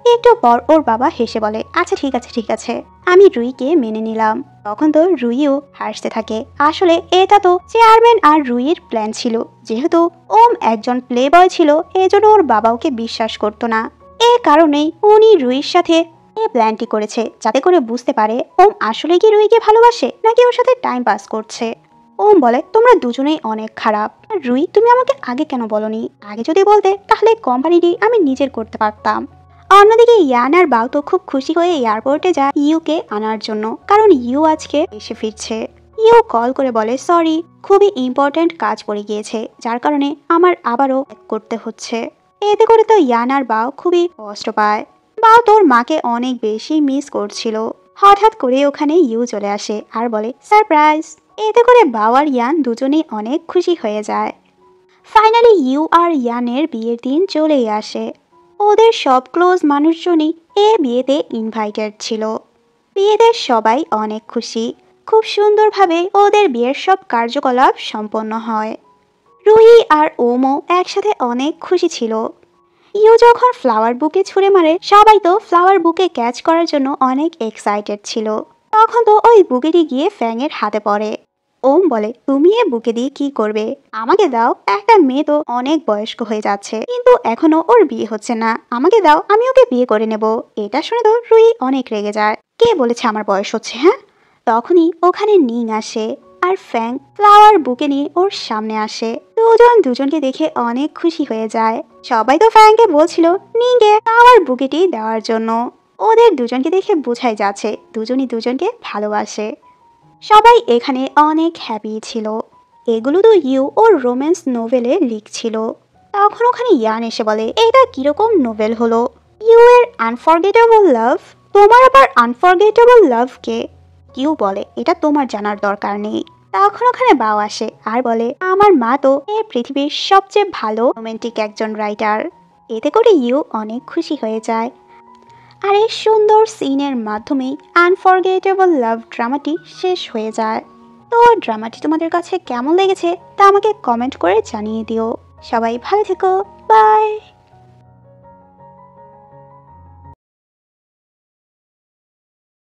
একটু পর ওর বাবা হেসে বলে, আচ্ছা ঠিক আছে ঠিক আছে, আমি রুইকে মেনে নিলাম। তখন তো রুইও হাসতে থাকে। আসলে এটা তো চেয়ারম্যান আর রুইয়ের প্ল্যান ছিল। যেহেতু ওম একজন প্লে বয় ছিল এজন্য ওর বাবা ওকে বিশ্বাস করতো না। এ কারণেই উনি রুইয়ের সাথে এই প্ল্যানটি করেছে যাতে করে বুঝতে পারে ওম আসলে কি রুইকে ভালোবাসে নাকি ওর সাথে টাইম পাস করছে। ওম বলে, তোমরা দুজনেই অনেক খারাপ। রুই, তুমি আমাকে আগে কেন বলনি? আগে যদি বলতে তাহলে কোম্পানিটি আমি নিজের করতে পারতাম। অন্যদিকে ইয়ান আর বাও তো খুব খুশি হয়ে এয়ারপোর্টে যায় ইউকে আনার জন্য, কারণ ইউ আজকে এসে ফিরছে। ইউ কল করে বলে, সরি, খুবই ইম্পর্ট্যান্ট কাজ পড়ে গিয়েছে যার কারণে আমার আবারও করতে হচ্ছে। এতে করে তো ইয়ান আর বাও খুবই কষ্ট পায়। বাও তোর মাকে অনেক বেশি মিস করছিল। হঠাৎ করে ওখানে ইউ চলে আসে আর বলে, সারপ্রাইজ। এতে করে বাও আর ইয়ান দুজনেই অনেক খুশি হয়ে যায়। ফাইনালি ইউ আর ইয়ানের বিয়ের দিন চলেই আসে। ওদের সব ক্লোজ মানুষজনই এ বিয়েতে ইনভাইটেড ছিল। বিয়েতে সবাই অনেক খুশি। খুব সুন্দরভাবে ওদের বিয়ের সব কার্যকলাপ সম্পন্ন হয়। রুহি আর ওমও একসাথে অনেক খুশি ছিল। ইউ যখন ফ্লাওয়ার বুকে ছুঁড়ে মারে সবাই তো ফ্লাওয়ার বুকে ক্যাচ করার জন্য অনেক এক্সাইটেড ছিল। তখন তো ওই বুকেটি গিয়ে ফ্যাংয়ের হাতে পড়ে। ওম বলে, তুমি এ বুকে দিয়ে কি করবে? আমাকে দাও, একটা মেয়ে তো অনেক বয়স্ক হয়ে যাচ্ছে কিন্তু এখনো ওর বিয়ে হচ্ছে না, আমাকে দাও, আমি ওকে বিয়ে করে নেব। এটা শুনে তো রুই অনেক রেগে যায়। কে বলেছে আমার বয়স হচ্ছে, হ্যাঁ? তখনই ওখানে নিং আসে আর ফ্যাং ফ্লাওয়ার বুকে নিয়ে ওর সামনে আসে। দুজন দুজনকে দেখে অনেক খুশি হয়ে যায়। সবাই তো ফ্যাংকে বলছিল নিংকে ফ্লাওয়ার বুকেটি দেওয়ার জন্য। ওদের দুজনকে দেখে বোঝাই যাচ্ছে দুজনই দুজনকে ভালোবাসে। সবাই এখানে অনেক হ্যাপি ছিল। এগুলো তো ইউ ওর রোম্যান্স নোভেলে লিখছিল। তখন ওখানে ইয়ান এসে বলে, এটা কিরকম নোভেল হলো? ইউ এর আনফরগেটেবল লাভ? তোমার আবার আনফরগেটেবল লাভ কে? ইউ বলে, এটা তোমার জানার দরকার নেই। তখন ওখানে বাও আসে আর বলে, আমার মা তো এই পৃথিবীর সবচেয়ে ভালো রোমান্টিক একজন রাইটার। এতে করে ইউ অনেক খুশি হয়ে যায়। আর এই সুন্দর সিনের মাধ্যমেই আনফরগেটেবল লাভ ড্রামাটি শেষ হয়ে যায়। তো ড্রামাটি তোমাদের কাছে কেমন লেগেছে তা আমাকে কমেন্ট করে জানিয়ে দিও। সবাই ভালো থেকো, বাই।